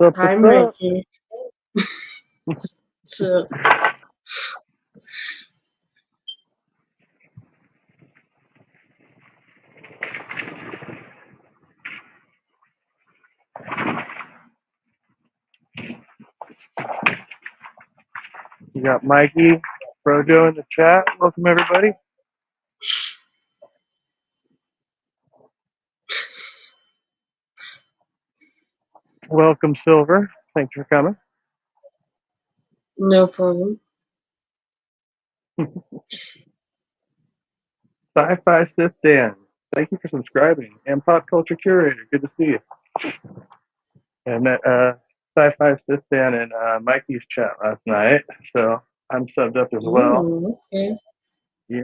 up? Hi, What's Mikey. So, You got Mikey, Brojo in the chat. Welcome, everybody. Welcome, Silver. Thanks for coming. no problem. Sci-Fi Sith Dan. Thank you for subscribing. And Pop Culture Curator. Good to see you. I met Sci-Fi Sith Dan in Mikey's chat last night, so I'm subbed up as well. Ooh, okay. Yeah.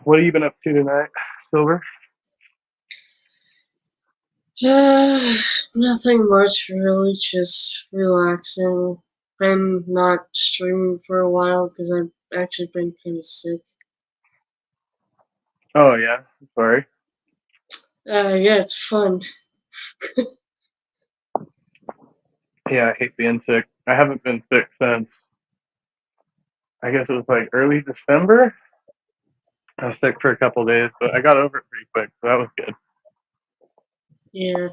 What have you been up to tonight, Silver? Nothing much, really. Just relaxing. Been not streaming for a while because I've actually been kind of sick. Oh, yeah. I'm sorry. Yeah, it's fun. Yeah, I hate being sick. I haven't been sick since, I guess it was like early December. I was sick for a couple of days, but I got over it pretty quick, so that was good. Yeah.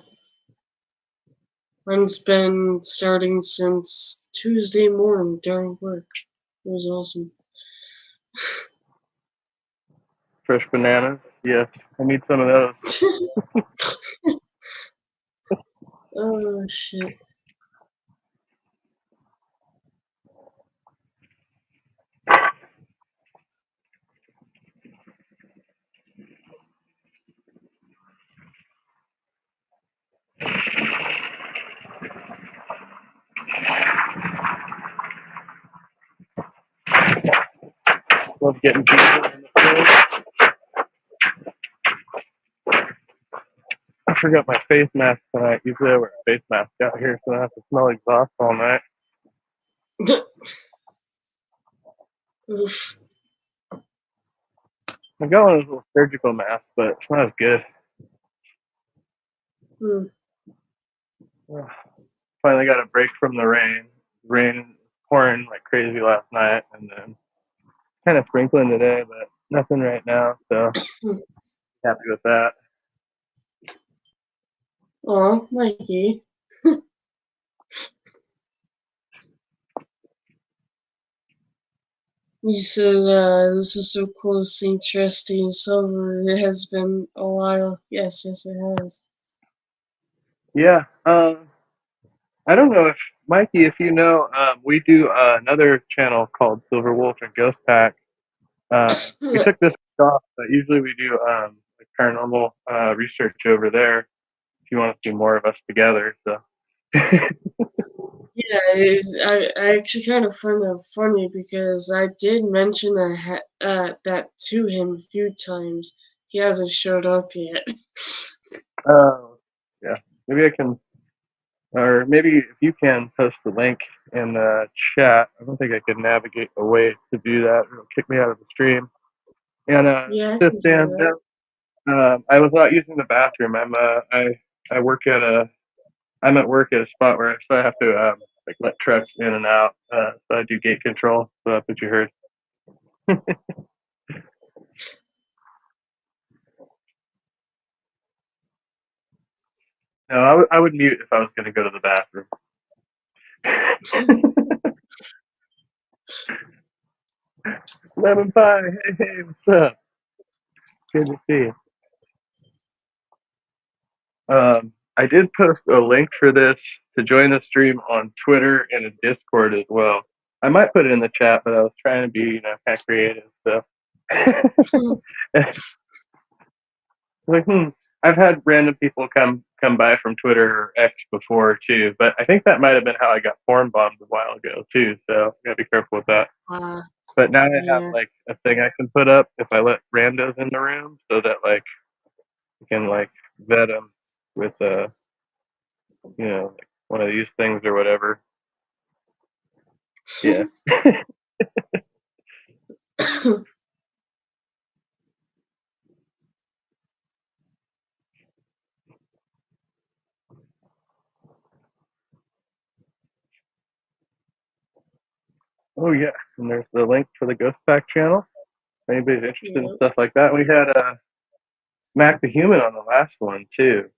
Mine's been starting since Tuesday morning during work. It was awesome. Fresh bananas. Yes, I need some of those. Oh, shit. Love getting people in the field. I forgot my face mask tonight. Usually I wear a face mask out here, so I have to smell exhaust all night. Oof. I got one of those little surgical masks, but it's not as good. Finally got a break from the rain. Rain was pouring like crazy last night, and then kind of sprinkling today, but nothing right now, so happy with that. Aw, Mikey. You said this is so close, St. Trusty and Silver. It has been a while. Yes, it has. Yeah, I don't know if Mikey, if you know, we do another channel called Silver Wolf and Ghost Pack. We took this off, but usually we do like paranormal research over there. If you want to see more of us together, so. Yeah, I actually kind of find that funny because I did mention that to him a few times. He hasn't showed up yet. Yeah, maybe I can, or maybe if you can post the link in the chat. I don't think I could navigate a way to do that. It'll kick me out of the stream. And Yeah, I just can do stand that. I was not using the bathroom. I work at I'm at work at a spot where I have to like let trucks in and out. So I do gate control. So that's what you heard. No, I would mute if I was going to go to the bathroom. Lemon pie, hey, what's up? Good to see you. I did post a link for this to join the stream on Twitter and a Discord as well. I might put it in the chat, but I was trying to be, kind of creative. So, like, I've had random people come by from Twitter or X before too, but I think that might have been how I got porn bombed a while ago too. So gotta be careful with that. But now I have like a thing I can put up if I let randos in the room, so that like you can like vet them with like one of these things or whatever. Yeah. Oh yeah, and there's the link for the Ghost Pack channel. If anybody's interested in Yeah, stuff like that, we had Mac the Human on the last one too.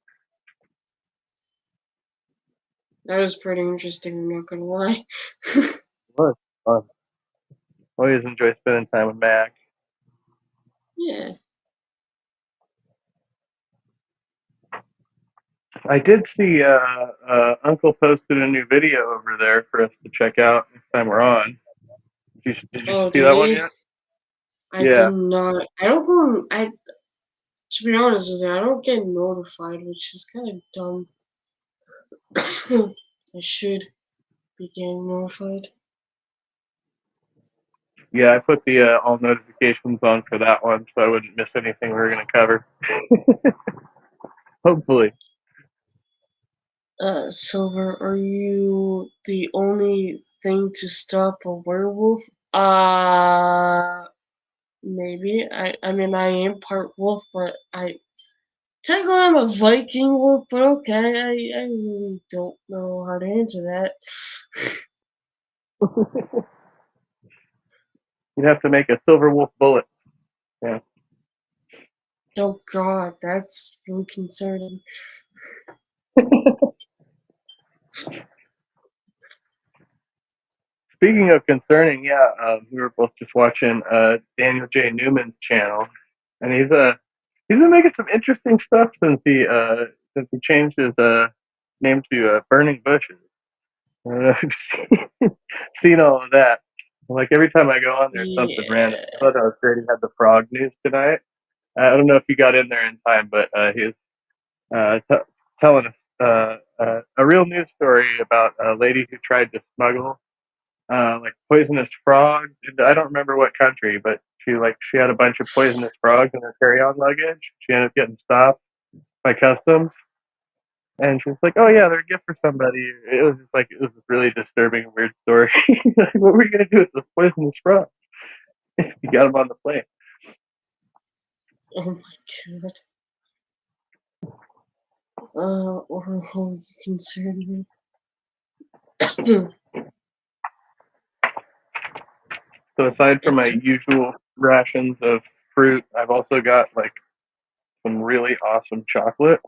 that was pretty interesting. I'm not gonna lie. It was fun. Always enjoy spending time with Mac. Yeah. I did see Uncle posted a new video over there for us to check out next time we're on. Did you Oh, see did that one he? yet? I did Yeah. not. I don't go. I To be honest with you, I don't get notified, which is kind of dumb. I should be getting notified. Yeah, I put the all notifications on for that one so I wouldn't miss anything we were going to cover. Hopefully. Silver, are you the only thing to stop a werewolf? Maybe. I mean, I am part wolf, but technically I'm a Viking wolf, but okay, I really don't know how to answer that. You'd have to make a silver wolf bullet. Yeah. Oh god, that's really concerning. Speaking of concerning, yeah, we were both just watching Daniel J. Newman's channel, and he's been making some interesting stuff since he changed his name to Burning Bushes. I don't know if you've seen all of that. Like every time I go on, there's something random. I Yeah. thought that was great. He had the frog news tonight. I don't know if you got in there in time, but he was telling us a real news story about a lady who tried to smuggle like poisonous frogs. I don't remember what country, but she had a bunch of poisonous frogs in her carry-on luggage. She ended up getting stopped by customs, and she was like, "Oh yeah, they're a gift for somebody." It was a really disturbing, weird story. Like, what were you gonna do with the poisonous frogs? You got them on the plane. Oh my god. Oh, you concern me. So aside from my It's usual rations of fruit, I've also got like some really awesome chocolate.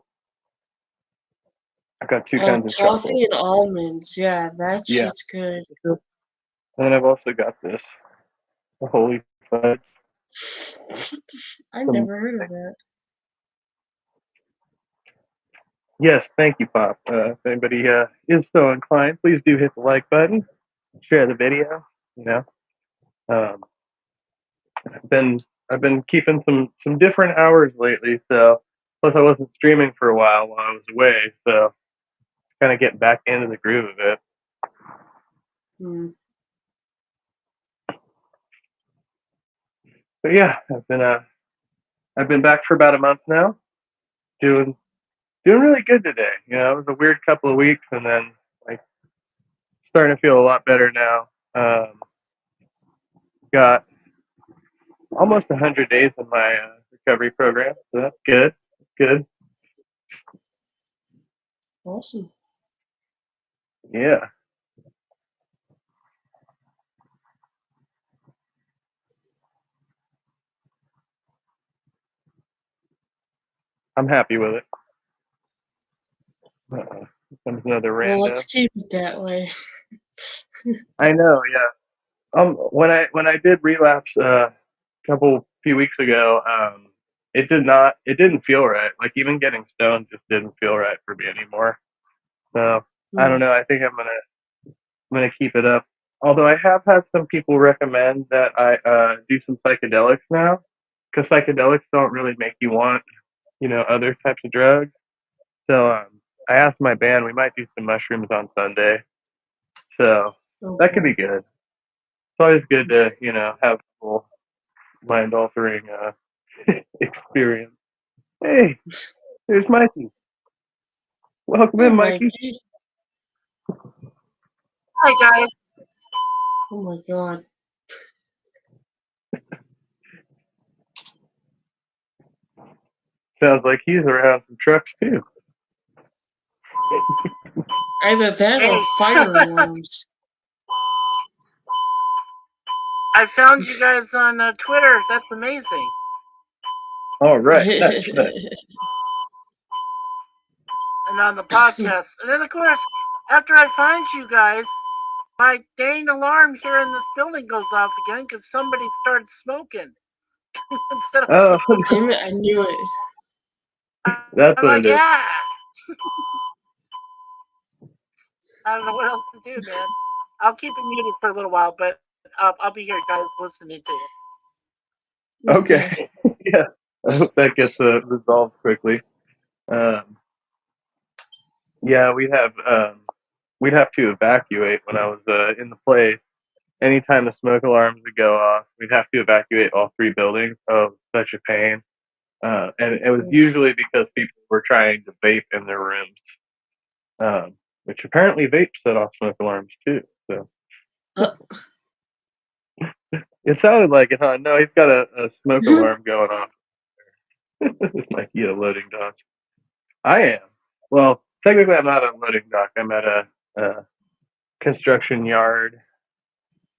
I've got two kinds of chocolate. toffee and almonds. Yeah, that Yeah. shit's good. And then I've also got this holy fudge. I Some, never heard of that. yes, thank you, Pop. If anybody is so inclined, please do hit the like button, share the video. You know, um, I've been I've been keeping some different hours lately. So plus I wasn't streaming for a while I was away. So kind of getting back into the groove of it. Hmm. But yeah, I've been back for about a month now, doing really good today. You know, it was a weird couple of weeks, and then like starting to feel a lot better now. Got almost 100 days in my recovery program, so that's good. Good. Awesome. Yeah, I'm happy with it. Comes another Well, rando. let's keep it that way. I know. Yeah. When I did relapse few weeks ago, it didn't feel right. Like even getting stoned just didn't feel right for me anymore. So I Hmm. don't know. I think I'm gonna keep it up. Although I have had some people recommend that I do some psychedelics now, because psychedelics don't really make you want, other types of drugs. So I asked my band we might do some mushrooms on Sunday. So that could be Okay. good. It's always good to have a little mind altering experience. Hey, there's Mikey. Welcome Hey, in, Mikey. Mikey. Hi guys. Oh my god. Sounds like he's around some trucks too. Either that or Hey. fire alarms. I found you guys on Twitter. That's amazing. All right. Nice. And on the podcast. And then, of course, after I find you guys, my dang alarm here in this building goes off again because somebody started smoking instead of Oh, Damn it, I knew it. that's I'm what like, it is. yeah. I don't know what else to do, man. I'll keep it muted for a little while, but I'll be here, guys, listening to it. Okay. Yeah. I hope that gets resolved quickly. Yeah, we'd have to evacuate when I was in the place. Anytime the smoke alarms would go off, we'd have to evacuate all 3 buildings. Oh, such a pain. And it was usually because people were trying to vape in their rooms, which apparently vape set off smoke alarms too. So it sounded like it, huh? No, he's got a smoke alarm going off. This might be a loading dock. I am. Well, technically, I'm not at a loading dock. I'm at a construction yard.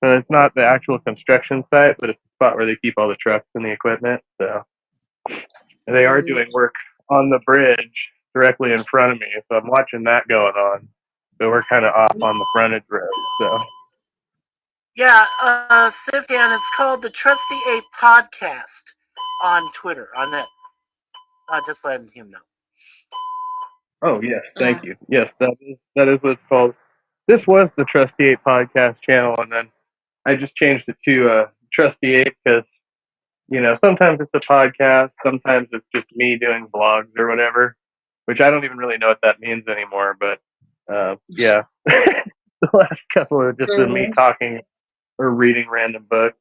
So it's not the actual construction site, but it's the spot where they keep all the trucks and the equipment. So they are doing work on the bridge directly in front of me. So I'm watching that going on. So we're kind of off on the frontage road. So Yeah, Sifdan, it's called the Trusty Ape Podcast on Twitter, on it. Just letting him know. oh yes, thank you. Yes, that is what it's called. This was the Trusty Ape podcast channel, and then I just changed it to Trusty Ape because sometimes it's a podcast, sometimes it's just me doing vlogs or whatever, which I don't even really know what that means anymore. But yeah, the last couple are just been me talking or reading random books.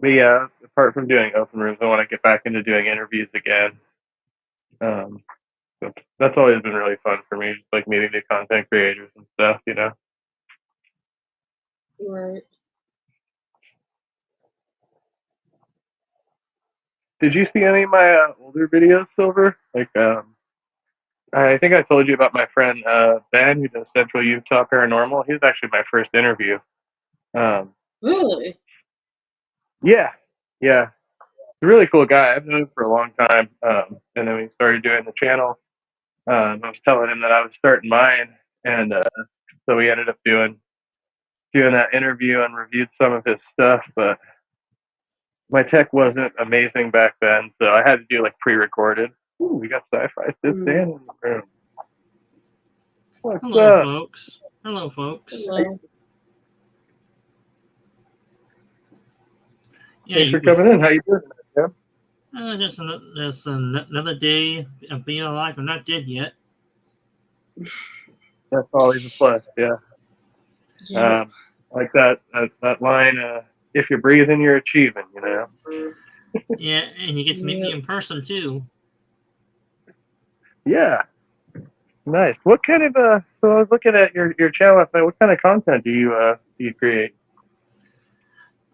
But yeah, apart from doing open rooms, I want to get back into doing interviews again. So that's always been really fun for me, just like meeting new content creators and stuff, Right. Did you see any of my older videos, Silver? Like, I think I told you about my friend Ben, who does Central Utah Paranormal. He was actually my first interview. Really? Yeah. He's a really cool guy. I've known him for a long time. And then we started doing the channel. I was telling him that I was starting mine, and so we ended up doing that interview and reviewed some of his stuff. But my tech wasn't amazing back then, so I had to do like pre-recorded. Ooh, we got sci-fi Sis Dan in the room. What's Hello, up? folks. Hello, folks. Hello. Yeah, Thanks for coming in. How you doing, Jim? Just another day of being alive. I'm not dead yet. That's always a plus. Yeah. Like that line. If you're breathing, you're achieving. Yeah, and you get to meet me in person too. Yeah. Nice. What kind of So I was looking at your channel. What kind of content do you create?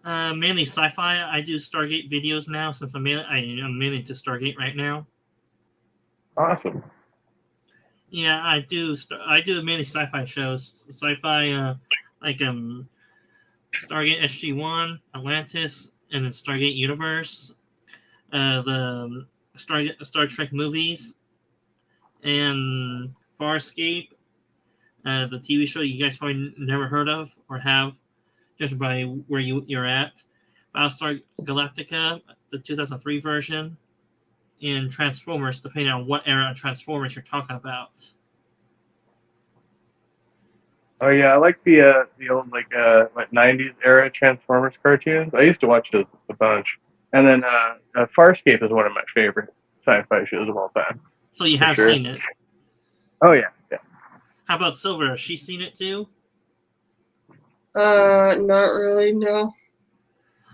Mainly sci-fi. I do Stargate videos now since I'm mainly to Stargate right now. Awesome. Yeah, I do mainly sci-fi shows. Sci-fi, like Stargate SG-1, Atlantis, and then Stargate Universe, the Star Trek movies, and Farscape, the TV show you guys probably never heard of or have, just by where you're at. Battlestar Galactica, the 2003 version, and Transformers, depending on what era of Transformers you're talking about. Oh yeah, I like the old like 90s era Transformers cartoons. I used to watch those a bunch. And then Farscape is one of my favorite sci-fi shows of all time. So you have seen it. Oh yeah. How about Silver? Has she seen it too? Not really, no.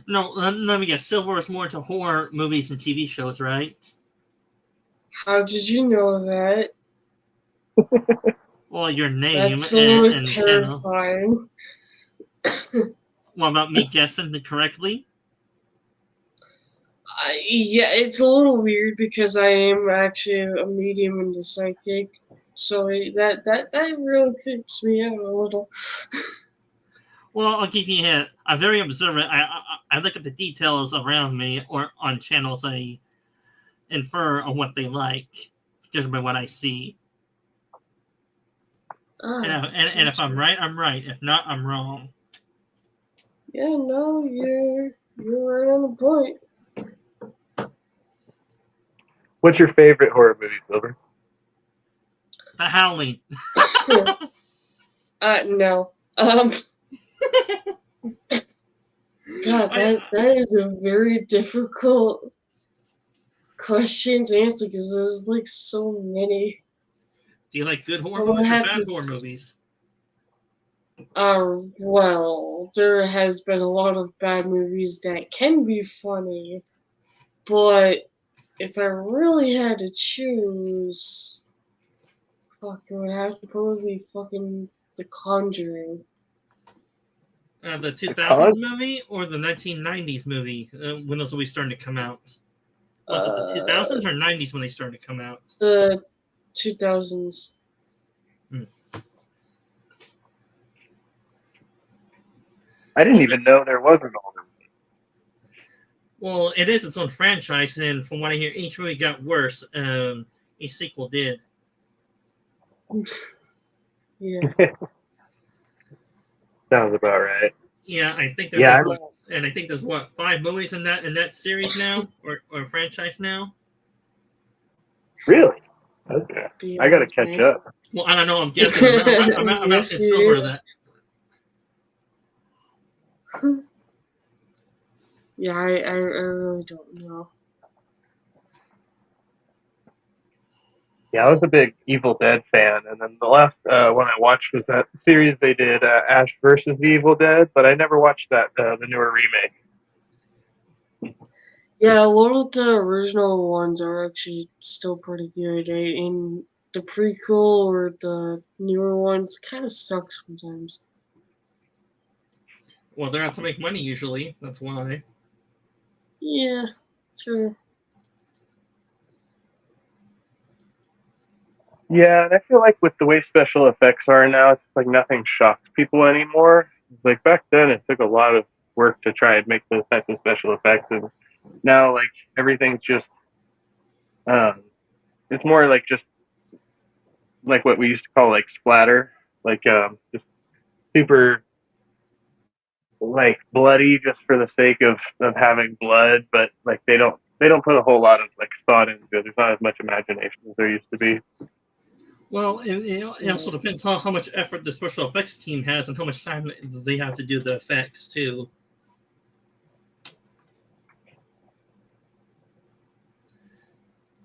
No, let me guess. Silver is more into horror movies and TV shows, right? How did you know that? Well, your name That's a little and terrifying. What about me guessing correctly? Yeah, it's a little weird because I am actually a medium into psychic. So that really creeps me out a little. Well, I'll give you a hint. I'm very observant. I look at the details around me or on channels. I infer on what they like, just by what I see. And if I'm right, I'm right. If not, I'm wrong. Yeah, no, you're right on the point. What's your favorite horror movie, Silver? The Howling. No. God, that is a very difficult question to answer because there's like so many. Do you like good horror movies or bad horror movies? Well, there has been a lot of bad movies that can be funny, but if I really had to choose, fuck, it would have to probably be fucking The Conjuring. The 2000s movie or the 1990s movie? When those will be starting to come out? Was it the 2000s or 90s when they started to come out? The 2000s. I didn't even know there was an older one. Well, it is its own franchise, and from what I hear, each movie got worse. Each sequel did. Yeah. Sounds about right. Yeah, I think there's I think there's 5 movies in that series now or franchise now. Really? Okay. I gotta catch up. Well, I don't know. I'm guessing. I'm asking Silver that. Yeah, I really don't know. Yeah, I was a big Evil Dead fan, and then the last one I watched was that series they did, Ash versus the Evil Dead, but I never watched that the newer remake. Yeah, a lot of the original ones are actually still pretty good. In the prequel or the newer ones, kind of suck sometimes. Well, they're out to make money usually. That's why. Yeah, sure. Yeah, and I feel like with the way special effects are now, it's like nothing shocks people anymore. Like back then, it took a lot of work to try and make those types of special effects, and now like everything's just, it's more like just like what we used to call like splatter, like just super like bloody just for the sake of having blood, but like they don't put a whole lot of like thought into it. There's not as much imagination as there used to be. Well, it also depends how much effort the special effects team has and how much time they have to do the effects too.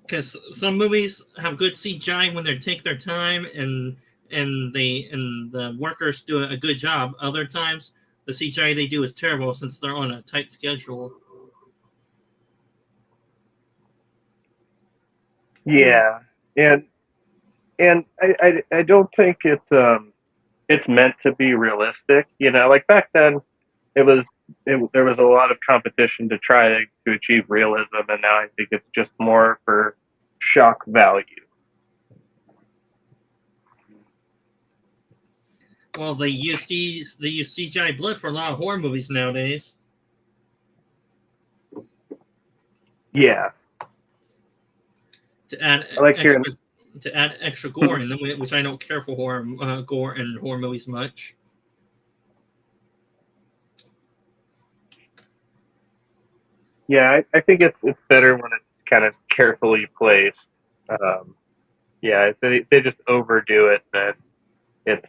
Because some movies have good CGI when they take their time and the workers do a good job. Other times, the CGI they do is terrible since they're on a tight schedule. Yeah, and I don't think it's meant to be realistic. You know, like back then, there was a lot of competition to try to achieve realism, and now I think it's just more for shock value. Well, they use CGI blood for a lot of horror movies nowadays. Yeah, to add extra gore in them, which I don't care for gore and horror movies much. Yeah, I think it's better when it's kind of carefully placed. Yeah, if they just overdo it, then it's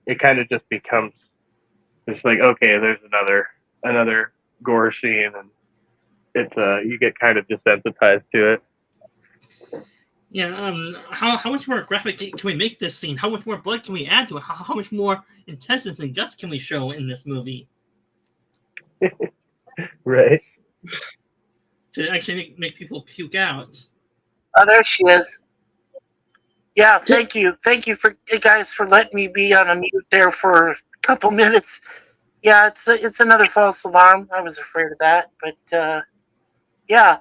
it kind of just becomes just like, okay, there's another gore scene, and it's you get kind of desensitized to it. Yeah, how much more graphic can we make this scene? How much more blood can we add to it? How much more intestines and guts can we show in this movie? Right. To actually make people puke out. Oh, there she is. Yeah, thank you for guys for letting me be on a mute there for a couple minutes. Yeah, it's another false alarm. I was afraid of that, but yeah,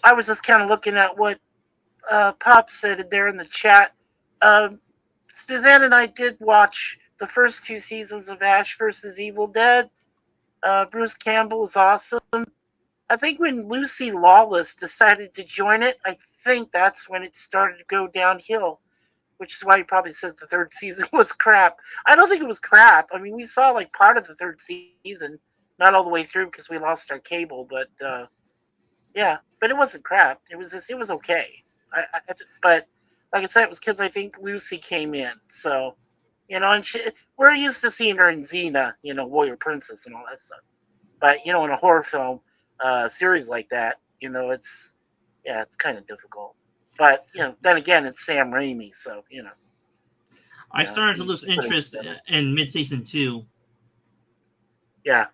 I was just kind of looking at what Pop said it there in the chat. Um, Suzanne and I did watch the first 2 seasons of Ash versus Evil Dead. Bruce Campbell is awesome. I think when Lucy Lawless decided to join it, I think that's when it started to go downhill, which is why he probably said the third season was crap. I don't think it was crap. I mean, we saw like part of the third season, not all the way through because we lost our cable, but yeah, but it wasn't crap. It was just, it was okay. But like I said, it was because I think Lucy came in, so and we're used to seeing her in Xena, Warrior Princess and all that stuff. But in a horror film series like that, it's kind of difficult. But then again, it's Sam Raimi, so I started to lose interest in mid-season 2. Yeah,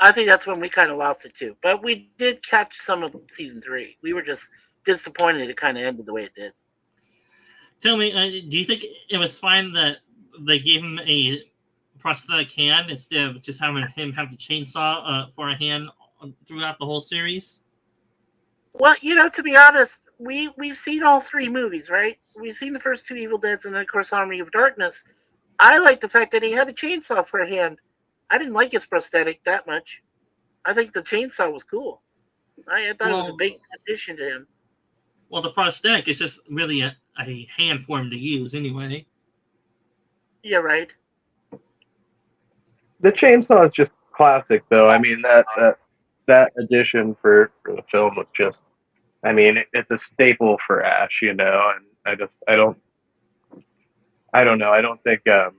I think that's when we kind of lost it too. But we did catch some of season 3. We were just disappointed it kind of ended the way it did. Tell me, do you think it was fine that they gave him a prosthetic hand instead of just having him have the chainsaw for a hand throughout the whole series? Well, to be honest, we've seen all 3 movies, right? We've seen the first 2 Evil Deads and then, of course, Army of Darkness. I like the fact that he had a chainsaw for a hand. I didn't like his prosthetic that much. I think the chainsaw was cool. I thought it was a big addition to him. Well, the prosthetic is just really a hand for him to use anyway. Yeah, right. The chainsaw is just classic, though. I mean, that addition for the film was just, I mean, it's a staple for Ash, and I don't know. I don't think it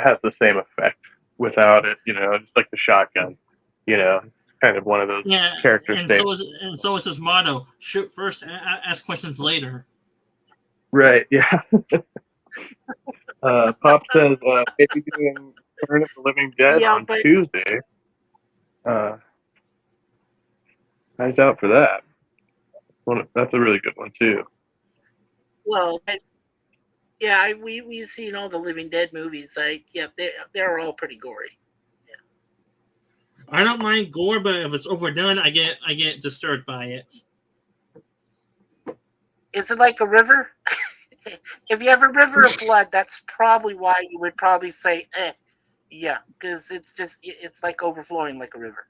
has the same effect without it. Just like the shotgun. It's kind of one of those character staples. So is his motto: shoot first, ask questions later. Right. Yeah. Pop says maybe doing Return of the Living Dead on Tuesday. Nice out for that. That's a really good one too. Well, we've seen all the Living Dead movies. They're all pretty gory. Yeah. I don't mind gore, but if it's overdone, I get disturbed by it. Is it like a river? If you have a river of blood, that's probably why you would probably say, yeah, because it's like overflowing like a river.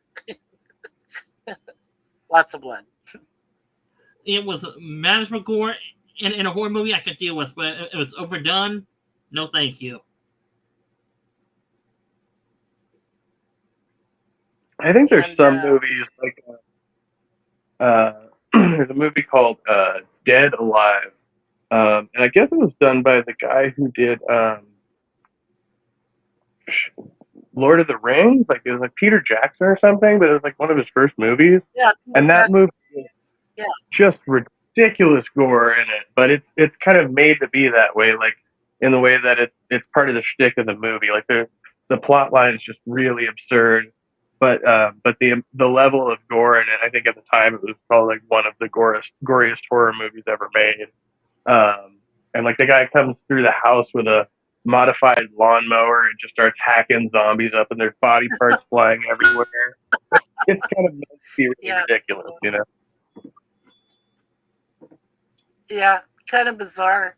Lots of blood. It was manageable gore in a horror movie I could deal with, but if it's overdone, no thank you. I think there's some movies like there's a movie called Dead Alive, and I guess it was done by the guy who did Lord of the Rings. Like it was like Peter Jackson or something, but it was like one of his first movies. Yeah, and that movie is just ridiculous gore in it, but it's kind of made to be that way, like in the way that it's part of the shtick of the movie. Like the plot line is just really absurd. But the level of gore in it, I think at the time it was probably like one of the goriest horror movies ever made. And like the guy comes through the house with a modified lawnmower and just starts hacking zombies up, and their body parts flying everywhere. It's kind of meant to be really ridiculous, Yeah, kind of bizarre.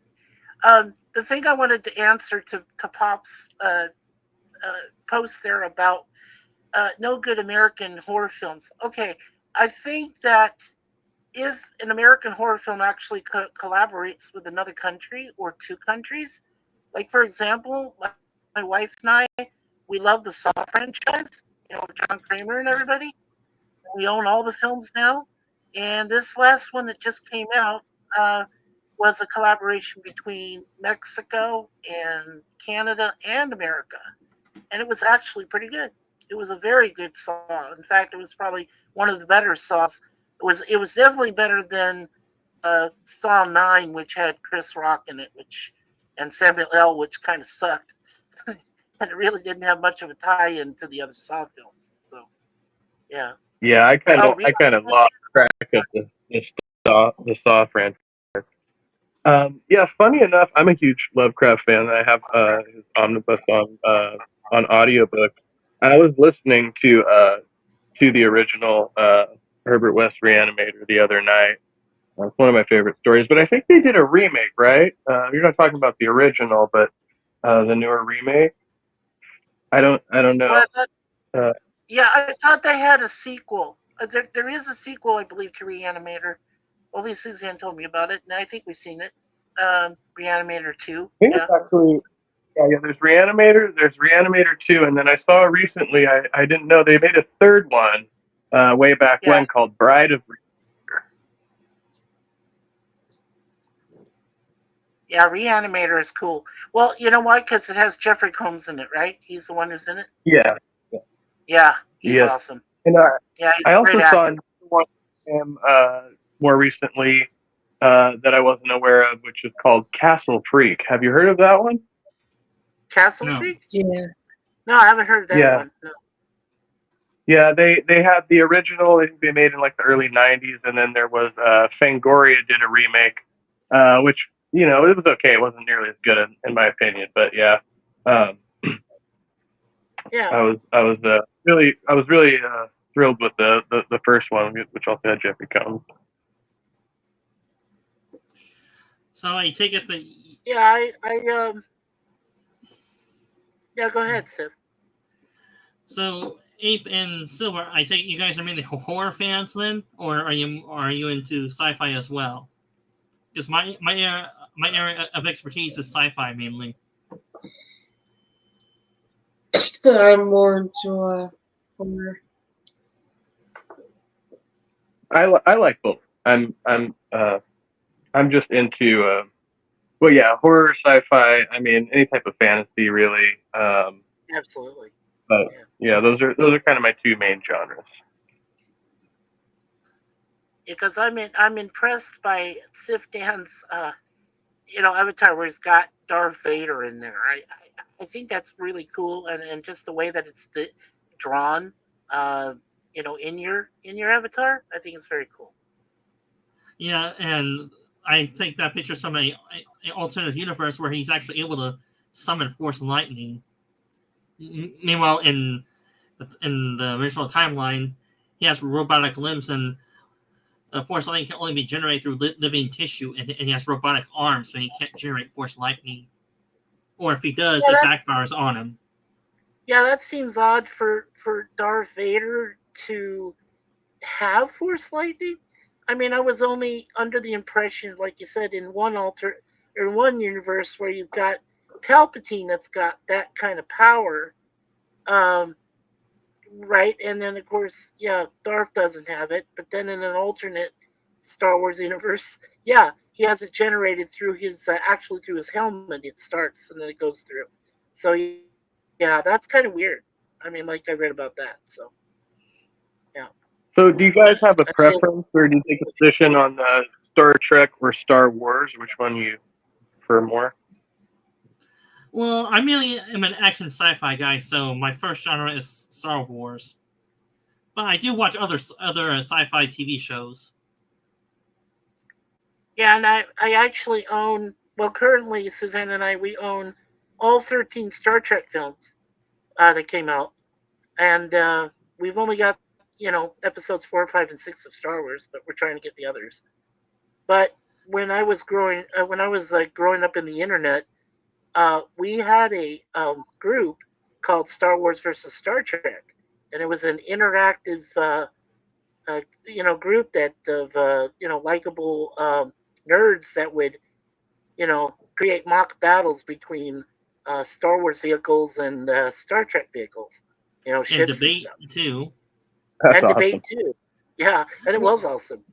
The thing I wanted to answer to Pop's post there about no good American horror films. Okay, I think that if an American horror film actually collaborates with another country or 2 countries, like for example, my wife and I, we love the Saw franchise, John Kramer and everybody. We own all the films now, and this last one that just came out was a collaboration between Mexico and Canada and America, and it was actually pretty good. It was a very good Saw. In fact, it was probably one of the better Saws. It was definitely better than Saw 9, which had Chris Rock in it, and Samuel L., which kind of sucked. And it really didn't have much of a tie-in to the other Saw films. So, yeah. Yeah, I kind of lost track of the Saw franchise. Yeah, funny enough, I'm a huge Lovecraft fan. I have his omnibus on audiobook. I was listening to the original Herbert West Reanimator the other night, That's one of my favorite stories. But I think they did a remake, right? You're not talking about the original, but the newer remake. I don't know. Well, Uh, yeah, I thought they had a sequel. There is a sequel, I believe, to Reanimator. Well, at least Suzanne told me about it, and I think we've seen it. Reanimator 2. I think Yeah. it's actually yeah. There's Reanimator. There's Reanimator 2, and then I saw recently. I didn't know they made a third one way back Yeah. when called Bride of. Yeah, Reanimator is cool. Well, you know why? Because it has Jeffrey Combs in it, right? He's the one who's in it. Yeah. Yeah, he's Yes. awesome. And Yeah, he's I a also great saw actor. another one of him more recently that I wasn't aware of, which is called Castle Freak. Have you heard of that one? Castle No. Freak? Yeah. No, I haven't heard of that Yeah. one. No. Yeah, they had the original. I think they made in like the early '90s, and then there was Fangoria did a remake, which it was okay. It wasn't nearly as good in my opinion, but yeah, um, Yeah. I was really thrilled with the first one, which also had Jeffrey Combs. So I take it that Yeah, yeah, go ahead, Sid. so Ape and Silver. I take it you guys are mainly horror fans then, or are you into sci-fi as well? Because my area of expertise is sci-fi mainly. I'm more into horror. I like both. I'm just into well, yeah, horror, sci-fi. I mean, any type of fantasy, really. Absolutely. But Yeah. yeah, those are kind of my two main genres. Because I'm impressed by Sif Dan's Avatar where he's got Darth Vader in there. I think that's really cool, and just the way that it's drawn, in your Avatar, I think it's very cool. Yeah, and I take that picture from a alternate universe where he's actually able to summon Force Lightning. Meanwhile, in the original timeline, he has robotic limbs, and Force Lightning can only be generated through living tissue, and he has robotic arms, so he can't generate Force Lightning. Or if he does, Yeah, it that backfires on him. yeah, that seems odd for Darth Vader to have Force Lightning. I mean, I was only under the impression, like you said, in one universe where you've got Palpatine that's got that kind of power, um, right? And then of course, yeah, Darth doesn't have it. But then in an alternate Star Wars universe, yeah, he has it generated through his actually through his helmet. It starts and then it goes through. So yeah, that's kind of weird. I mean, like I read about that. So yeah, So, do you guys have a I think preference, or do you take a position on Star Trek or Star Wars? Which one you prefer more? Well, I mainly am an action sci-fi guy, so my first genre is Star Wars. But I do watch other sci-fi TV shows. yeah, and I actually own. Well, currently Suzanne and I we own all 13 Star Trek films that came out, and we've only got episodes 4, 5, and 6 of Star Wars, but we're trying to get the others. But when I was growing up in the internet, we had a group called Star Wars versus Star Trek, and it was an interactive group that of likable nerds that would create mock battles between Star Wars vehicles and Star Trek vehicles, And ships and debate stuff, too. That's and debate awesome. too. Yeah, and it Well, was awesome.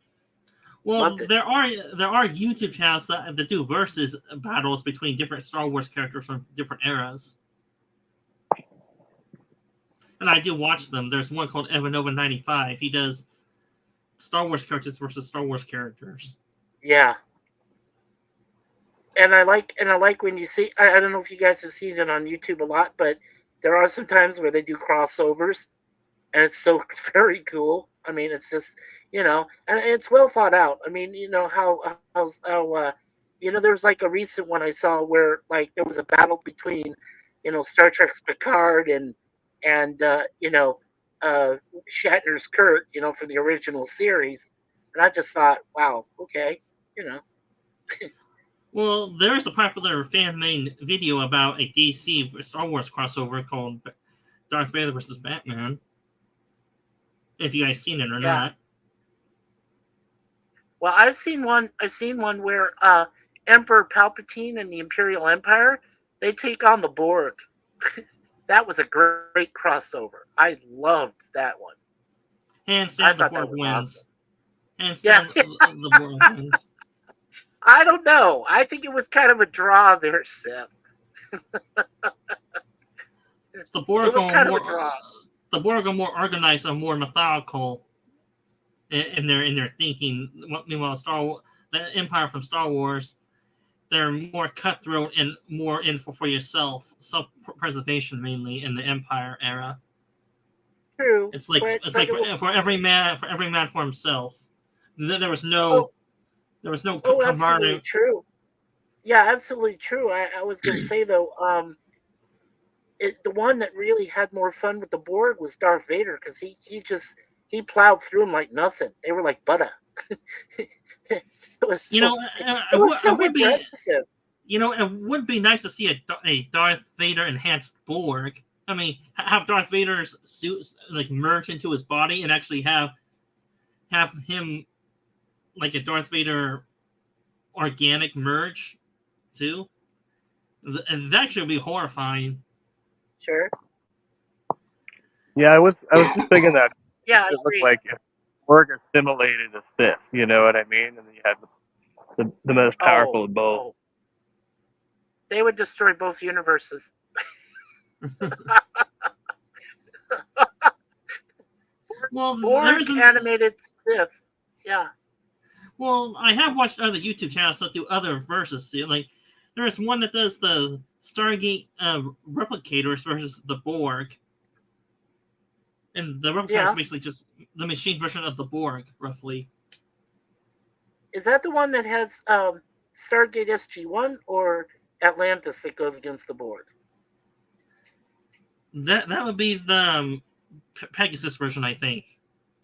well, Loved it. there are YouTube channels that do versus battles between different Star Wars characters from different eras, and I do watch them. There's one called Evanova 95. He does Star Wars characters versus Star Wars characters. Yeah, and I like when you see. I don't know if you guys have seen it on YouTube a lot, but there are some times where they do crossovers, and it's so very cool. I mean, it's just and it's well thought out. I mean, there's like a recent one I saw where like there was a battle between Star Trek's Picard and Shatner's Kirk, from the original series, And I just thought, wow, okay, you know. Well, there is a popular fan-made video about a DC Star Wars crossover called Darth Vader versus Batman. If you guys seen it or Yeah. not. Well, I've seen one. I've seen one where Emperor Palpatine and the Imperial Empire, they take on the Borg. That was a great crossover. I loved that one. Hands I down, the thought that Borg was wins. awesome. Hands Yeah, down, the Borg wins. I don't know. I think it was kind of a draw there, Seth. The It Borg was are kind of a more draw. the Borg are more organized and more methodical in their thinking. Meanwhile, the Empire from Star Wars, they're more cutthroat and more in for yourself, self-preservation mainly in the Empire era. True, It's like but it was for every man for himself. There was oh no absolutely camaraderie. true. Yeah, absolutely true. I was gonna say though, the one that really had more fun with the Borg was Darth Vader because he plowed through them like nothing. They were like butter. it was You so know, it was so impressive. it would be nice to see a Darth Vader enhanced Borg. I mean, have Darth Vader's suits like merge into his body and actually have him like a Darth Vader organic merge too. And that should be horrifying. Sure. Yeah, I was just thinking that Yeah, I it looked agree. like if Borg assimilated a Sith, you know what I mean? And then you had the most Oh, powerful of both. oh, they would destroy both universes. Well, there Borg isn't. animated Sith. Yeah. Well, I have watched other YouTube channels that do other verses. Like, there's one that does the Stargate replicators versus the Borg, and the replicator is Yeah. basically just the machine version of the Borg, roughly. Is that the one that has Stargate SG-1 or Atlantis that goes against the Borg? That would be the Pegasus version, I think.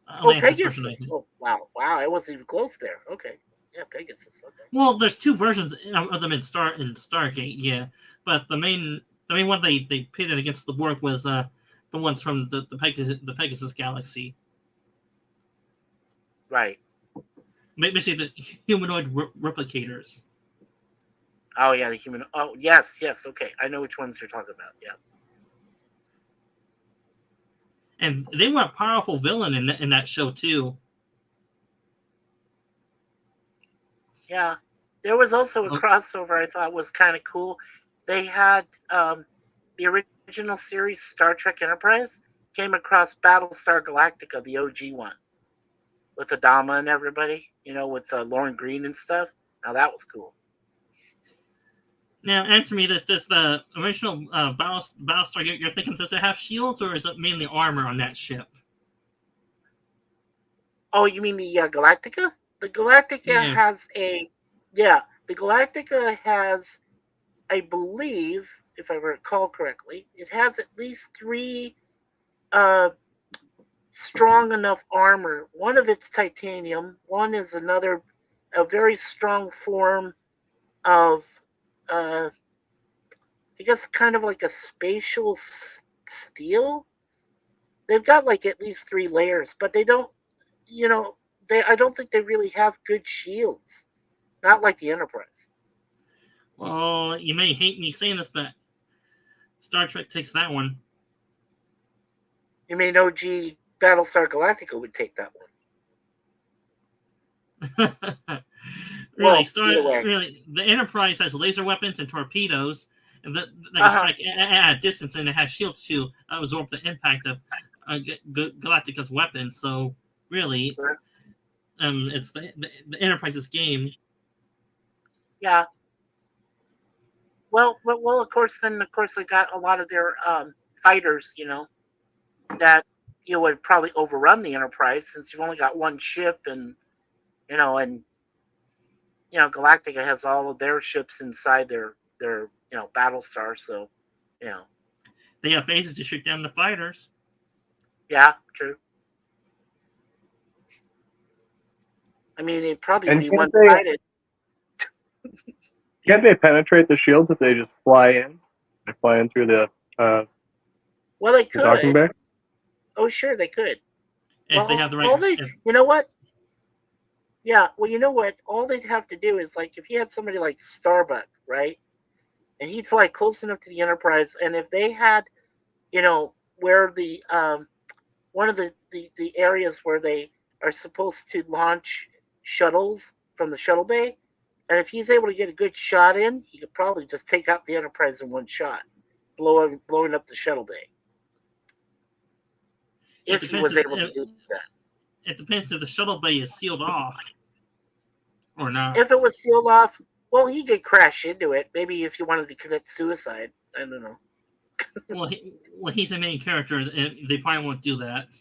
Oh, Atlantis version, I Pegasus. think. Oh, wow. Wow, I wasn't even close there. Okay. Yeah, Pegasus. Okay. Well, there's two versions of them in Stargate, yeah. But the main one they pitted against the Borg was the ones from the Pegasus galaxy. Right. Basically, the humanoid replicators. Oh, yeah, the human. Oh, yes, yes. Okay. I know which ones you're talking about. Yeah. And they were a powerful villain in that show too. Yeah. There was also a Oh, crossover I thought was kind of cool. They had the original series Star Trek Enterprise came across Battlestar Galactica, the OG one, with Adama and everybody, with Lauren Green and stuff. Now that was cool. now answer me this: does the original Battlestar you're thinking, does it have shields or is it mainly armor on that ship? Oh, you mean the Galactica? The Galactica Yeah. has yeah, the Galactica has, I believe, if I recall correctly, it has at least 3 uh, strong enough armor. One of it's titanium. One is a very strong form of, I guess, kind of like a spatial steel. They've got like at least 3 layers, but they don't, you know, I don't think they really have good shields. Not like the Enterprise. Well, you may hate me saying this, but Star Trek takes that one. You mean OG Battlestar Galactica would take that one? Really, Well, either way. really, the Enterprise has laser weapons and torpedoes, and that can strike at a distance, and it has shields to absorb the impact of Galactica's weapons. So, really, Sure. it's the Enterprise's game. Yeah. Well, of course, they got a lot of their fighters, that would probably overrun the Enterprise since you've only got one ship, and Galactica has all of their ships inside their Battlestar, so They have phases to shoot down the fighters. yeah, true. I mean, it'd probably And be one-sided. can't they penetrate the shields if they just fly in? They fly in through the Well, they docking could. bay. Oh, sure, they could. If they have the right. You know what? Yeah, well, you know what? All they'd have to do is, like, if you had somebody like Starbuck, right? And he'd fly close enough to the Enterprise, and if they had, where the one of the areas where they are supposed to launch shuttles from the shuttle bay, and if he's able to get a good shot in, he could probably just take out the Enterprise in one shot, blowing up the shuttle bay. If he was able to do that. It depends if the shuttle bay is sealed off or not. If it was sealed off, well, he could crash into it. Maybe if you wanted to commit suicide. I don't know. Well, he's a main character, and they probably won't do that.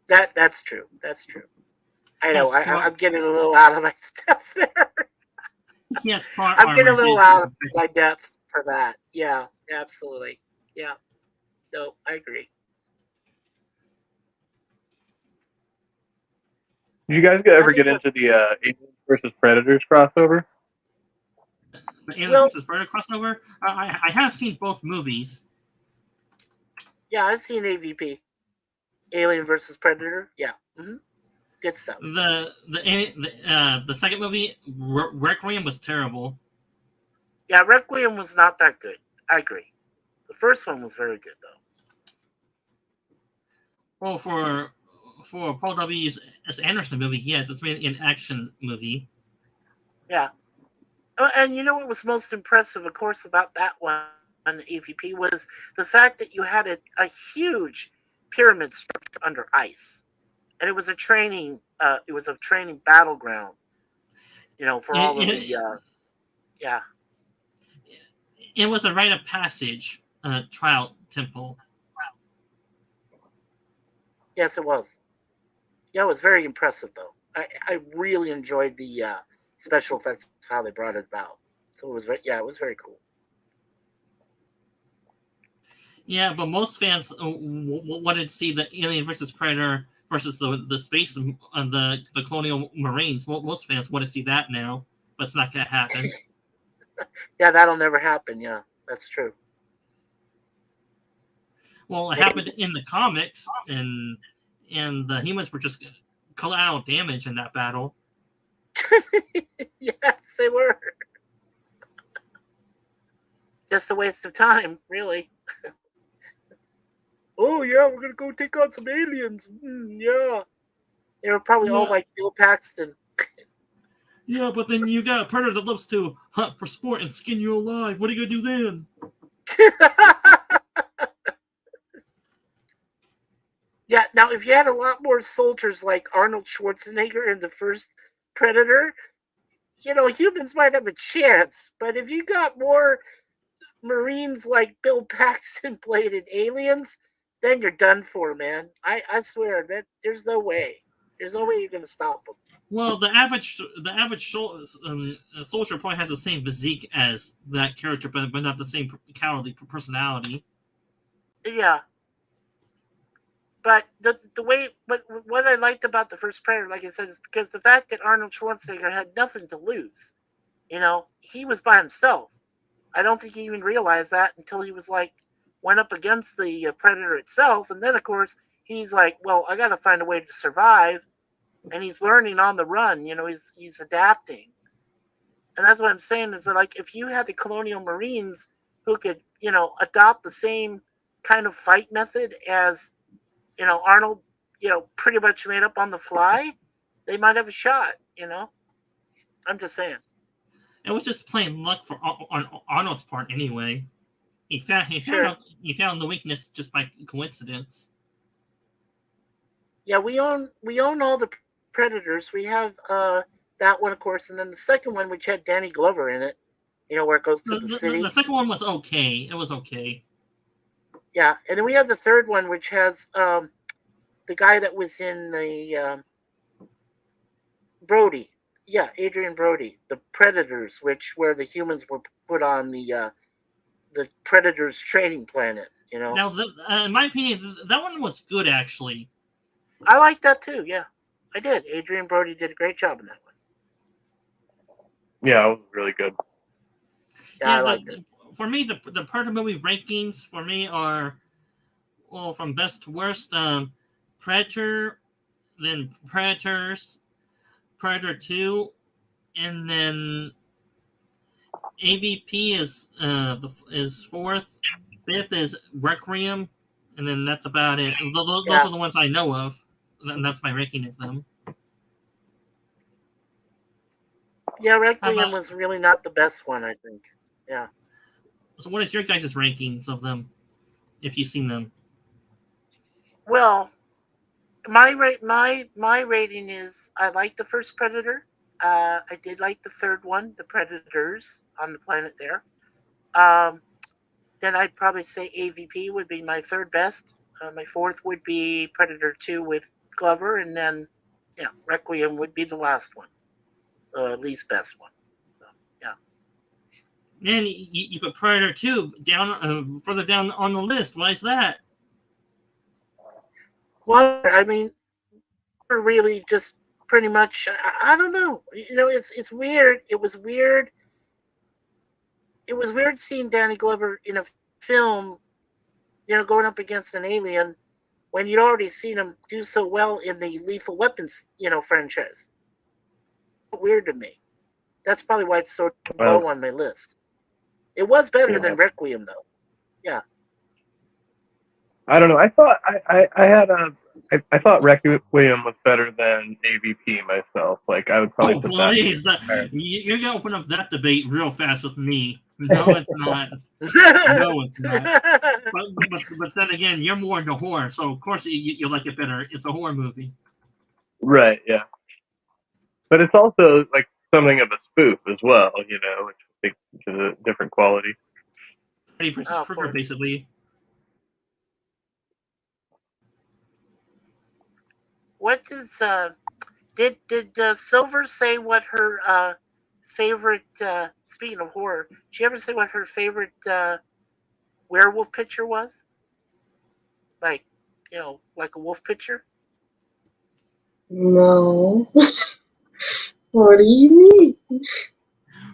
That's true. That's true. I know. I'm getting a little out of my steps there. Yes, I'm getting a little out of my depth for that. Yeah, absolutely. Yeah. No, I agree. Did you guys ever get into the Aliens versus Predators crossover? The Aliens versus Predator crossover? I have seen both movies. Yeah, I've seen AVP. Alien versus Predator. Yeah. Mm-hmm. Good stuff. The second movie, Requiem, was terrible. Yeah, Requiem was not that good. I agree. The first one was very good, though. Well, for Paul W. S. Anderson movie, yes, it's mainly an action movie. Yeah. And you know what was most impressive, of course, about that one on the AVP was the fact that you had a huge pyramid structure under ice. And it was a training battleground, for all of the yeah. It was a rite of passage trial temple. Yes, it was. Yeah, it was very impressive, though. I really enjoyed the special effects of how they brought it about. So it was very cool. Yeah, but most fans wanted to see the Alien versus Predator versus the space the Colonial Marines. Most fans want to see that now, but it's not going to happen. Yeah, that'll never happen. Yeah, that's true. Well, it happened in the comics, and the humans were just collateral damage in that battle. Yes, they were. Just a waste of time, really. Oh, yeah, we're going to go take on some aliens. Yeah. They were probably all like Bill Paxton. Yeah, but then you got a predator that loves to hunt for sport and skin you alive. What are you going to do then? Yeah, now if you had a lot more soldiers like Arnold Schwarzenegger in the first Predator, humans might have a chance. But if you got more Marines like Bill Paxton played in Aliens, then you're done for, man. I swear that there's no way. There's no way you're going to stop them. Well, the average soldier probably has the same physique as that character, but not the same cowardly personality. Yeah. But what I liked about the first Predator, like I said, is because the fact that Arnold Schwarzenegger had nothing to lose. He was by himself. I don't think he even realized that until he went up against the Predator itself. And then, of course, he's like, well, I got to find a way to survive. And he's learning on the run. He's adapting. And that's what I'm saying is that, like, if you had the Colonial Marines who could, adopt the same kind of fight method as, Arnold, pretty much made up on the fly, they might have a shot, I'm just saying. It was just plain luck on Arnold's part anyway. He found the weakness just by coincidence. Yeah, we own all the Predators. We have that one, of course, and then the second one, which had Danny Glover in it, where it goes to the city. The second one was okay. It was okay. Yeah, and then we have the third one, which has the guy that was in the Brody. Yeah, Adrian Brody, the Predators, where the humans were put on the Predators training planet. Now, in my opinion, that one was good actually. I like that too. Yeah, I did. Adrian Brody did a great job in that one. Yeah, it was really good. Yeah, I liked it. For me, the Predator movie rankings for me are, well, from best to worst, Predator, then Predators, Predator 2, and then AVP is fourth, fifth is Requiem, and then that's about it. Those are the ones I know of, and that's my ranking of them. Yeah, Requiem was really not the best one, I think. Yeah. So what is your guys' rankings of them, if you've seen them? Well, my rating is I like the first Predator. I did like the third one, the Predators on the planet there. Then I'd probably say AVP would be my third best. My fourth would be Predator 2 with Glover, and then Requiem would be the last one, least best one. So yeah. Man, you put Predator 2 down further down on the list. Why is that? Well, I mean, really just pretty much. I don't know. It's weird. It was weird. It was weird seeing Danny Glover in a film, going up against an alien when you'd already seen him do so well in the Lethal Weapons, franchise. Weird to me. That's probably why it's so low on my list. It was better than Requiem, though. Yeah. I don't know. I thought I thought Requiem was better than AVP myself. Like I would probably put please. that. You're gonna open up that debate real fast with me. No, it's not. No, it's not. But then again, you're more into horror, so of course you like it better. It's a horror movie. Right. Yeah. But it's also like something of a spoof as well, which I think is a different quality. Freddy vs. Krueger, basically. What does did Silver say what her favorite? Speaking of horror, did she ever say what her favorite werewolf picture was? Like, like a wolf picture? No. What do you mean?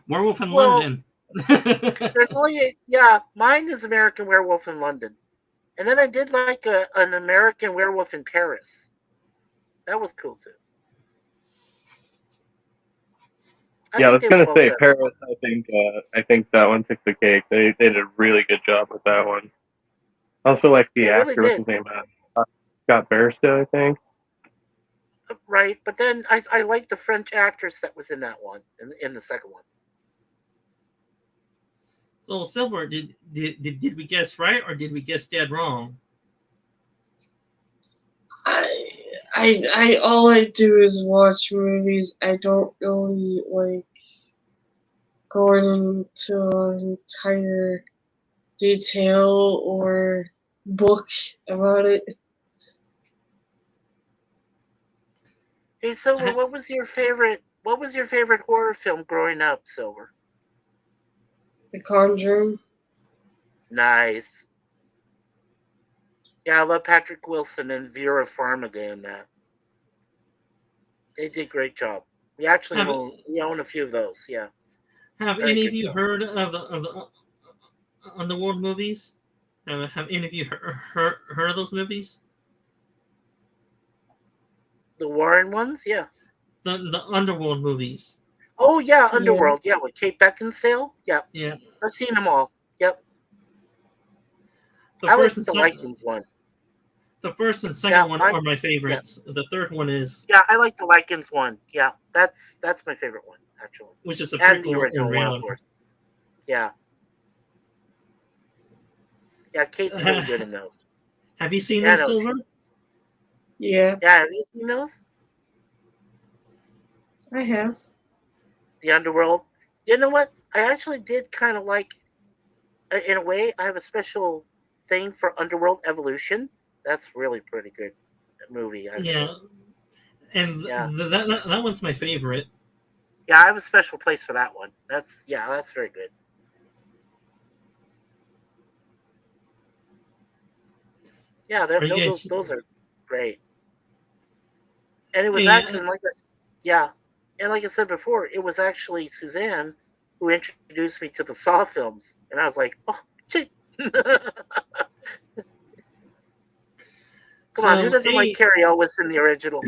Werewolf in London. There's only mine is American Werewolf in London, and then I did like an American Werewolf in Paris. That was cool too. I was gonna say Paris. I think that one took the cake. They did a really good job with that one. Also, like the actor, what's his name? Scott Bairstow, I think. Right, but then I like the French actress that was in that one, in the second one. So Silver, did we guess right or did we guess dead wrong? I all I do is watch movies. I don't really like going into an entire detail or book about it. Hey Silver, what was your favorite horror film growing up, Silver? The Conjuring. Nice. Yeah, I love Patrick Wilson and Vera Farmiga in that. They did a great job. We actually own a few of those. Yeah. Have any of you heard of the Underworld movies? Have any of you heard of those movies? The Warren ones, yeah. The Underworld movies. Oh yeah, Underworld, yeah, with Kate Beckinsale. Yep. Yeah. I've seen them all. Yep. I like the Vikings one. The first and second one are my favorites. Yeah. The third one is I like the Vikings one. Yeah, that's my favorite one actually. Which is a and the original one, of course. Yeah. Yeah, Kate's really good in those. Have you seen them, Silver? Yeah. Yeah, have you seen those? I have. The Underworld. You know what? I actually did kind of like, in a way, I have a special thing for Underworld Evolution. That's really pretty good movie. Actually. Yeah. And that one's my favorite. Yeah, I have a special place for that one. That's very good. Yeah, those are great. And it was Yeah. actually and like I said before, it was actually Suzanne who introduced me to the Saw films, and I was like, oh shit. Come on, who doesn't like Carrie Elwes in the original?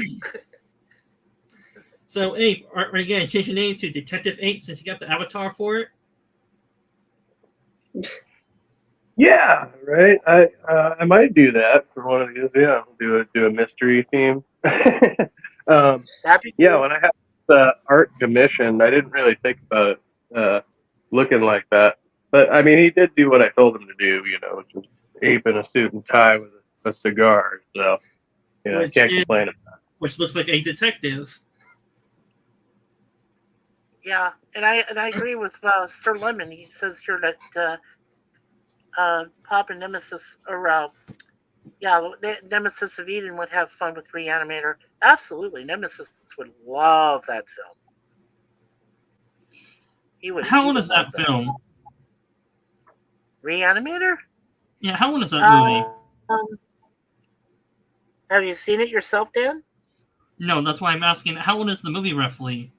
So, Abe, are you going to change your name to Detective Ape since you got the avatar for it? Yeah, right. I might do that for one of these. Yeah, do a mystery theme. That'd be Yeah, cool. when I had the art commissioned, I didn't really think about it looking like that. But I mean, he did do what I told him to do. Which is ape in a suit and tie with a cigar. So I can't complain about it. Which looks like a detective. Yeah, and I agree with Sir Lemon. He says here that Pop and Nemesis Nemesis of Eden would have fun with Reanimator. Absolutely, Nemesis would love that film. How old is that film? Reanimator? Yeah, how old is that movie? Have you seen it yourself, Dan? No, that's why I'm asking. How old is the movie roughly?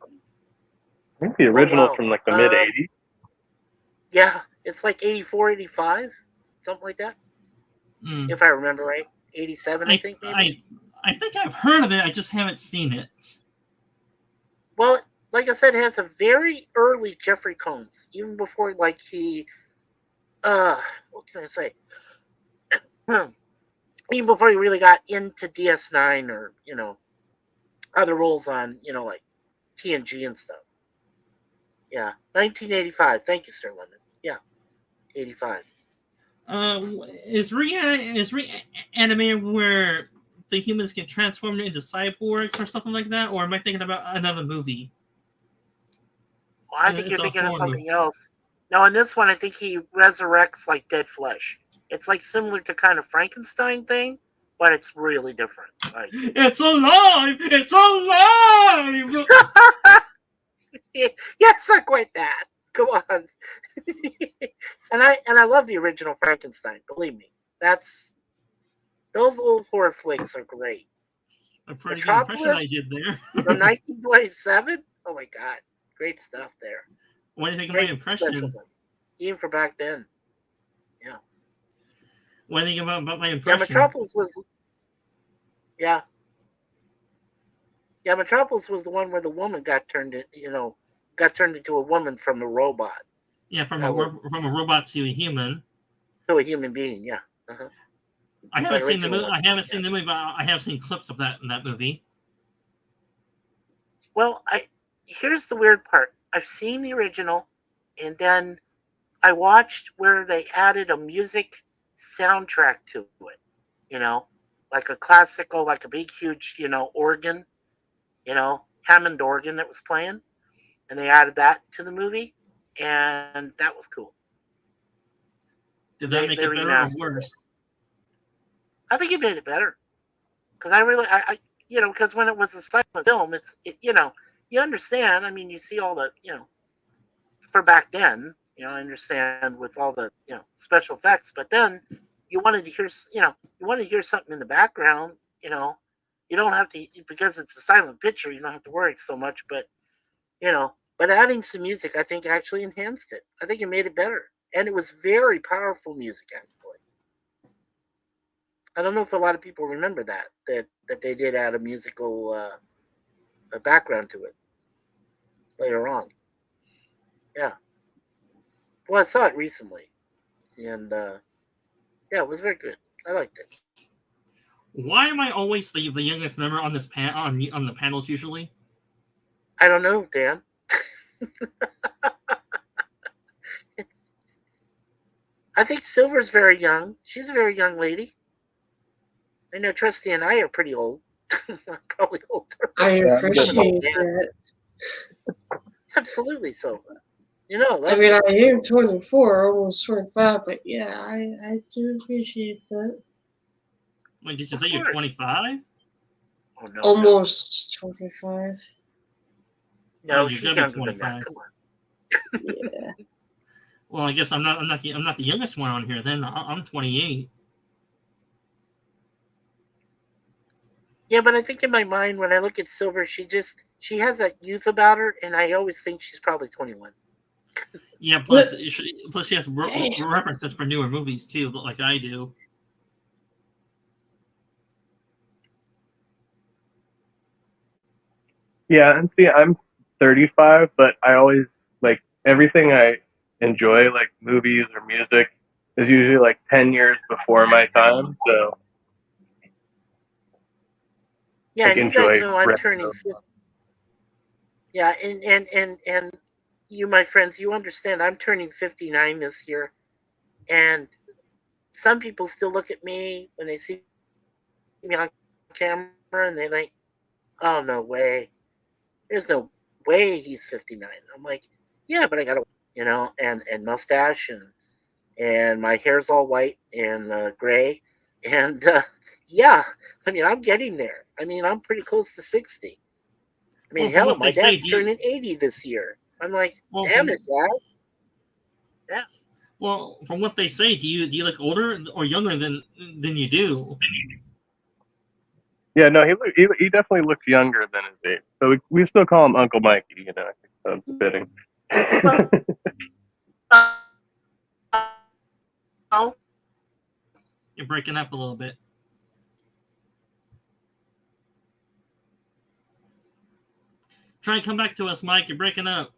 I think the original's from like the mid '80s. Yeah, it's like 84, 85, something like that. If I remember right, 87, I think maybe. I think I've heard of it. I just haven't seen it. Well, like I said, it has a very early Jeffrey Combs, even before like he, what can I say? Even before he really got into DS9 or other roles on like TNG and stuff. Yeah, 1985. Thank you, Sir Lemon. Yeah, 85. Is Reanimator where the humans get transformed into cyborgs or something like that, or am I thinking about another movie? Well, I think you're thinking of something else. No, in this one, I think he resurrects like dead flesh. It's like similar to kind of Frankenstein thing, but it's really different. Like, it's alive! It's alive! Yes, not quite that. Come on. and I love the original Frankenstein. Believe me, those old horror flicks are great. A pretty good impression I did there. From 1927. Oh my god, great stuff there. What do you think of my impression? Even for back then. Yeah. What do you think about my impression? Yeah, Metropolis was. Yeah. Yeah, Metropolis was the one where the woman got turned into a woman from the robot. Yeah, from a robot to a human. To a human being, yeah. Uh-huh. I haven't seen the movie. I haven't seen the movie, but I have seen clips of that movie. Well, here's the weird part. I've seen the original, and then I watched where they added a music soundtrack to it. Like a classical, like a big, huge, organ, Hammond organ that was playing, and they added that to the movie, and that was cool. Did that make it better or worse? I think it made it better, because because when it was a silent film, you understand. I mean, you see all the, for back then, I understand with all the, special effects, but then you wanted to hear something in the background, you don't have to, because it's a silent picture, you don't have to worry so much, but adding some music, I think actually enhanced it. I think it made it better. And it was very powerful music, actually. I don't know if a lot of people remember that they did add a musical a background to it later on. Yeah. Well, I saw it recently, and yeah, it was very good. I liked it. Why am I always the youngest member on this on the panels usually? I don't know, Dan. I think Silver's very young. She's a very young lady. I know Trusty and I are pretty old. Probably older. I appreciate that. Absolutely, Silver. I mean, I am 24, almost 25, but yeah, I do appreciate that. Wait, did you say you're 25? Oh, no, almost 25. No, she's younger 25. Than that. Come on. Yeah. Well, I guess I'm not the youngest one on here. Then I'm 28. Yeah, but I think in my mind, when I look at Silver, she has that youth about her, and I always think she's probably 21. Yeah, But plus she has references for newer movies too, like I do. Yeah, and see, I'm 35, but I always like everything I enjoy, like movies or music, is usually like 10 years before my time. So Yeah, like and you guys enjoy know I'm turning retro 50. stuff. Yeah, and you, my friends, you understand I'm turning 59 this year, and some people still look at me when they see me on camera and they like, oh, no way. There's no way he's 59. I'm like, yeah, but I got a, and mustache and my hair's all white and gray, and yeah, I mean I'm getting there. I mean I'm pretty close to 60. I mean Well, from hell, what my they say, dad's turning 80 this year. I'm like, well damn it, from Dad. Yeah. from what they say, do you look older or younger than you do? Yeah, no, he definitely looks younger than his age. So we still call him Uncle Mikey. You know, I think that's fitting. Well, no, You're breaking up a little bit. Try and come back to us, Mike. You're breaking up.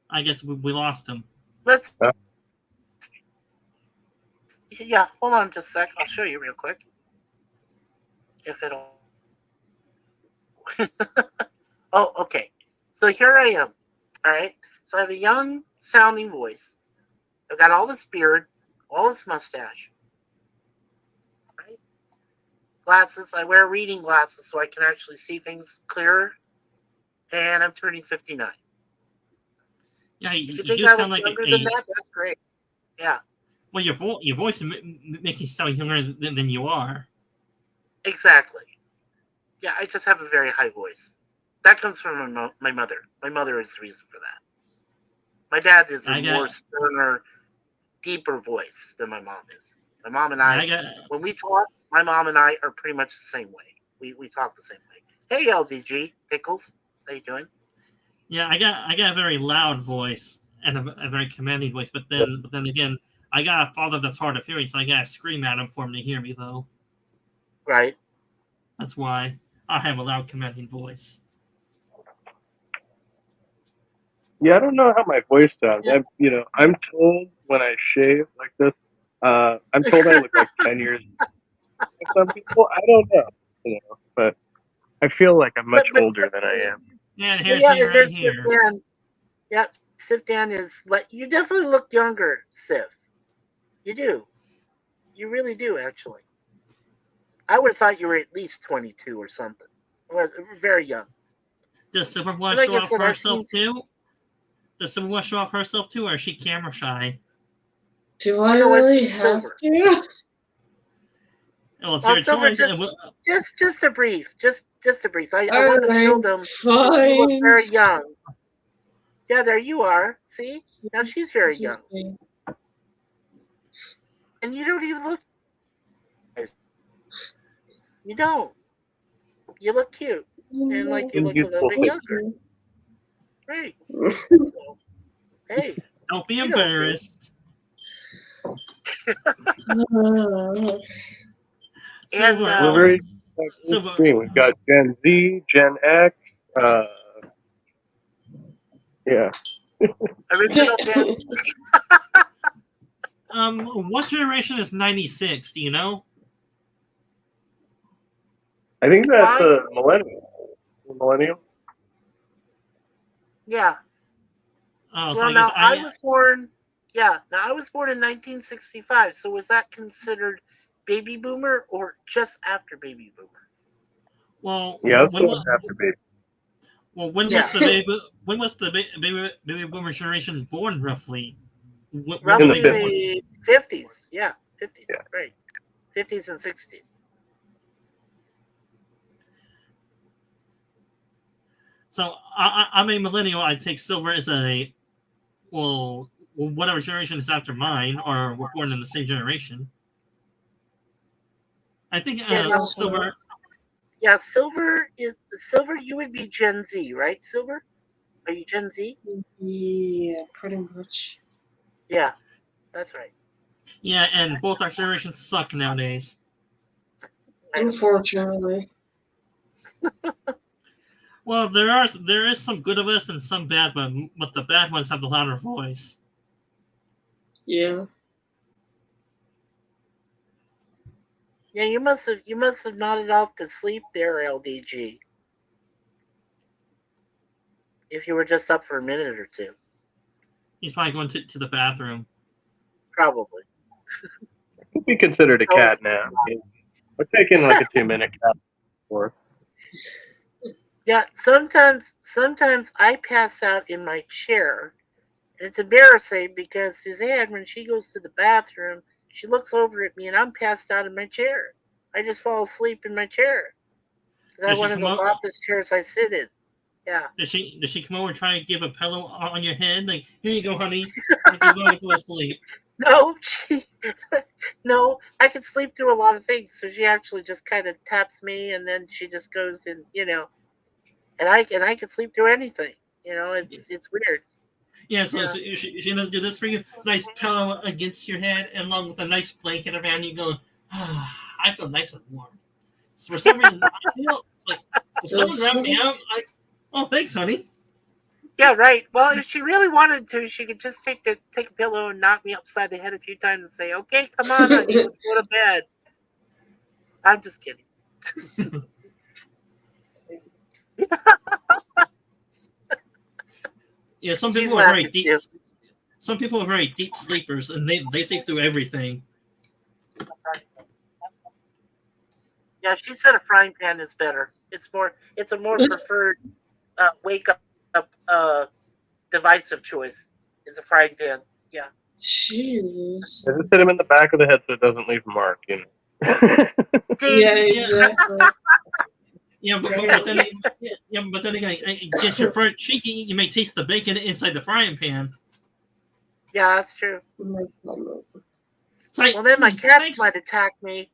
I guess we lost him. let's. Yeah, hold on just a sec. I'll show you real quick if it'll. Oh, okay. So here I am. All right. So I have a young sounding voice. I've got all this beard, all this mustache, right? Glasses. I wear reading glasses so I can actually see things clearer. And I'm turning 59. Yeah, If you you think do I sound look like younger than that, that's great. Yeah, well, your voice makes you sound younger than you are. exactly. Yeah, I just have a very high voice. That comes from my mother. My mother is the reason for that. My dad is a I more got sterner, deeper voice than my mom is. My mom and yeah, I, when we talk, my mom and I are pretty much the same way. We talk the same way. Hey, LDG Pickles, how you doing? I got a very loud voice and a very commanding voice, but then again, I got a father that's hard of hearing, so I gotta scream at him for him to hear me though. Right. That's why I have a loud commanding voice. Yeah, I don't know how my voice sounds. Yeah. I'm told when I shave like this, I'm told I look like 10 years. Some people, I don't know, but I feel like I'm much but older than I am. Yeah, and but here's yeah, me and right there's Sif here. Dan. Yep, Sif Dan is like you definitely look younger, Sif. You do. You really do, actually. I would have thought you were at least 22 or something. Well, very young. Does Silver And want to like show I off said, I've seen. herself too? Does Silver want to show off herself too, or is she camera shy? do Oh I no, I've really seen have Silver. to? Well, it's Oh, your Silver, choice. just a brief, just a brief. I want to show Alright, them that you look fine. very young. Yeah, there you are. See, now she's very This is young, me. and you don't even look. You don't. You look cute, and like you Some look a little youthful bit face. younger. Thank Right. you. So, hey, Don't be she knows me. embarrassed. And Silver, We're very Silver, extreme. We've got Gen Z, Gen X. Uh, yeah, original Gen. what generation is 96? Do you know? I think that's Mine. a millennial. Millennial. Yeah. Oh, so Well, I guess now I was born. Yeah. Now I was born in 1965. So was that considered baby boomer or just after baby boomer? well, Yeah, that's what after baby. when Yeah. was the baby boomer generation born roughly? When were In the Roughly they born? the 50s. Yeah. 50s. Yeah. Right. 50s and 60s. So I'm a millennial. I take Silver as a whatever generation is after mine, or we're born in the same generation. I think Yeah, Silver. yeah. Silver. You would be Gen Z, right? Silver. Are you Gen Z? Yeah, pretty much. Yeah, that's right. Yeah, and both our generations suck nowadays. I know. Unfortunately. Well, there is some good of us and some bad, but the bad ones have the louder voice. Yeah. Yeah, you must have nodded off to sleep there, LDG. If you were just up for a minute or two, He's probably going to the bathroom. probably. Could be considered a I was, cat nap. We're taking like a 2 minute cat for. yeah, sometimes I pass out in my chair. And it's embarrassing because Suzanne, when she goes to the bathroom, she looks over at me and I'm passed out in my chair. I just fall asleep in my chair. Because I have Does she one of come those out? office chairs I sit in. Yeah. Does she come over and try and give a pillow on your head? Like, here you go, honey. Like you're going to sleep. No, no, I can sleep through a lot of things. So she actually just kind of taps me and then she just goes and, and I can sleep through anything. It's weird. Yeah, so Yeah. she does do this for you. Nice pillow against your head, and along with a nice blanket around you, going, I feel nice and warm. So for some reason, I feel it's like, does someone wrap me out? Oh, thanks, honey. Yeah, right. Well, if she really wanted to, she could just take a pillow and knock me upside the head a few times and say, "Okay, come on, honey, let's go to bed." I'm just kidding. Yeah, some She's people are very laughing deep. too. Some people are very deep sleepers, and they sleep through everything. Yeah, she said a frying pan is better. It's a more preferred wake up device of choice. Is a frying pan. Yeah. Jesus. Just hit him in the back of the head so it doesn't leave a mark. Yeah, Ding. Yeah, exactly. but then again, against your front cheek, you may taste the bacon inside the frying pan. Yeah, that's true. It's like, Well, then my cats thanks. might attack me.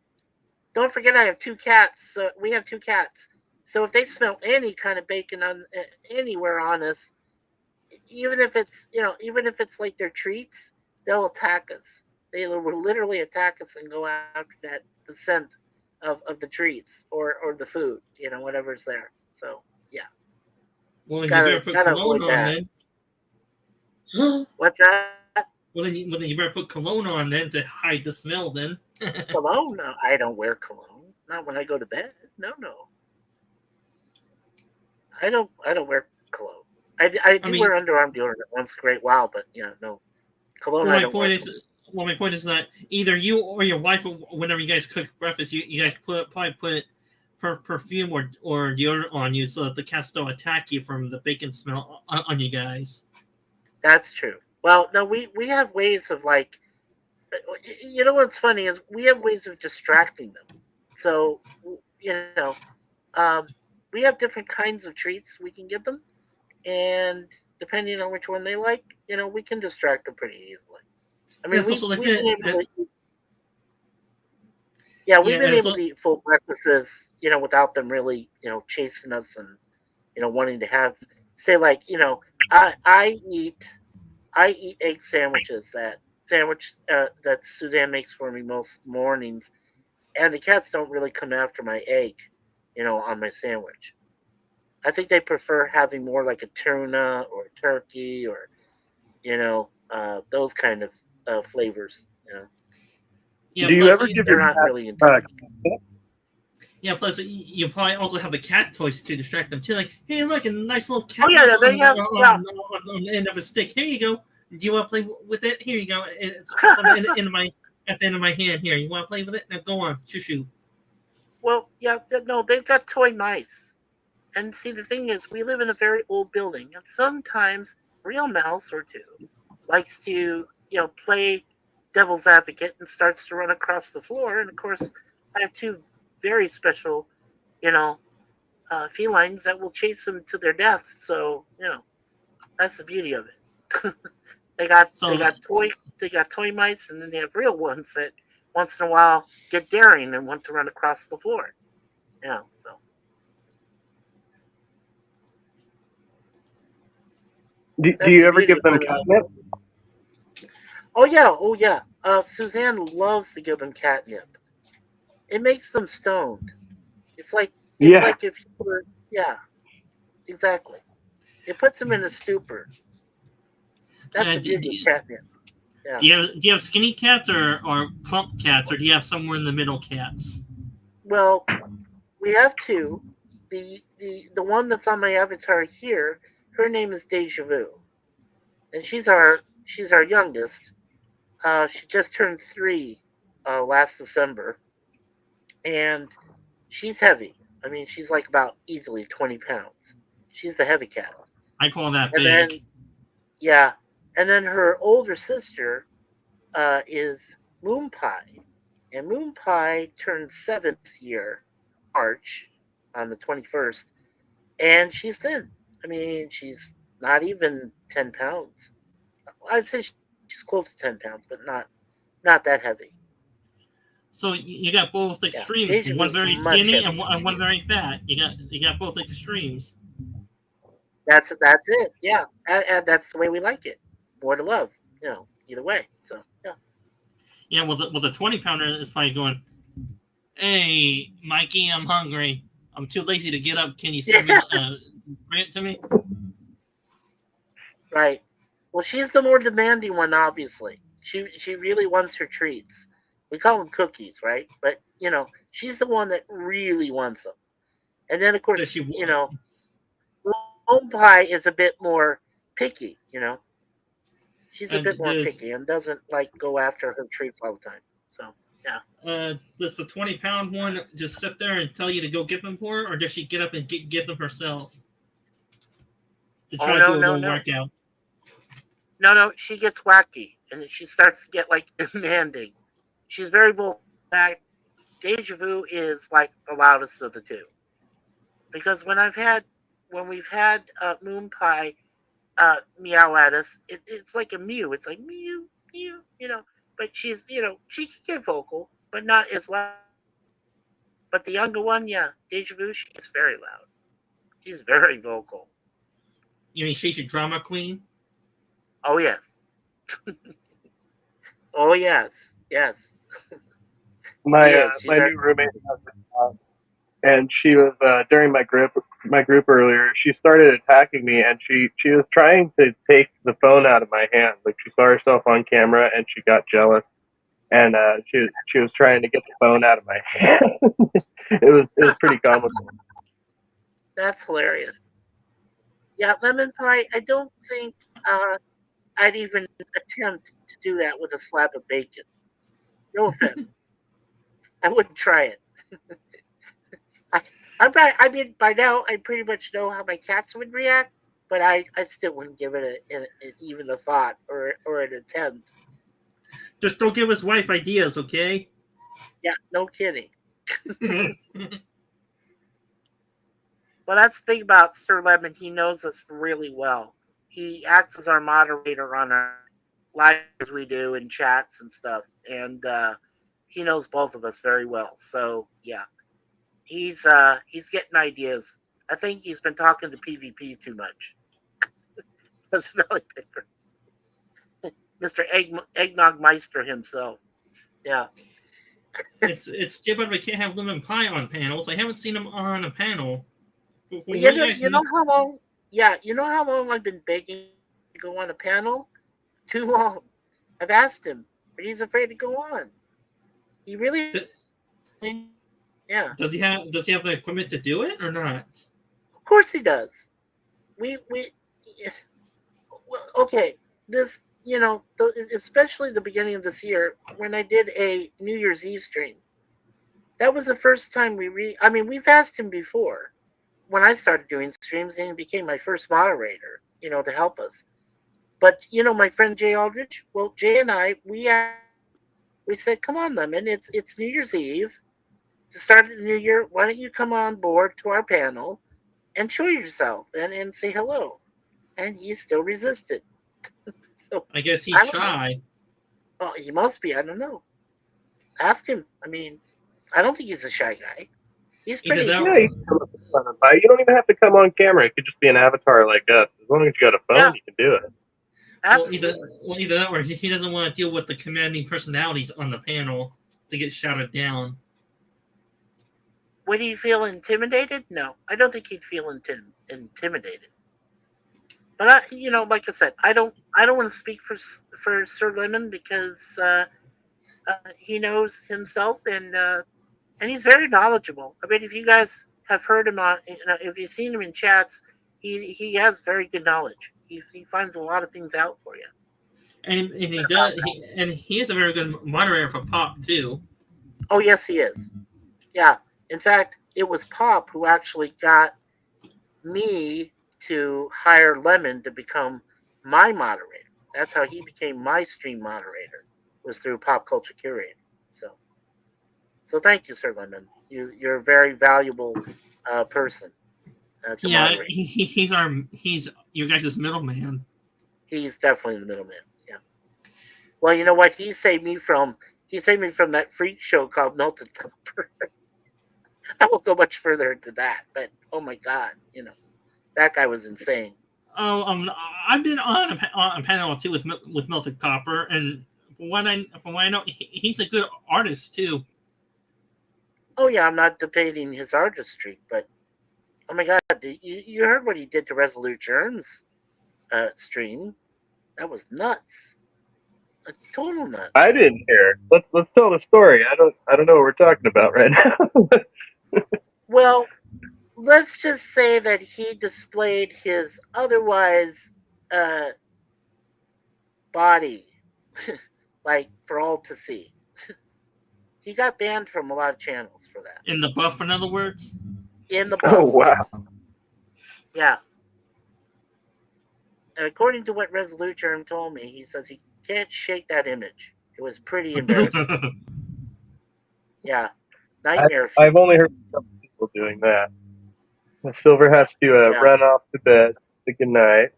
Don't forget, I have two cats. So we have two cats. So if they smell any kind of bacon on anywhere on us, even if it's like their treats, they'll attack us. They will literally attack us and go after the scent of the treats or the food, whatever's there. So yeah, Well, then you better gotta put gotta cologne avoid on that. then. What's that? Well, then you better put cologne on then to hide the smell. Then. Cologne? No, I don't wear cologne. Not when I go to bed. No, no. I don't wear cologne. I I do mean, wear underarm deodorant once in a great while, but yeah, no cologne. well, I my don't wear point cologne. is, my point is that either you or your wife, whenever you guys cook breakfast, you guys probably put perfume or deodorant on you so that the cats don't attack you from the bacon smell on you guys. That's true. Well, no, we have ways of like, what's funny is we have ways of distracting them. So you know, um, we have different kinds of treats we can give them, and depending on which one they like, we can distract them pretty easily. I Yeah, mean, it's also like we've been able that. to yeah, we've Yeah, been and it's able to eat full breakfasts, without them really, chasing us and wanting to have say like, I eat egg sandwiches that Suzanne makes for me most mornings, and the cats don't really come after my egg, on my sandwich. I think they prefer having more like a tuna or a turkey or those kind of flavors. yeah. Do you Plus, ever give They're your not cat really into egg. yeah. Plus, you probably also have the cat toys to distract them too. Like, hey, look, a nice little cat Oh yeah, mouse they have yeah. on the end of a stick. Here you go. Do you want to play with it? Here you go. It's on the end of my at the end of my hand. Here, you want to play with it? Now go on, shoo shoo. Well, yeah, no, they've got toy mice. And see, the thing is, we live in a very old building, and sometimes real mouse or two likes to, play devil's advocate and starts to run across the floor. And of course, I have two very special, you know, felines that will chase them to their death. So, that's the beauty of it. they got So they got toy they got toy mice, and then they have real ones that once in a while get daring and want to run across the floor. So. Do That's you the ever beauty give of them it. catnip? Oh yeah. Suzanne loves to give them catnip. It makes them stoned. It's like Yeah. if you were, yeah, exactly. It puts them in a stupor. That's the Do, beauty of catnip. Yeah. do you have skinny cats or plump cats, or do you have somewhere in the middle cats? Well, we have two. The one that's on my avatar here, her name is Deja Vu, and she's our youngest. She just turned 3 last December, and she's heavy. I mean, she's like about easily 20 pounds. She's the heavy cat. I call that And then, big. yeah, and then her older sister is Moon Pie. And Moon Pie turned 7 this year, March, on the 21st. And she's thin. I mean, she's not even 10 pounds. I'd say she's close to 10 pounds, but not that heavy. So you got both Yeah, extremes. Deja One Vu's very much skinny and heavier. one very fat. You got both extremes. That's it. Yeah, and that's the way we like it. More to love. Either way. So yeah. Yeah, well, the 20 pounder is probably going, "Hey, Mikey, I'm hungry. I'm too lazy to get up. Can you send me bring it to me?" Right. Well, she's the more demanding one, obviously. She really wants her treats. We call them cookies, right? But she's the one that really wants them. And then, of Does course, she? home pie is a bit more picky. She's a And bit more picky and doesn't like go after her treats all the time. So yeah. does the 20 pound one just sit there and tell you to go get them for her, or does she get up and get them herself to Oh try to no do a no little no workout? no. She gets wacky and she starts to get like demanding. She's very vocal. Deja Vu is like the loudest of the two because when we've had Moon Pie meow at us, it's like a mew. It's like mew mew, But she can get vocal, but not as loud. But the younger one, yeah, Deja Vu, she gets very loud. She's very vocal. You mean she's your drama queen? Oh yes, oh yes. She My is. She's my our new roommate has a cat, and she was during my group earlier. She started attacking me, and she was trying to take the phone out of my hand. Like she saw herself on camera, and she got jealous, and she was trying to get the phone out of my hand. it was pretty comical. That's hilarious. Yeah, lemon pie. I don't think I'd even attempt to do that with a slab of bacon. No offense. I wouldn't try it. I, I mean, by now I pretty much know how my cats would react, but I still wouldn't give it even a thought or an attempt. Just don't give his wife ideas, okay? Yeah, no kidding. Well, that's the thing about Sir Lemon. He knows us really well. He acts as our moderator on our lives we do and chats and stuff, and he knows both of us very well. So yeah, he's getting ideas. I think he's been talking to PvP too much. That's Valley Picker, Mr. Eggnog Meister himself. Yeah. It's too bad we can't have lemon pie on panels. I haven't seen him on a panel. What Well, do you guys you need? know how long? Yeah, you know how long I've been begging to go on a panel? Too long. I've asked him, but he's afraid to go on. He really, yeah. Does he have the equipment to do it or not? Of course he does. We yeah. Well, okay. This, especially the beginning of this year when I did a New Year's Eve stream. That was the first time I mean, we've asked him before when I started doing streams, and he became my first moderator. To help us. But my friend Jay Aldrich. Well, Jay and I, we said, come on, Lemon. It's New Year's Eve to start the new year. Why don't you come on board to our panel and show yourself and say hello? And he still resisted. So I guess he's I don't know. shy. Oh, he must be. I don't know. Ask him. I mean, I don't think he's a shy guy. He's Either pretty. that, Yeah, you can come up with Lemon Pie. You don't even have to come on camera. It could just be an avatar like us. As long as you got a phone, Yeah, you can do it. absolutely. either that, or he doesn't want to deal with the commanding personalities on the panel to get shouted down. Would he feel intimidated? No, I don't think he'd feel intimidated. But like I said, I don't want to speak for Sir Lemon because he knows himself and he's very knowledgeable. I mean, if you guys have heard him on, if you've seen him in chats, he has very good knowledge. He finds a lot of things out for you. And he does. He is a very good moderator for Pop too. Oh yes, he is. Yeah. In fact, it was Pop who actually got me to hire Lemon to become my moderator. That's how he became my stream moderator. Was through Pop Culture Curator. So thank you, Sir Lemon. You're a very valuable person to moderate. He's your guys' middleman. He's definitely the middleman. Yeah. Well, you know what? He saved me from that freak show called Melted Copper. I won't go much further into that, but oh my god, that guy was insane. Oh, I've been on a panel or two with Melted Copper, and from what I know, he's a good artist too. Oh yeah, I'm not debating his artistry, but oh my god, you heard what he did to Resolute Germs stream? That was nuts. Total nuts. I didn't hear. Let's tell the story. I don't know what we're talking about right now. Well, let's just say that he displayed his otherwise body like for all to see. He got banned from a lot of channels for that. In the buff, in other words. In the buff, Oh wow. yes. Yeah. And according to what Resolute Germ told me, he says he can't shake that image. It was pretty embarrassing. Yeah. Nightmare. I've only heard some people doing that. Silver has to run off to bed. Say good night.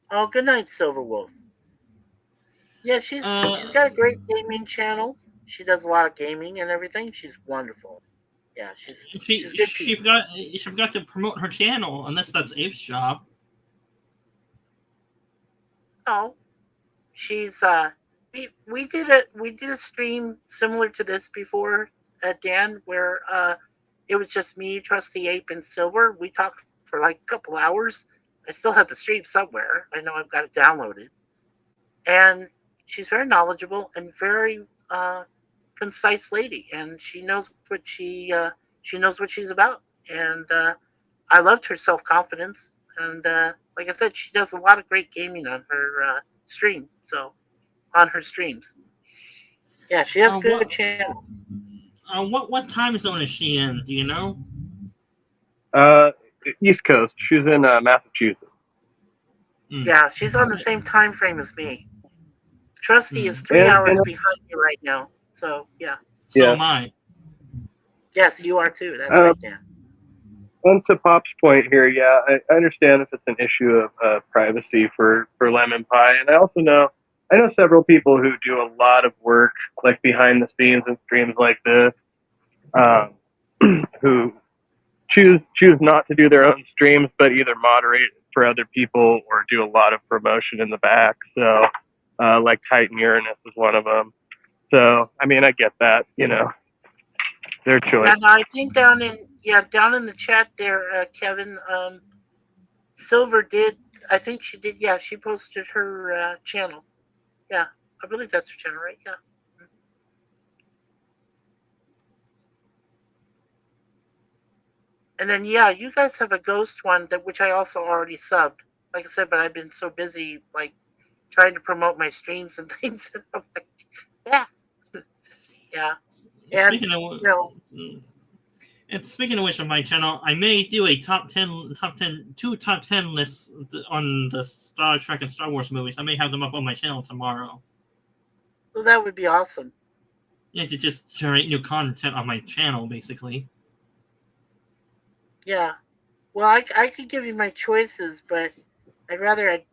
Oh, good night, Silver Wolf. Yeah, she's got a great gaming channel. She does a lot of gaming and everything. She's wonderful. Yeah, she's good. She forgot to promote her channel, unless that's Abe's job. Oh, she's we did a stream similar to this before, Dan, where it was just me, Trusty Ape, and Silver. We talked for like a couple hours. I still have the stream somewhere. I know I've got it downloaded. And she's very knowledgeable and very concise lady, and she knows what she's about. And I loved her self-confidence. And like I said, she does a lot of great gaming on her stream. So on her streams, yeah, she has a good channel. What time zone is she in? Do you know? East Coast. She's in Massachusetts. Yeah, she's on the same time frame as me. Trusty is 3 hours behind me right now. So yeah. So am I. Yes, you are too. That's right, Dan. And to Pop's point here, yeah, I understand if it's an issue of privacy for Lemon Pie, and I also know several people who do a lot of work like behind the scenes in streams like this, who choose not to do their own streams, but either moderate for other people or do a lot of promotion in the back. So, like Titan Uranus is one of them. So, I mean, I get that, their choice. And I think down in the chat there, Kevin, Silver did. I think she did. Yeah, she posted her channel. Yeah, I believe that's her channel, right? Yeah. And then you guys have a ghost one which I also already subbed. Like I said, but I've been so busy like trying to promote my streams and things. And I'm like, yeah. And speaking of which, on my channel, I may do a top 10 lists on the Star Trek and Star Wars movies. I may have them up on my channel tomorrow. Well, that would be awesome. Yeah, to just generate new content on my channel, basically. Yeah. Well, I could give you my choices, but I'd rather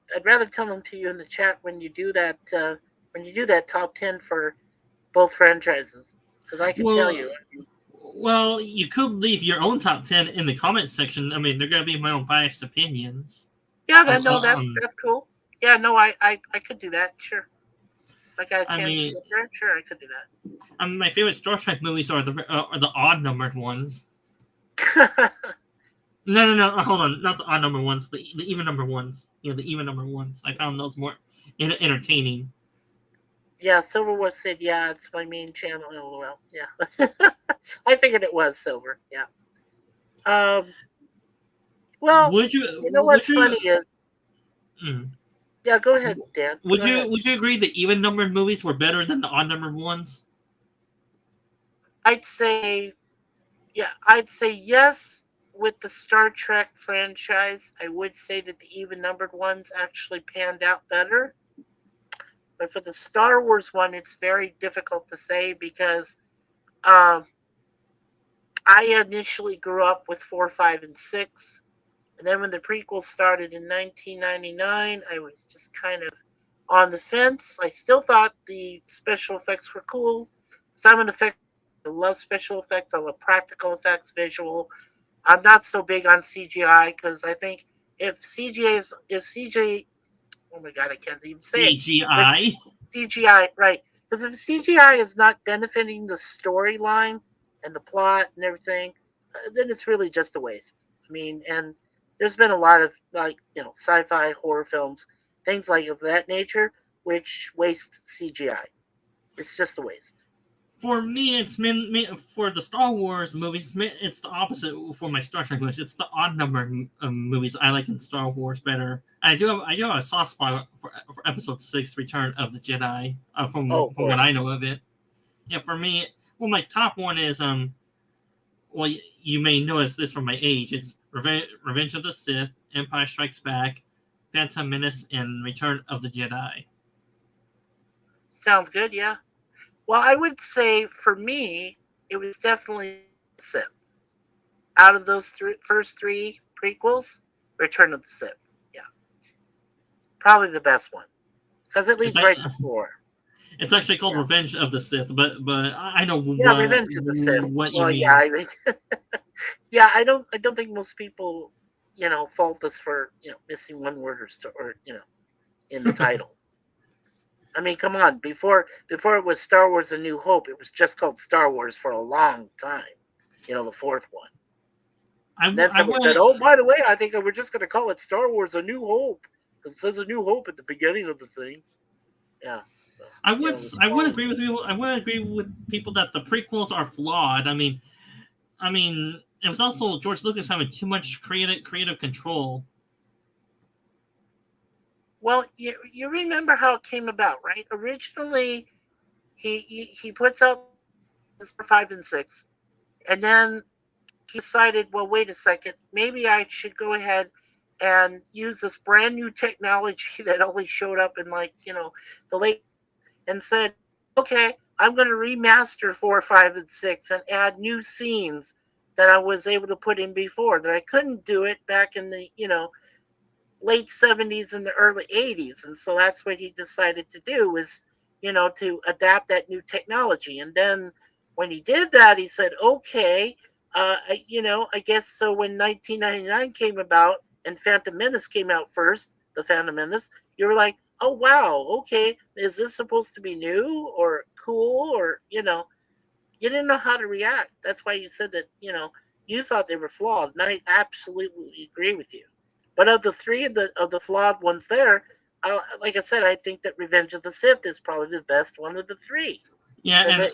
tell them to you in the chat when you do that top 10 for both franchises? Because I can tell you. Well, you could leave your own top 10 in the comment section. I mean, they're going to be my own biased opinions. Yeah, that's cool. Yeah, no, I could do that. Sure. If I got a chance to get there, sure, I could do that. My favorite Star Trek movies are the odd numbered ones. No. Hold on, not the odd numbered ones. The even number ones. Yeah, the even number ones. I found those more entertaining. Yeah, Silverwood said, "Yeah, it's my main channel." LOL. Yeah, I figured it was Silver. Yeah. Well, you know what's funny is. Yeah, go ahead, Dan. Would you agree that even numbered movies were better than the odd numbered ones? I'd say yes. With the Star Trek franchise, I would say that the even numbered ones actually panned out better. But for the Star Wars one, it's very difficult to say because I initially grew up with 4, 5, and 6. And then when the prequels started in 1999, I was just kind of on the fence. I still thought the special effects were cool. So I'm an effect. I love special effects. I love practical effects, visual. I'm not so big on CGI because I think if CGI, oh my god, I can't even say CGI. CGI, right? Because if CGI is not benefiting the storyline and the plot and everything, then it's really just a waste. I mean, and there's been a lot of sci-fi horror films, things like of that nature, which waste CGI. It's just a waste. For me, for the Star Wars movies, it's the opposite for my Star Trek movies. It's the odd number movies I like in Star Wars better. I do have a soft spot for Episode 6, Return of the Jedi. From what I know of it, yeah. For me, well, my top one is well, you may notice this from my age. It's Revenge of the Sith, Empire Strikes Back, Phantom Menace, and Return of the Jedi. Sounds good, yeah. Well, I would say for me, it was definitely Sith. Out of those first 3 prequels, Return of the Sith. Yeah. Probably the best one. Because it leads right before. It's actually called Revenge of the Sith, but I know Revenge of the Sith. What you mean? Yeah, I mean, yeah, I don't think most people, fault us for missing one word or in the title. I mean, come on. Before it was Star Wars: A New Hope, it was just called Star Wars for a long time. The 4th one. Then someone said, "Oh, by the way, I think we're just going to call it Star Wars: A New Hope because it says A New Hope at the beginning of the thing." Yeah. So, I would agree with people. I would agree with people that the prequels are flawed. I mean, it was also George Lucas having too much creative control. Well, you remember how it came about, right? Originally, he puts out 5 and 6, and then he decided, well, wait a second, maybe I should go ahead and use this brand new technology that only showed up in the late, and said, okay, I'm going to remaster 4, 5, and 6 and add new scenes that I was able to put in before that I couldn't do it back in the late 70s and the early 80s. And so that's what he decided to do was to adapt that new technology. And then when he did that, he said, okay, I guess so. When 1999 came about and Phantom Menace came out first, the Phantom Menace, you were like, oh wow, okay, is this supposed to be new or cool, or you didn't know how to react. That's why you said that you thought they were flawed, and I absolutely agree with you. But of the 3 of the flawed ones there, like I said, I think that Revenge of the Sith is probably the best one of the 3. Yeah,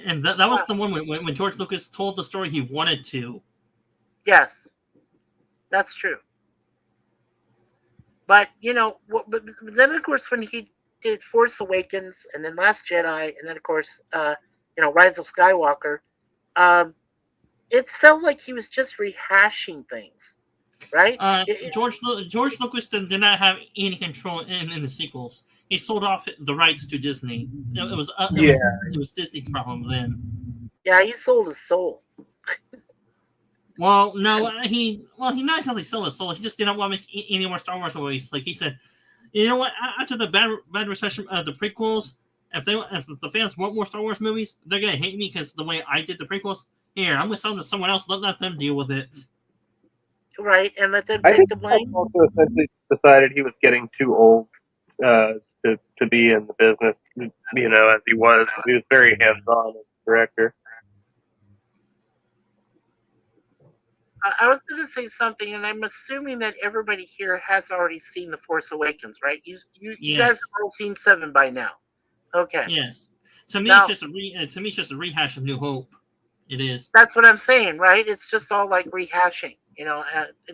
and that was the one when George Lucas told the story he wanted to. Yes, that's true. But but then of course when he did Force Awakens and then Last Jedi and then of course Rise of Skywalker, it felt like he was just rehashing things, right? George Lucas did not have any control in the sequels. He sold off the rights to Disney. It was Disney's problem then. Yeah, he sold his soul. Well, no, he not exactly sold his soul. He just didn't want to make any more Star Wars movies. Like he said, you know what? After the bad reception of the prequels, if the fans want more Star Wars movies, they're gonna hate me because the way I did the prequels. Here, I'm gonna sell them to someone else. Let them deal with it. Right, and let them I take think the he blame. also essentially decided he was getting too old to be in the business. You know, as he was very hands on as a director. I was going to say something, and I'm assuming that everybody here has already seen The Force Awakens, right? You guys Yes, have all seen 7 by now. Okay. yes. To me, Now, to me, it's just a rehash of New Hope. It is. that's what I'm saying, right? It's just all like rehashing,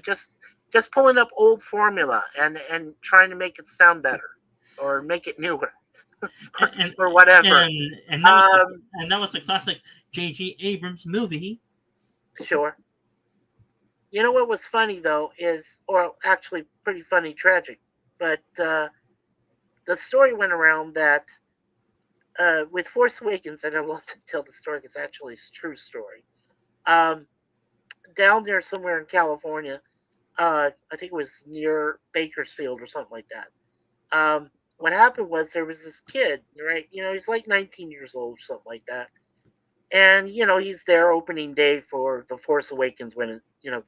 just pulling up old formula and trying to make it sound better or make it newer and or whatever. and Um, that was the classic J.G. Abrams movie. sure. You know what was funny though is, or actually pretty funny, tragic, but the story went around that with Force Awakens, and I love to tell the story because actually it's a true story. Um, Down there somewhere in California, I think it was near Bakersfield or something like that. What happened was there was this kid, right? He's like 19 years old, or something like that. And, he's there opening day for The Force Awakens when it,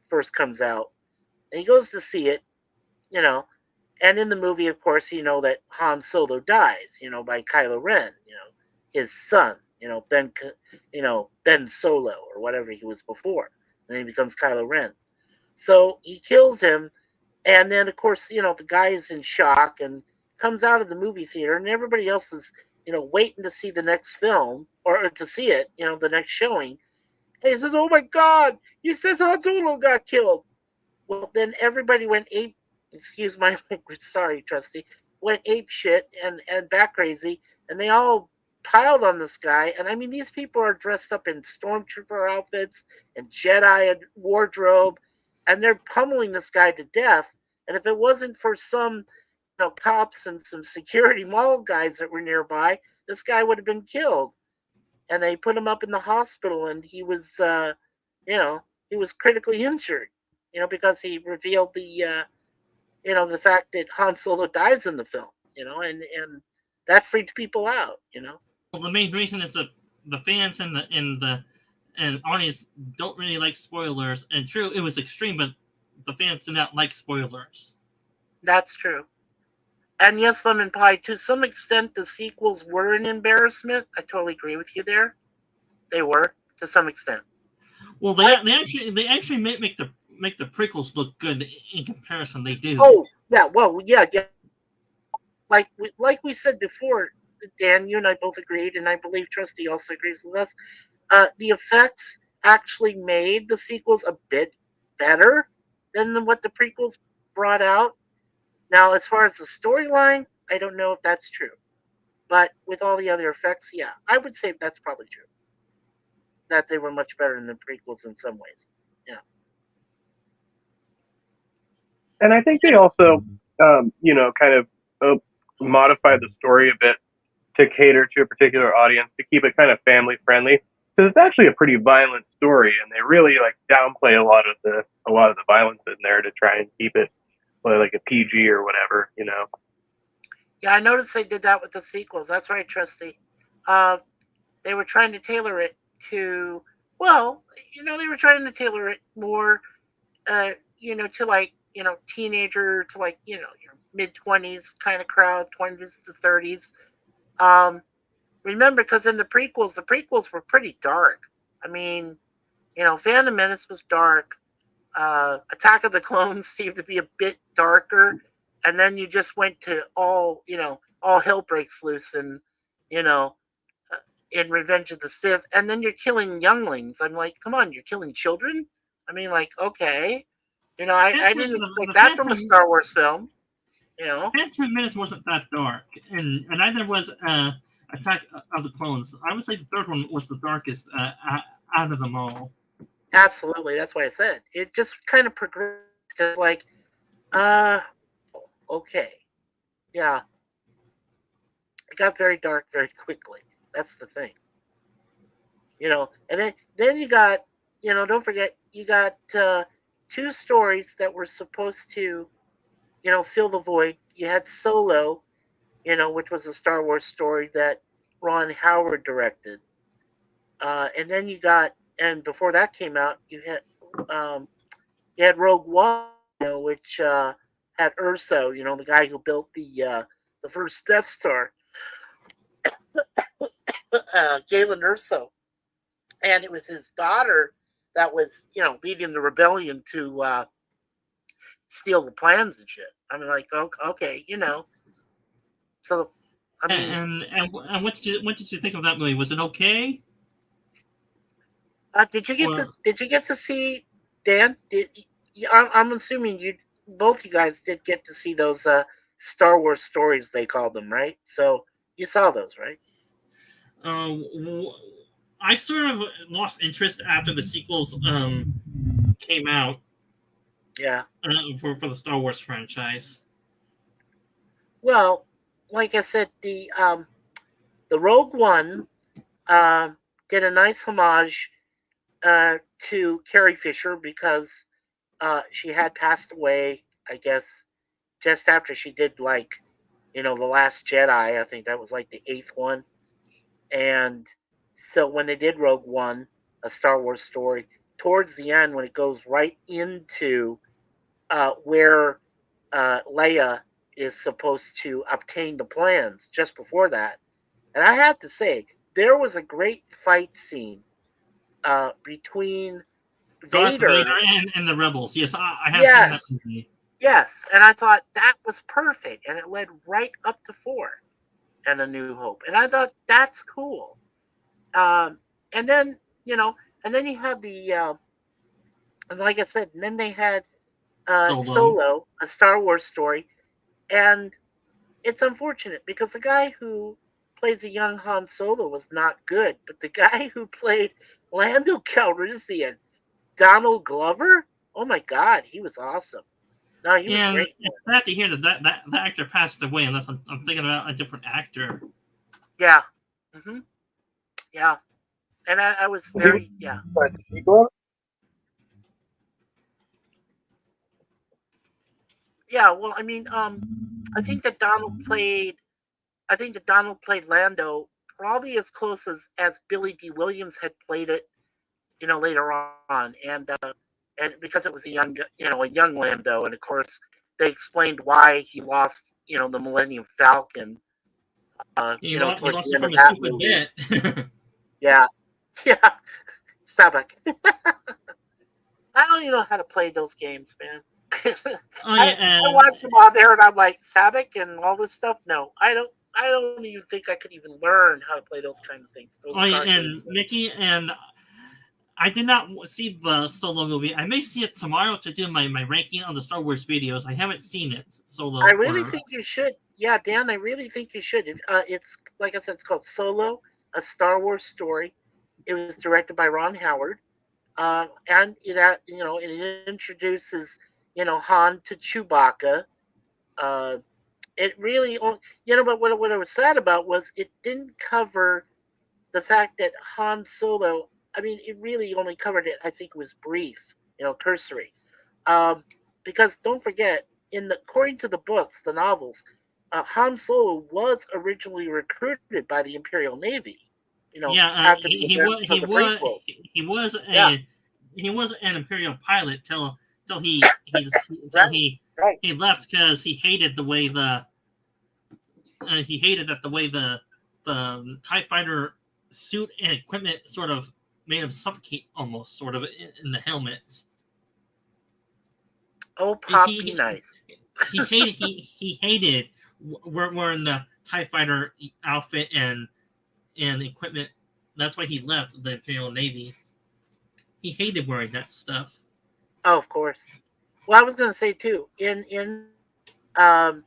first comes out. And he goes to see it, you know, and in the movie, of course, that Han Solo dies, by Kylo Ren, his son, Ben Solo or whatever he was before. And he becomes Kylo Ren. So he kills him, and then of course, the guy is in shock and comes out of the movie theater, and everybody else is, waiting to see the next film or to see it, the next showing. And he says, "Oh my God!" He says Han Solo got killed. Well, then everybody went ape. Excuse my language. Sorry, Trusty. Went ape shit and back crazy, and they all piled on this guy. And I mean, these people are dressed up in stormtrooper outfits and Jedi wardrobe, and they're pummeling this guy to death. And if it wasn't for some, cops and some security mall guys that were nearby, this guy would have been killed. And they put him up in the hospital, and he was, you know, he was critically injured, because he revealed the fact that Han Solo dies in the film, and that freaked people out. Well, the main reason is that the fans and audience don't really like spoilers. And true, it was extreme, but the fans did not like spoilers. That's true. And yes, Lemon Pie, to some extent, the sequels were an embarrassment. I totally agree with you there. They were, to some extent. Well, they actually make the prequels look good in comparison. They do. Oh, yeah, well, yeah. Like we said before, Dan, you and I both agreed, and I believe Trusty also agrees with us. The effects actually made the sequels a bit better than what the prequels brought out. Now, as far as the storyline, I don't know if that's true. But with all the other effects, yeah, I would say that's probably true. That they were much better than the prequels in some ways. Yeah. And I think they also, kind of modify the story a bit to cater to a particular audience to keep it kind of family friendly. Because it's actually a pretty violent story, and they really like downplay a lot of the violence in there to try and keep it like a PG or whatever. Yeah, I noticed they did that with the sequels. That's right, Trusty. They were trying to tailor it to, well, they were trying to tailor it more, to like, teenager to like, your mid 20s kind of crowd, 20s to 30s. Remember, because in the prequels were pretty dark. I mean, Phantom Menace was dark. Attack of the Clones seemed to be a bit darker, and then you just went to all hell breaks loose, and you know, in Revenge of the Sith, and then you're killing younglings. I'm like, come on, you're killing children. I mean, like, okay, I didn't expect The that from a Star Wars film. Phantom Menace wasn't that dark, and neither was Attack of the Clones. I would say the third one was the darkest out of them all. Absolutely, that's why I said it. Just kind of progressed. Like, uh, okay, yeah, it got very dark very quickly. That's the thing. And then you got, don't forget, you got two stories that were supposed to, fill the void. You had Solo, which was a Star Wars story that Ron Howard directed. And then and before that came out, um, you had Rogue One, which had Urso, the guy who built the first Death Star, Galen Urso, and it was his daughter that was, leading the rebellion to steal the plans and shit. I mean, like, okay. So, I mean, and what did you think of that movie? Was it okay? did you Or get to see Dan? I'm assuming both you guys did get to see those Star Wars stories, they called them, right? So you saw those, right? uh, I sort of lost interest after the sequels came out. Yeah. For the Star Wars franchise. Well, like I said, the Rogue One did a nice homage to Carrie Fisher because she had passed away, I guess, just after she did The Last Jedi. I think that was like the 8th one. And so when they did Rogue One, a Star Wars story, towards the end, when it goes right into where Leia is supposed to obtain the plans, just before that, and I have to say, there was a great fight scene between Darth Vader. Vader and the Rebels. Yes, I have seen that Yes, movie. yes, and I thought that was perfect, and it led right up to 4 and A New Hope, and I thought that's cool. Um, and then and then you have and like I said, and then they had Solo. Solo, a Star Wars story, and it's unfortunate because the guy who plays a young Han Solo was not good, but the guy who played Lando Calrissian, Donald Glover, oh my God, he was awesome. No, he was And great. it's sad to hear that actor passed away, unless I'm thinking about a different actor. Yeah. Mm-hmm. Yeah. And I was very, yeah. Yeah, well, I mean, I think that Donald played Lando probably as close as Billy D. Williams had played it, later on, and because it was a young Lando, and of course they explained why he lost, the Millennium Falcon, He towards lost the it end of from a that stupid movie. bit. Yeah, yeah, Sabak. I don't even know how to play those games, man. Oh I yeah, I and watch them on there, and I'm like Sabak and all this stuff. No, I don't. I don't even think I could even learn how to play those kind of things. Those oh yeah, card and games. Mickey, and I did not see the Solo movie. I may see it tomorrow to do my ranking on the Star Wars videos. I haven't seen it I Solo really or think you should. Yeah, Dan, I really think you should. It's like I said, it's called Solo, a Star Wars story. It was directed by Ron Howard, and it introduces Han to Chewbacca. Uh, it really, but what I was sad about was it didn't cover the fact that Han Solo. I mean, it really only covered it. I think it was brief, cursory. Um, because don't forget, according to the books, the novels, Han Solo was originally recruited by the Imperial Navy. yeah. After the He events was of he the was prequels. he was Yeah, a he was an Imperial pilot till till right, right. he left because he hated that the way the TIE fighter suit and equipment sort of made him suffocate almost sort of in the helmet. Oh, He Pop, be he nice. he hated wearing the TIE fighter outfit and equipment. That's why he left the Imperial Navy. He hated wearing that stuff. Oh, of course. Well, I was going to say too. In um,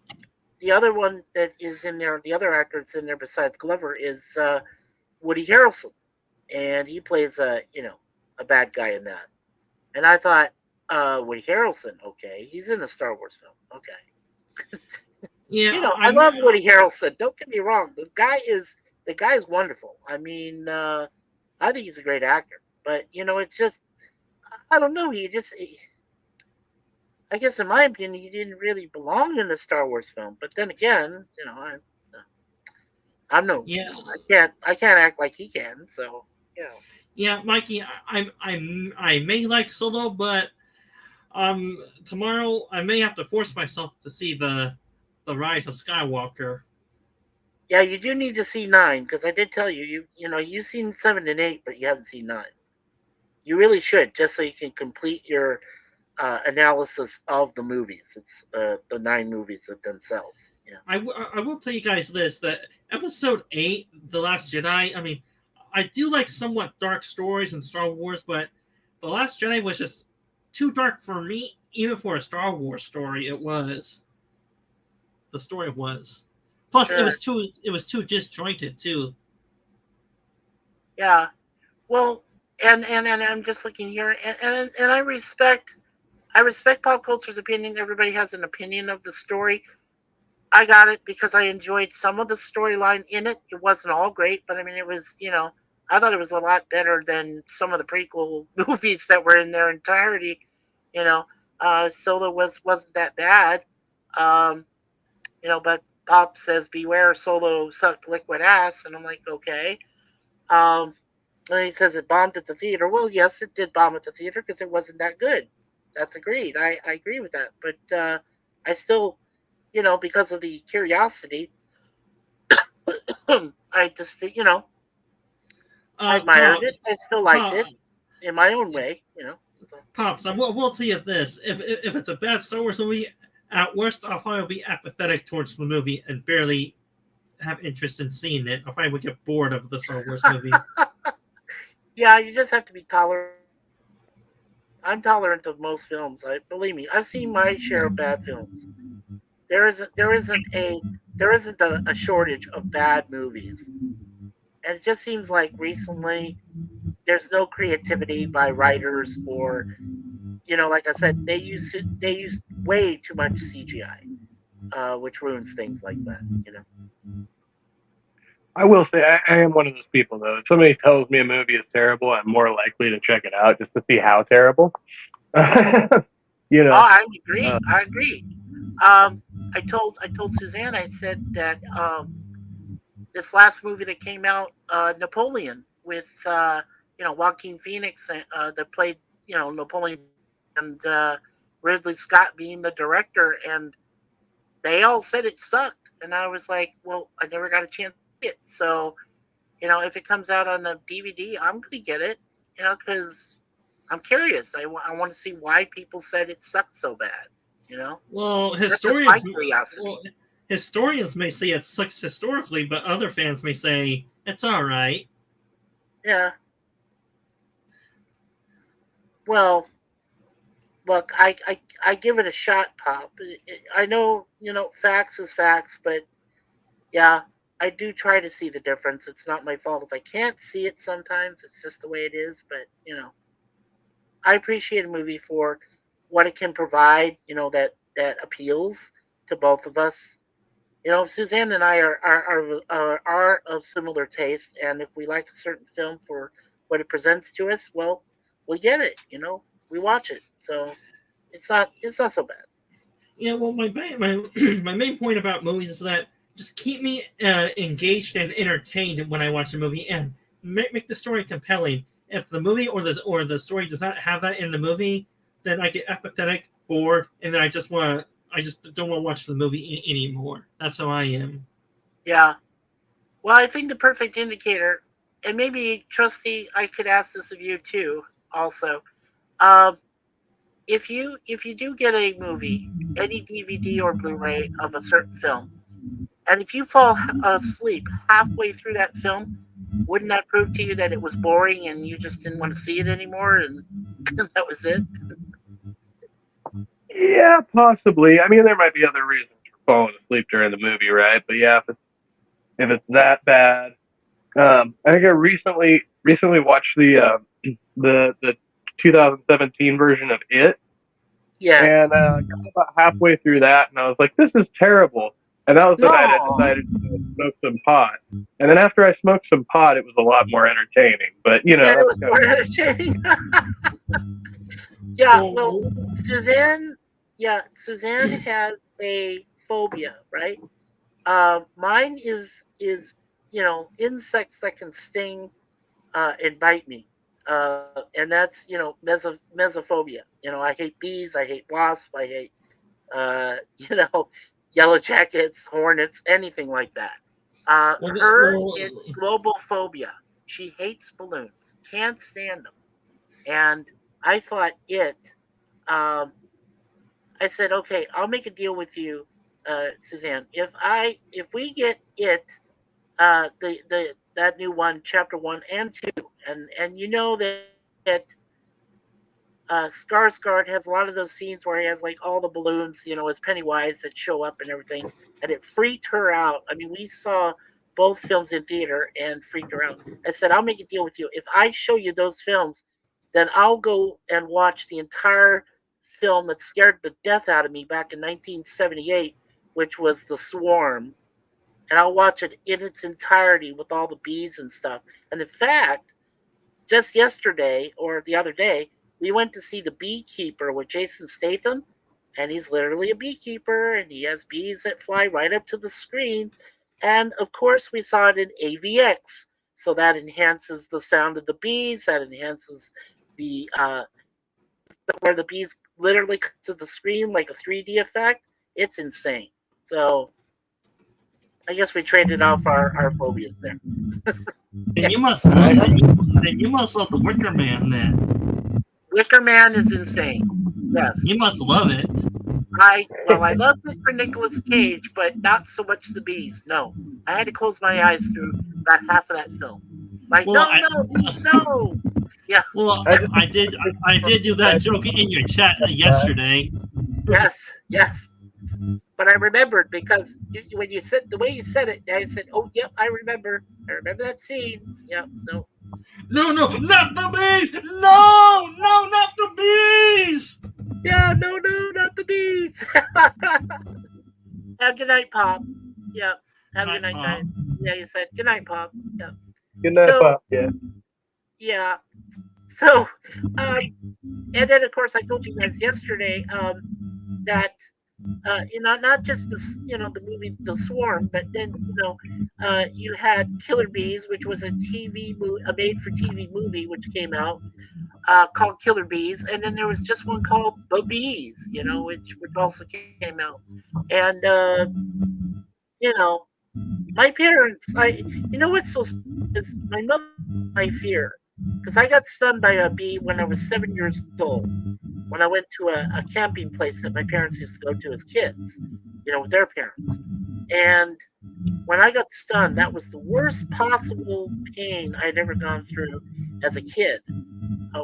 the other one that is in there, the other actor that's in there besides Glover is Woody Harrelson, and he plays a bad guy in that. And I thought, Woody Harrelson, okay, he's in a Star Wars film, okay. Yeah, I love Woody Harrelson. Don't get me wrong, the guy is wonderful. I mean, I think he's a great actor, but it's just I don't know. I guess in my opinion, he didn't really belong in a Star Wars film. But then again, I'm no. Yeah, I can't act like he can. So yeah, Mikey. I may like Solo, but tomorrow I may have to force myself to see the Rise of Skywalker. yeah. You do need to see 9 because I did tell you you've seen 7 and 8, but you haven't seen 9. You really should just so you can complete your analysis of the movies. It's the 9 movies themselves. Yeah. I will tell you guys this, that Episode 8, The Last Jedi. I mean, I do like somewhat dark stories in Star Wars, but The Last Jedi was just too dark for me, even for a Star Wars story. It was the story was. Plus, Sure. it was too disjointed too. Yeah. Well, and I'm just looking here, and I respect pop culture's opinion. Everybody has an opinion of the story. I got it because I enjoyed some of the storyline in it. It wasn't all great, but I mean, it was, I thought it was a lot better than some of the prequel movies that were in their entirety. You know, Solo wasn't that bad. Um, but Pop says, "Beware, Solo sucked liquid ass," and I'm like, okay. Um, and he says it bombed at the theater. Well, yes, it did bomb at the theater because it wasn't that good. That's agreed. I agree with that. But I still, because of the curiosity, I just, I admired it. Pops, I still liked Pop, it in my own way. So. Pops. Will tell you this: if it's a bad Star Wars movie, at worst, I'll probably be apathetic towards the movie and barely have interest in seeing it. I'll probably get bored of the Star Wars movie. Yeah, you just have to be tolerant. I'm tolerant of most films. Believe me, I've seen my share of bad films. There isn't a shortage of bad movies, and it just seems like recently there's no creativity by writers, or like I said, they use way too much CGI, which ruins things like that. I will say I am one of those people though. If somebody tells me a movie is terrible, I'm more likely to check it out just to see how terrible. you Oh, know. I agree. Uh, I agree. I told Suzanne. I said that this last movie that came out, Napoleon, with Joaquin Phoenix, that played Napoleon, and Ridley Scott being the director, and they all said it sucked, and I was like, well, I never got a chance to see it, so if it comes out on the DVD, I'm gonna get it, because I'm curious. I want to see why people said it sucked so bad. Well, That's just my historians curiosity. well, historians may say it sucks historically, but other fans may say it's all right. Yeah. Well, look, I give it a shot, Pop. I know, facts is facts, but yeah, I do try to see the difference. It's not my fault if I can't see it sometimes. It's just the way it is. But, I appreciate a movie for what it can provide, that appeals to both of us. Suzanne and I are of similar taste, and if we like a certain film for what it presents to us, well, we get it. We watch it, so it's not so bad. Yeah, well, my main point about movies is that just keep me engaged and entertained when I watch a movie, and make the story compelling. If the movie or the story does not have that in the movie, then I get apathetic, bored, and then I just don't want to watch the movie anymore. That's how I am. Yeah. Well, I think the perfect indicator, and maybe Trusty, I could ask this of you too. Also, um, if you do get a movie, any DVD or Blu-ray of a certain film, and if you fall asleep halfway through that film, wouldn't that prove to you that it was boring and you just didn't want to see it anymore, and that was it? yeah, possibly. I mean, there might be other reasons for falling asleep during the movie, right? But yeah, if it's that bad, I think I recently watched the 2017 version of It, Yes. and got about halfway through that, and I was like, "This is terrible." And that was the night I No. decided to smoke some pot. And then after I smoked some pot, it was a lot more entertaining. But Yeah, it that's was kind more of entertaining. Yeah. Well, Well, Suzanne. Yeah, Suzanne has a phobia, right? Mine is insects that can sting and bite me. And that's, mesophobia. I hate bees, I hate wasps, I hate, uh, you know, yellow jackets, hornets, anything like that. Her is global phobia. She hates balloons, can't stand them. And I thought um, I said, okay, I'll make a deal with you, Suzanne. If we get the that new one, chapter 1 and 2, and that Skarsgård has a lot of those scenes where he has like all the balloons, as Pennywise that show up and everything, and it freaked her out. I mean, we saw both films in theater and freaked her out. I said, I'll make a deal with you. If I show you those films, then I'll go and watch the entire film that scared the death out of me back in 1978, which was The Swarm, and I'll watch it in its entirety with all the bees and stuff. And in fact, just yesterday or the other day, we went to see The Beekeeper with Jason Statham, and he's literally a beekeeper, and he has bees that fly right up to the screen. And of course, we saw it in AVX, so that enhances the sound of the bees. That enhances the where the bees literally come to the screen like a 3D effect. It's insane. So I guess we traded off our phobias there. And you must love the Wicker Man then. Wicker Man is insane. Yes. You must love it. I love it for Nicolas Cage, but not so much the bees. No. I had to close my eyes through about half of that film. Like, no, bees, no. Yeah. Well, I did do that joke in your chat yesterday. Yes. But I remembered because when you said the way you said it, I said, "Oh, yep, I remember that scene." Yep, no, not the bees! No, not the bees! Yeah, no, not the bees. Have a good night, Pop. Yeah, have a good night, guys. Yeah, you said good night, Pop. Yeah. Good night, Pop. Yeah. Yeah. So, and then of course I told you guys yesterday that. Not just the movie The Swarm, but then you had Killer Bees, which was a made-for-TV movie, which came out called Killer Bees, and then there was just one called The Bees, which also came out, and my parents, what's so is my mother, I fear, because I got stung by a bee when I was 7 years old. When I went to a camping place that my parents used to go to as kids, with their parents. And when I got stung, that was the worst possible pain I'd ever gone through as a kid.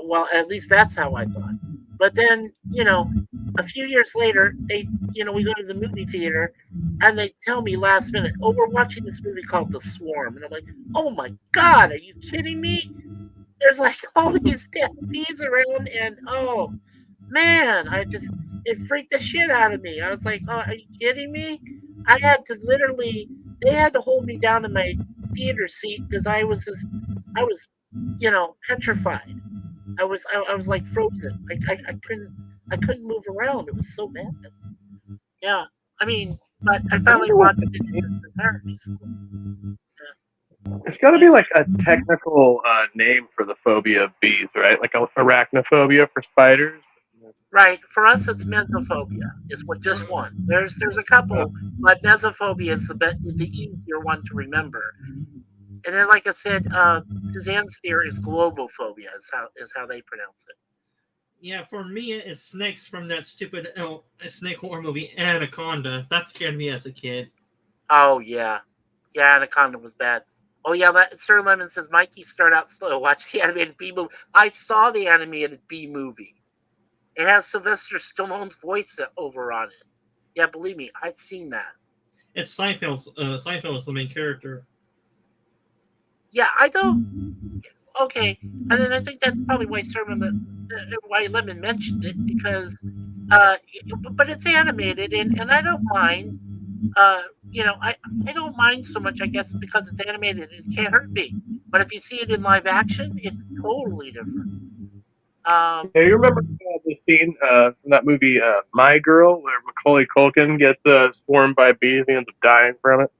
Well, at least that's how I thought. But then, a few years later, we go to the movie theater and they tell me last minute, oh, we're watching this movie called The Swarm. And I'm like, oh my God, are you kidding me? There's like all these dead bees around, and oh, man, it freaked the shit out of me. I was like, oh, are you kidding me? They had to hold me down in my theater seat because I was petrified. I was like frozen. I couldn't move around. It was so bad. Yeah, I mean, but I finally watched it in entirety. There's got to be like a technical name for the phobia of bees, right? Like arachnophobia for spiders. Right. For us, it's mesophobia. Is what just one. There's a couple, but mesophobia is the easier one to remember. And then, like I said, Suzanne's fear is global phobia. Is how they pronounce it. Yeah, for me, it's snakes from that stupid snake horror movie Anaconda. That scared me as a kid. Oh yeah, Anaconda was bad. Oh yeah, Sir Lemon says Mikey, start out slow. Watch the animated B movie. I saw the animated B movie. It has Sylvester Stallone's voice over on it. Yeah, believe me, I've seen that. It's Seinfeld's. Seinfeld is the main character. Yeah, I don't. Okay, and then I think that's probably why why Lemon mentioned it, because, but it's animated, and I don't mind. I don't mind so much, I guess, because it's animated and it can't hurt me. But if you see it in live action, it's totally different. Yeah, you remember the scene from that movie My Girl, where Macaulay Culkin gets swarmed by bees and ends up dying from it?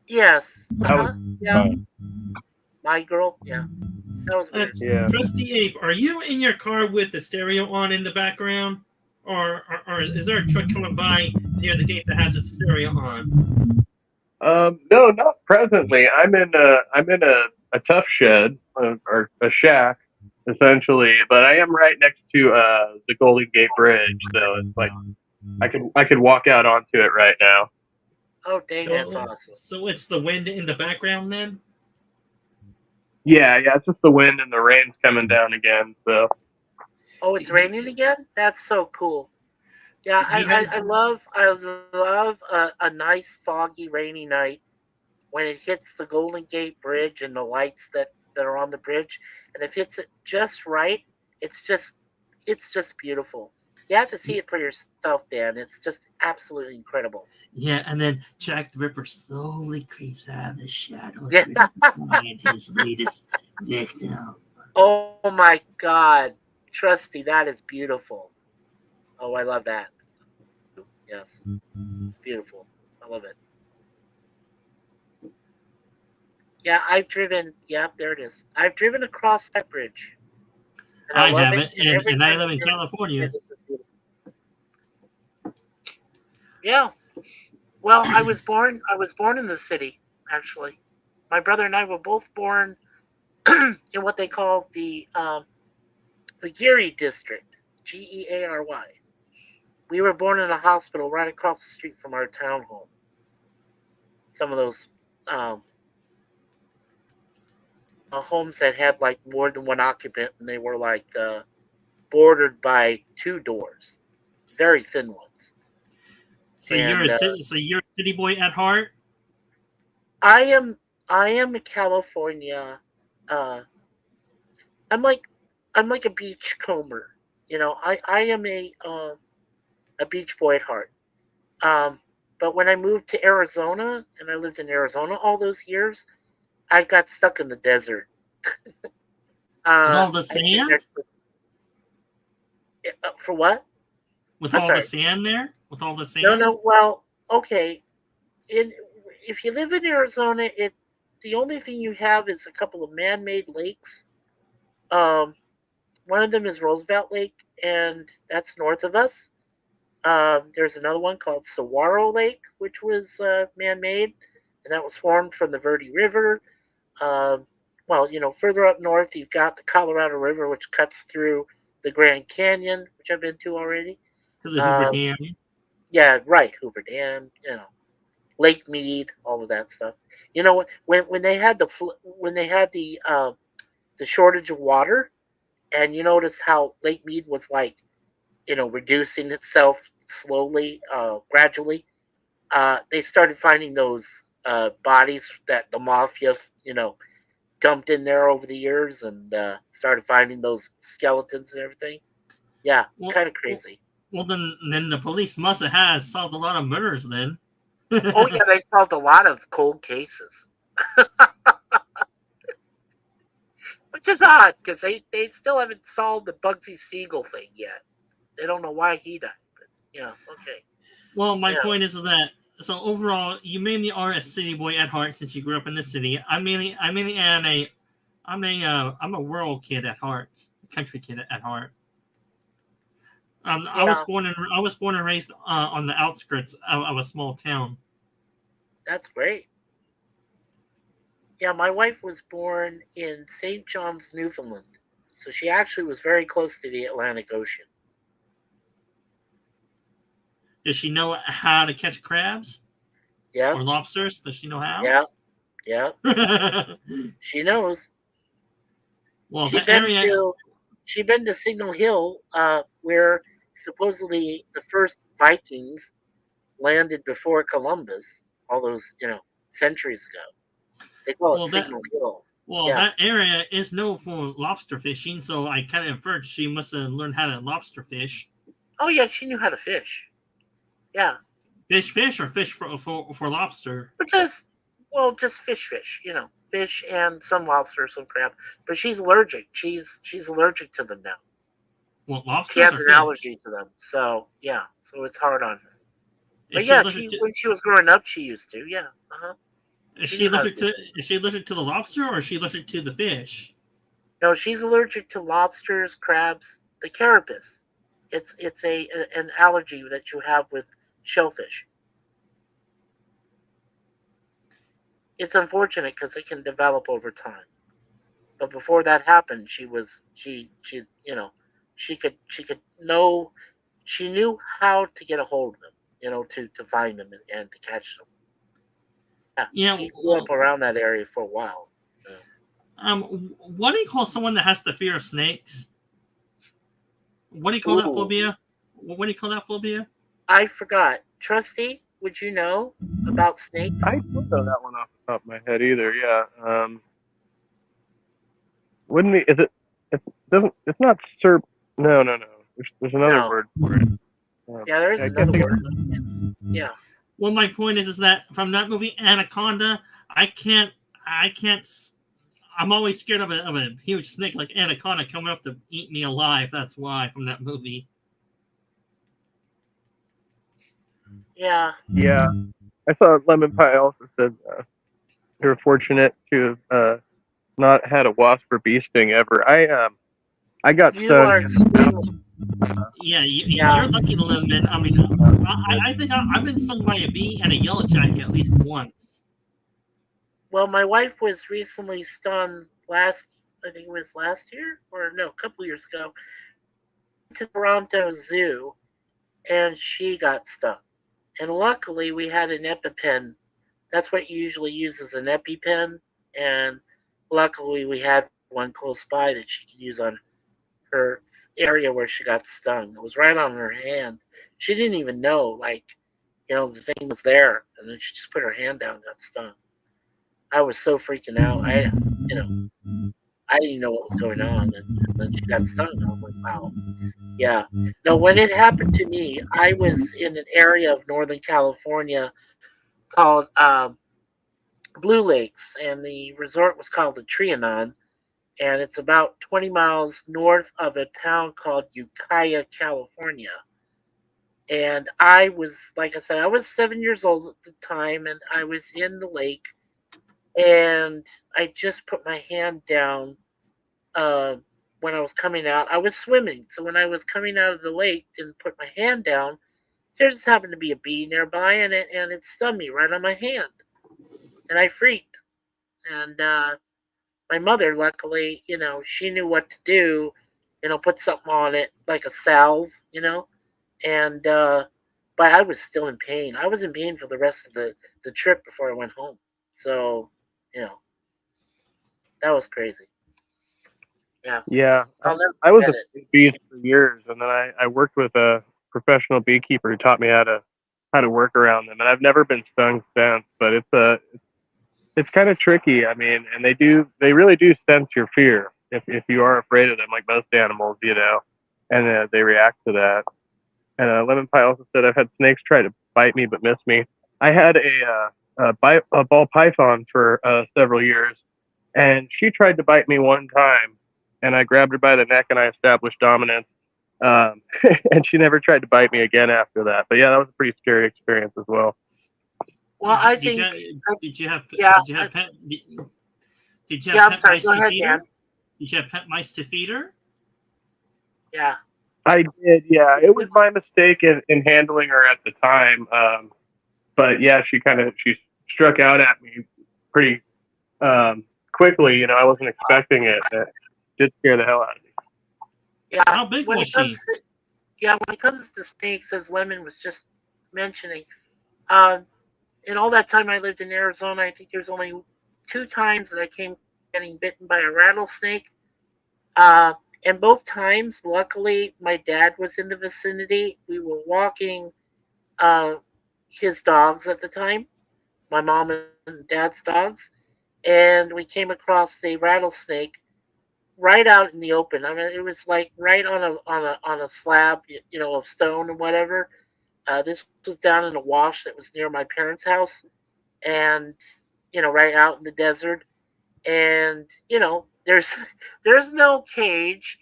Yes. That was Yeah. fun. My girl. Yeah. That was weird. Yeah. Trusty Ape, are you in your car with the stereo on in the background? Or is there a truck coming by near the gate that has its stereo on? No, not presently. I'm in a tough shed or a shack essentially, but I am right next to the Golden Gate Bridge, so it's like I could walk out onto it right now. Oh, dang, that's So, awesome. so it's the wind in the background then? Yeah, yeah, it's just the wind and the rain's coming down again. So Oh, it's raining again? That's so cool. Yeah, Do you have, I love a nice foggy rainy night when it hits the Golden Gate Bridge and the lights that are on the bridge, and if it hits it just right, it's just it's just beautiful. You have to see it for yourself, Dan. It's just absolutely incredible. yeah, and then Jack the Ripper slowly creeps out of the shadows, Yeah. ready to find his latest victim. Oh my God, Trusty, that is beautiful. Oh, I love that. Yes, it's beautiful. I love it. Yeah, I've driven. Yep, there it is. I've driven across that bridge, and I I love it. haven't, And every and I time live I in drive, California. it's just beautiful. Yeah. Well, I was born. I was born in the city. Actually, my brother and I were both born in what they call the Geary district, Geary. We were born in a hospital right across the street from our townhome. Some of those um, homes that had like more than one occupant, and they were like bordered by two doors, very thin ones. And So you're a city boy at heart. I am I am a California. Uh, I'm like I'm like a beachcomber. You know, I am a beach boy at heart. Um, but when I moved to Arizona and I lived in Arizona all those years, I got stuck in the desert. With all the I lived there sand? for what? With I'm all the sorry. sand there? With all the No, sand? no. Well, okay. In If you live in Arizona, it the only thing you have is a couple of man-made lakes. Um, One of them is Roosevelt Lake, and that's north of us. There's another one called Saguaro Lake, which was man-made, and that was formed from the Verde River. Um, well, further up north, you've got the Colorado River, which cuts through the Grand Canyon, which I've been to already. To the Hoover Um, Dam. yeah, right, Hoover Dam, Lake Mead, all of that stuff. You know, when they had the shortage of water, and you noticed how Lake Mead was like, reducing itself slowly, gradually. They started finding those bodies that the mafia, dumped in there over the years, and started finding those skeletons and everything. Yeah, Well, kind of well, crazy. well, then the police must have had solved a lot of murders then. Oh yeah, they solved a lot of cold cases, which is odd because they still haven't solved the Bugsy Siegel thing yet. They don't know why he died, but okay, Well, my yeah, point is that so overall, you mainly are a city boy at heart since you grew up in the city. I mainly am I'm a rural kid at heart, country kid at heart. yeah. I was born and raised on the outskirts of a small town. That's great. Yeah, my wife was born in St. John's, Newfoundland, so she actually was very close to the Atlantic Ocean. Does she know how to catch crabs Yep, or lobsters? Does she know how? yep, yep. Well, She knows. She that been area. to she been to Signal Hill, where supposedly the first Vikings landed before Columbus, all those centuries ago. They call it Well, that Signal Hill. well Yeah. that area is known for lobster fishing, so I kind of inferred she must have learned how to lobster fish. Oh yeah, she knew how to fish. Yeah, Fish or fish for lobster. but just fish. Fish and some lobster, some crab. But she's allergic. She's allergic to them now. Well, She lobsters has or an fish? allergy to them. So yeah, so it's hard on her. Is But she yeah, allergic to? when she was growing up, she used to. Yeah. Uh huh. Is She she knew how to allergic do to? it. Is she allergic to the lobster, or is she allergic to the fish? No, she's allergic to lobsters, crabs, the carapace. It's an allergy that you have with shellfish. It's unfortunate because it can develop over time. But before that happened, she she could know she knew how to get a hold of them, to find them and to catch them. Yeah, Yeah. she grew up around that area for a while. What do you call someone that has the fear of snakes? What do you call that Ooh, phobia? What do you call that phobia? I forgot. Trusty, would you know about snakes? I don't know that one off the top of my head either. Yeah. Wouldn't we? Is it? It doesn't. It's not serp. No, no, no. There's another No. word for it. Yeah, there is I can't another think of word. it. Yeah. Well, my point is that from that movie Anaconda, I can't. I can't. I'm always scared of a huge snake like Anaconda coming up to eat me alive. That's why from that movie. Yeah. Yeah. I saw Lemon Pie also said they were fortunate to have not had a wasp or bee sting ever. I got You stung. are extremely. Yeah, Yeah. you're lucky to live in. I mean, I think I've been stung by a bee and a yellow jacket at least once. Well, my wife was recently stung I think it was last year, or no, a couple years ago, to Toronto Zoo, and she got stung. And luckily, we had an EpiPen. That's what you usually use as an EpiPen. And luckily, we had one close by that she could use on her area where she got stung. It was right on her hand. She didn't even know, the thing was there. And then she just put her hand down and got stung. I was so freaking out. I didn't know what was going on. And then she got stung. I was like, wow. Yeah. No, when it happened to me, I was in an area of Northern California called Blue Lakes, and the resort was called the Trianon, and it's about 20 miles north of a town called Ukiah, California. And I was, like I said, I was 7 years old at the time, and I was in the lake, and I just put my hand down uh, when I was coming out. I was swimming, so when I was coming out of the lake and put my hand down, there just happened to be a bee nearby, and it stung me right on my hand, and I freaked. And my mother, luckily, she knew what to do, put something on it like a salve, and but I was still in pain. I was in pain for the rest of the trip before I went home. So, you know, that was crazy. Yeah, Yeah, I'll never I was forget a it. bees for years, and then I worked with a professional beekeeper who taught me how to work around them, and I've never been stung since. But it's kind of tricky. I mean, and they really do sense your fear if you are afraid of them, like most animals, and they react to that. And Lemon Pie also said I've had snakes try to bite me but miss me. I had a ball python for several years, and she tried to bite me one time, and I grabbed her by the neck and I established dominance. Um, and she never tried to bite me again after that. But yeah, that was a pretty scary experience as well. Well, I Did you think, did you have yeah, did you have pet did you have yeah. I'm pet sorry. mice Go to ahead, feed her? Dan. Did you have pet mice to feed her? Yeah, I did, yeah. It was my mistake in handling her at the time. But yeah, she struck out at me pretty quickly. I wasn't expecting it. It did scare the hell out of me. yeah. How big When was it comes she? to when it comes to snakes, as Lemon was just mentioning, uh, in all that time I lived in Arizona, I think there's only 2 times that I came getting bitten by a rattlesnake. Uh, and both times, luckily, my dad was in the vicinity. We were walking uh, his dogs at the time, my mom and dad's dogs, and we came across a rattlesnake right out in the open. I mean, it was like right on a slab, of stone and whatever. This was down in a wash that was near my parents' house, and right out in the desert. And there's no cage,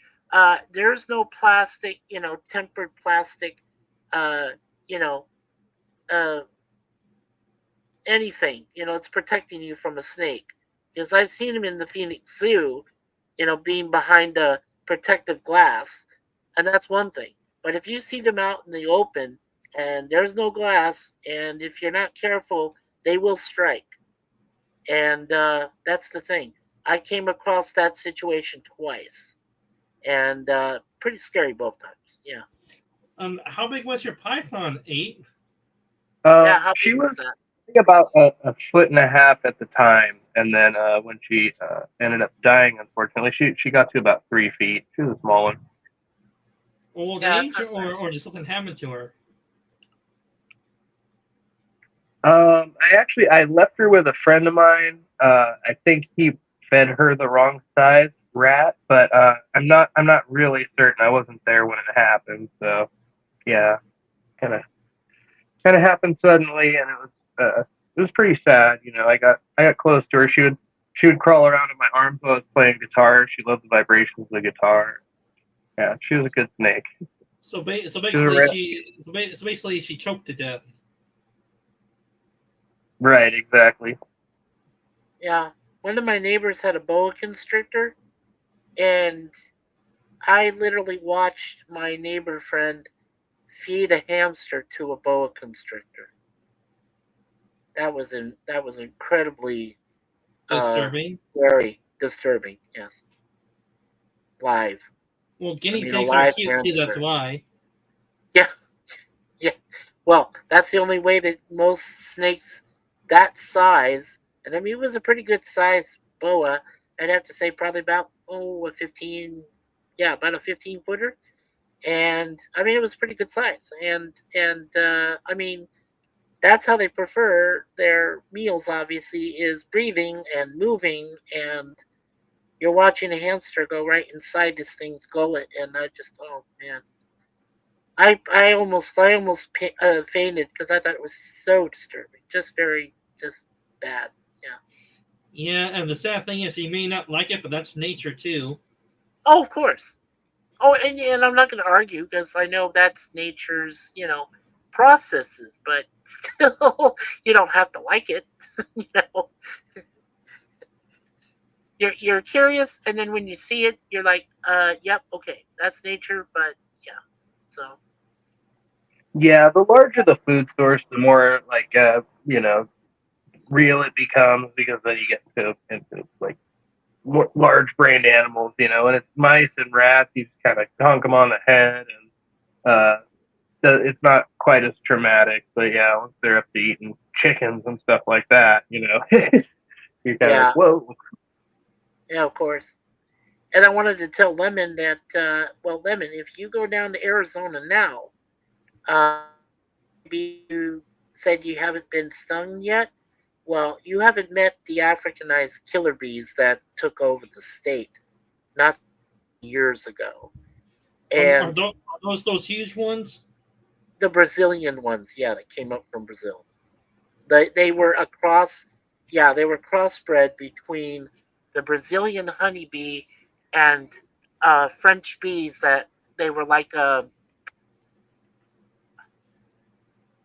there's no plastic, tempered plastic, uh, you know, uh, anything. It's protecting you from a snake. Because I've seen them in the Phoenix Zoo, being behind a protective glass, and that's one thing. But if you see them out in the open and there's no glass, and if you're not careful, they will strike. And that's the thing. I came across that situation twice, and pretty scary both times. Yeah. How big was your python? 8? Yeah. How She big was was that? I think about a foot and a half at the time, and then when she ended up dying, unfortunately, she got to about 3 feet. She was a small one. Old Yeah, that's age, not bad. or just something happened to her? I left her with a friend of mine. I think he fed her the wrong size rat, but I'm not really certain. I wasn't there when it happened, so yeah, kind of kind of happened suddenly, and it was pretty sad. I got close to her. She would crawl around in my arms while I was playing guitar. She loved the vibrations of the guitar. Yeah, she was a good snake. So She was a basically she choked to death. right, exactly. Yeah. One of my neighbors had a boa constrictor, and I literally watched my neighbor friend feed a hamster to a boa constrictor. That was incredibly uh, Disturbing. very disturbing. Yes, live. Well, I guinea mean, a pigs are live cute too. That's hamster. why. Yeah, yeah. Well, that's the only way that most snakes that size, and I mean, it was a pretty good size boa. I'd have to say probably about a 15, yeah, about a 15-footer. And I mean, it was pretty good size. And I mean, that's how they prefer their meals. Obviously, is breathing and moving, and you're watching a hamster go right inside this thing's gullet, and I just, oh man, I almost fainted because I thought it was so disturbing, just very just bad. Yeah. Yeah, and the sad thing is, you may not like it, but that's nature too. Oh, of course. Oh, and I'm not going to argue because I know that's nature's processes, but still, you don't have to like it. you know, you're curious, and then when you see it, you're like, yep, okay, that's nature, but yeah. So Yeah, the larger the food source, the more like real it becomes because then you get into like more large brained animals, and it's mice and rats. You just kind of honk them on the head, and it's not quite as traumatic. But yeah, once they're up to eating chickens and stuff like that, you're kind of like, yeah, whoa. yeah, of course. And I wanted to tell Lemon that, well, Lemon, if you go down to Arizona now, maybe you said you haven't been stung yet. Well, you haven't met the Africanized killer bees that took over the state not years ago. And Are those huge ones? the Brazilian ones, yeah, that came up from Brazil. They were a cross, yeah, they were crossbred between the Brazilian honeybee and French bees that they were like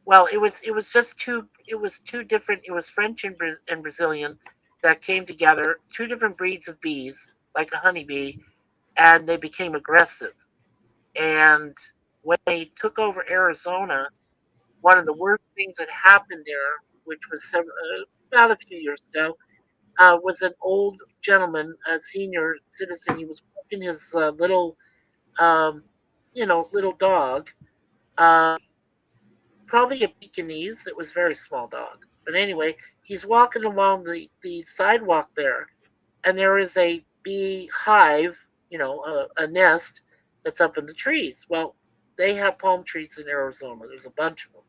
well, it was just two different. It was French and Brazilian that came together, two different breeds of bees, like a honeybee, and they became aggressive. And when they took over Arizona, one of the worst things that happened there, which was about a few years ago, was an old gentleman, a senior citizen. He was walking his um, little dog. Uh, Probably a Pekingese. It was a very small dog. But anyway, he's walking along the sidewalk there, and there is a bee hive, a nest that's up in the trees. Well, they have palm trees in Arizona. There's a bunch of them.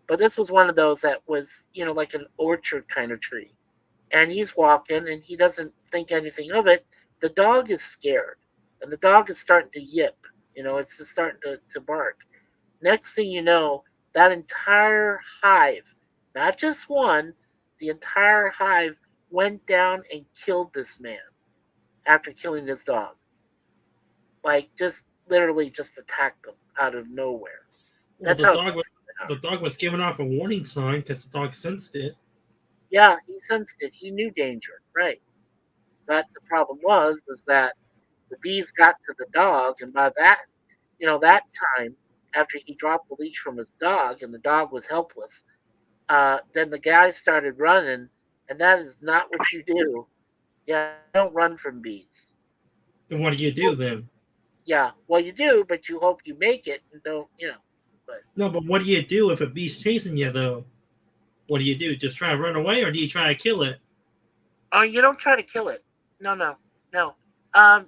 But this was one of those that was, like an orchard kind of tree. And he's walking and he doesn't think anything of it. The dog is scared. And the dog is starting to yip. It's just starting to bark. Next thing you know, that entire hive, not just one, the entire hive went down and killed this man after killing his dog. Like, just literally just attacked him out of nowhere. Well, That's how the aggressive they are. dog was giving off a warning sign because the dog sensed it. Yeah, he sensed it. He knew danger, right? But the problem is that the bees got to the dog, and by that time, after he dropped the leash from his dog, and the dog was helpless, then the guy started running, and that is not what you do. Yeah, don't run from bees. Then what do you do then? Yeah, well, you do, but you hope you make it and don't. But No, but what do you do if a bee's chasing you though? What do you do? Just try to run away, or do you try to kill it? oh, you don't try to kill it. No, no, no.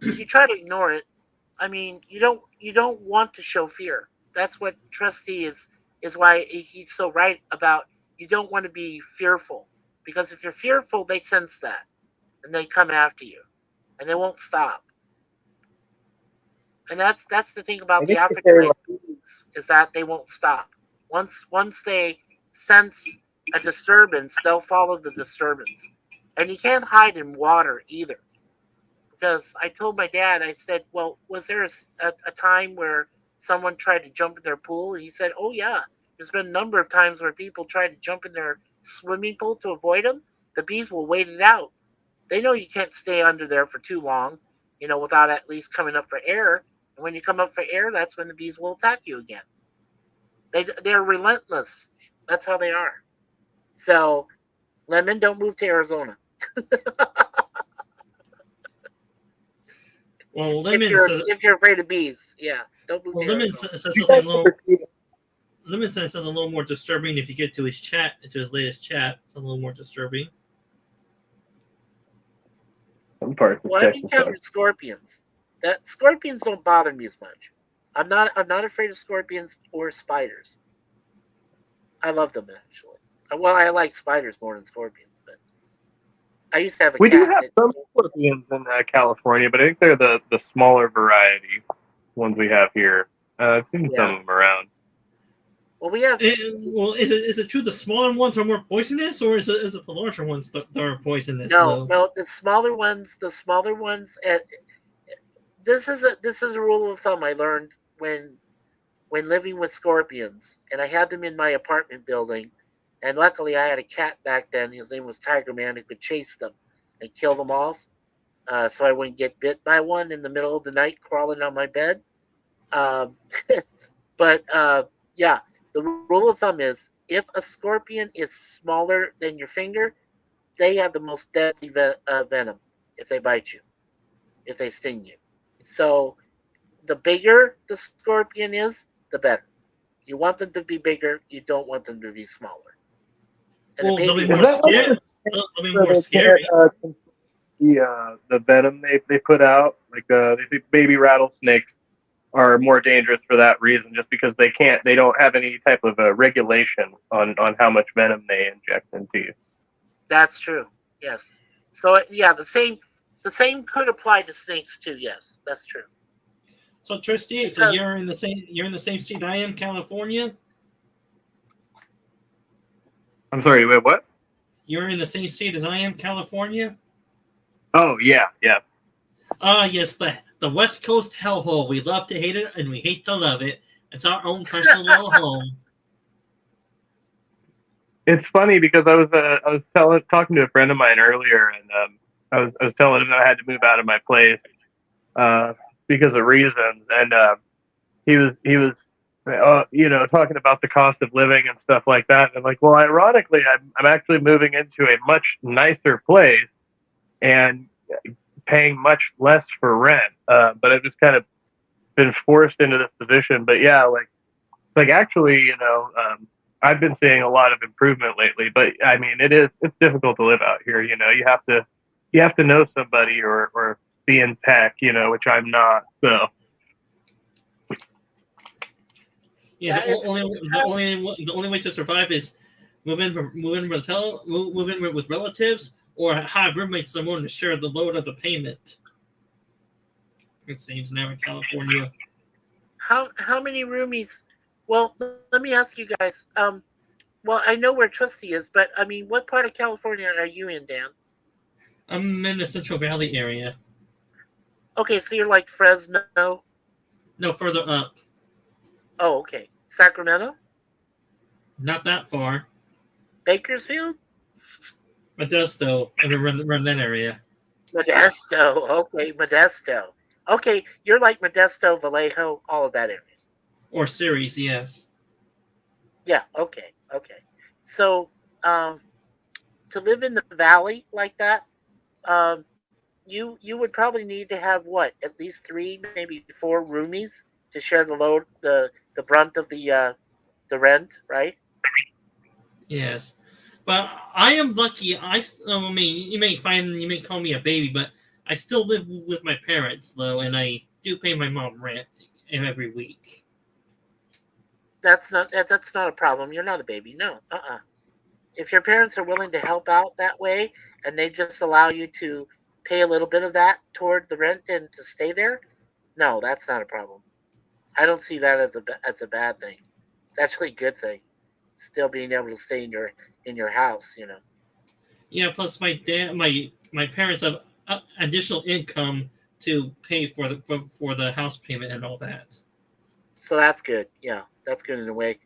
You try to ignore it. I mean, you don't want to show fear. That's what Trusty is why he's so right about you don't want to be fearful because if you're fearful, they sense that and they come after you and they won't stop. And that's the thing I about the guess you African say, race bees is that they won't stop. Once they sense a disturbance, they'll follow the disturbance. And you can't hide in water either. Because I told my dad, I said, "Well, was there a time where someone tried to jump in their pool?" And he said, "Oh yeah, there's been a number of times where people tried to jump in their swimming pool to avoid them. The bees will wait it out. They know you can't stay under there for too long, without at least coming up for air. And when you come up for air, that's when the bees will attack you again. They're relentless. That's how they are. So, Lemon, don't move to Arizona Well, if Lemon you're says. if you're afraid of bees. Yeah, don't move Well, to Lemon Arizona. says you something guys a little. ever see Lemon says something a little more disturbing. If you get to his chat, to his latest chat, it's a little more disturbing. some parts of Well, I've Texas? encountered scorpions. That scorpions don't bother me as much. I'm not afraid of scorpions or spiders. I love them actually. Well, I like spiders more than scorpions, but I used to have a We do cat have that. some scorpions in California, but I think they're the smaller variety ones we have here. I've seen some Yeah. of them around. Well, we have. Well, is it true the smaller ones are more poisonous, or is it the larger ones that are poisonous No, though? no, the smaller ones. The smaller ones. This is a rule of thumb I learned when living with scorpions, and I had them in my apartment building. And luckily, I had a cat back then. His name was Tiger Man, who could chase them and kill them off. So I wouldn't get bit by one in the middle of the night crawling on my bed. Um, but yeah, the rule of thumb is if a scorpion is smaller than your finger, they have the most deadly venom if they bite you, if they sting you. So the bigger the scorpion is, the better. You want them to be bigger. You don't want them to be smaller. And a Well, they'll be baby Is more won't that like sting. scary. the They'll be where more they scary. can't the venom they put out? Like they think baby rattlesnakes are more dangerous for that reason, just because they don't have any type of regulation on how much venom they inject into you. That's true. Yes. So yeah, the same could apply to snakes too. Yes, that's true. So, Tristy, so Because you're in the same state I am, California. I'm sorry, wait, what? You're in the same state as I am, California. Oh yeah, yeah. Ah, yes, the West Coast hellhole. We love to hate it, and we hate to love it. It's our own personal little home. It's funny because I was talking to a friend of mine earlier, and I was telling him that I had to move out of my place uh, because of reasons, and he was talking about the cost of living and stuff like that. And I'm like, well, ironically, I'm actually moving into a much nicer place and paying much less for rent, but I've just kind of been forced into this position. But yeah, like actually, I've been seeing a lot of improvement lately. But I mean, it's difficult to live out here. You have to know somebody or be in tech, which I'm not. So Yeah, yeah, the only the only way to survive is move in with relatives, or have roommates that are willing to share the load of the payment. It seems now in California. how many roomies? Well, let me ask you guys. Well, I know where Trusty is, but I mean, what part of California are you in, Dan? I'm in the Central Valley area. Okay, so you're like Fresno. No, further up. Oh, okay. Sacramento, Not that far. Bakersfield. Modesto, and around that area. Modesto. Okay, Modesto. Okay, you're like Modesto, Vallejo, all of that area. Or series, yes. Yeah. Okay. Okay. So, um, to live in the valley like that, um, you would probably need to have what, at least three, maybe four roomies to share the load, the brunt of the rent, right? Yes. But I am lucky. I mean, you may call me a baby, but I still live with my parents though, and I do pay my mom rent every week. That's not a problem. You're not a baby. No. If your parents are willing to help out that way and they just allow you to pay a little bit of that toward the rent and to stay there, no, that's not a problem. I don't see that as a bad thing. It's actually a good thing. Still being able to stay in your house, you know. Yeah. Plus, my parents have additional income to pay for the house payment and all that. So that's good. Yeah, that's good in a way.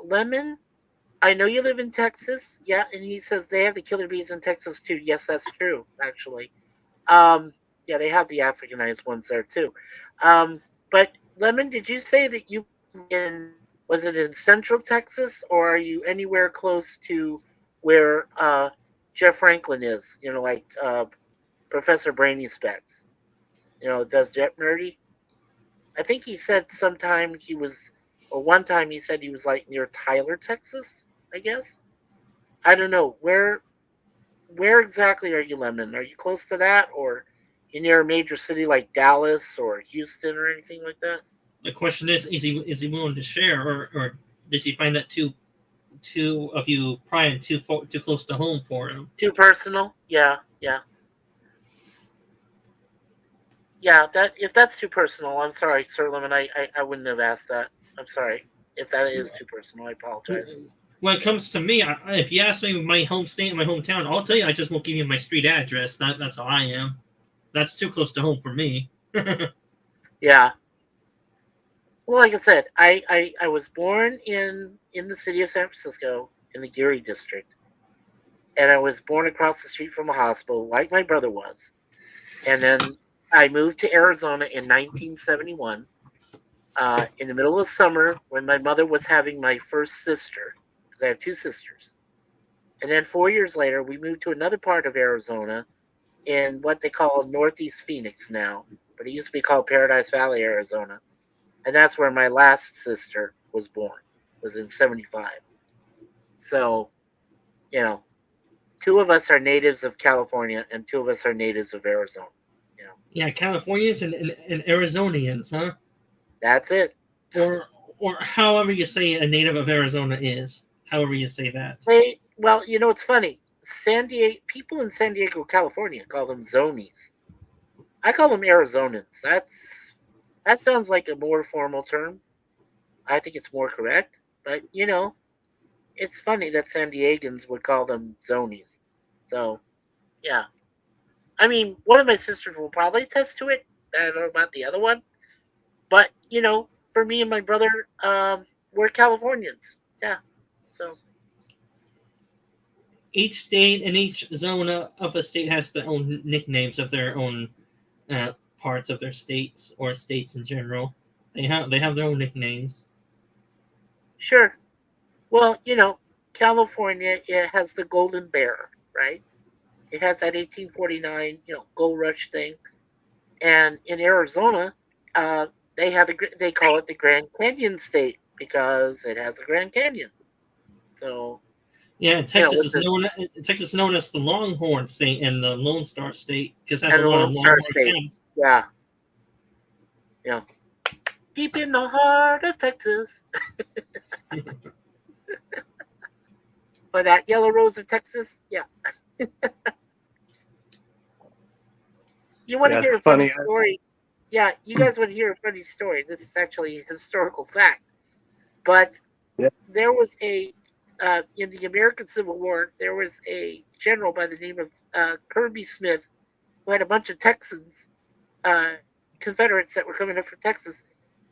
Lemon, I know you live in Texas. Yeah, and he says they have the killer bees in Texas too. Yes, that's true, actually. Um, yeah, they have the Africanized ones there too. But Lemon, did you say that you in was it in Central Texas or are you anywhere close to where Jeff Franklin is? You know, like Professor Brainy Specs. You know, does Jet Nerdy? I think he said sometime he was, or one time he said he was like near Tyler, Texas. I guess I don't know where exactly are you, Lemon? Are you close to that, or you near a major city like Dallas or Houston or anything like that? The question is he willing to share, or does he find that too of you prying too close to home for him? Too personal? Yeah, yeah, yeah. That if that's too personal, I'm sorry, Sir Lemon. I wouldn't have asked that. I'm sorry if that is too personal. I apologize. When it comes to me, if you ask me my home state and my hometown, I'll tell you I just won't give you my street address. That's how I am. That's too close to home for me. Yeah. Well, like I said, I was born in the city of San Francisco in the Geary district, and I was born across the street from a hospital, like my brother was. And then I moved to Arizona in 1971, in the middle of summer when my mother was having my first sister, because I have two sisters. And then 4 years later, we moved to another part of Arizona in what they call Northeast Phoenix now, but it used to be called Paradise Valley, Arizona. And that's where my last sister was born, was in 75. So, you know, two of us are natives of California and two of us are natives of Arizona. You know, Yeah, Californians and Arizonians, huh? that's it. Or or however you say a native of Arizona is. However you say that. Well, you know, it's funny. San Diego people in San Diego, California, call them zonies. I call them Arizonans. That sounds like a more formal term. I think it's more correct. But you know, it's funny that San Diegans would call them zonies. So yeah, I mean, one of my sisters will probably attest to it. I don't know about the other one, but you know, for me and my brother, we're Californians. Yeah. So Each state and each zone of a state has their own nicknames of their own parts of their states or states in general. They have their own nicknames. sure. Well, you know, California, it has the Golden Bear, right? It has that 1849, you know, gold rush thing. And in Arizona, uh, they call it the Grand Canyon State because it has a Grand Canyon. So Yeah, you know, with the Texas is known as the Longhorn State and the Lone Star State because it has a and the lot of Lone Star Longhorn State. counties. Yeah, yeah. Deep in the heart of Texas, or that Yellow Rose of Texas. Yeah. You want to Yeah, it's hear a funny funny. story? Yeah, you guys want to hear a funny story. This is actually a historical fact. But Yeah. there was in the American Civil War, there was a general by the name of Kirby Smith who had a bunch of Texans, uh, Confederates that were coming up from Texas,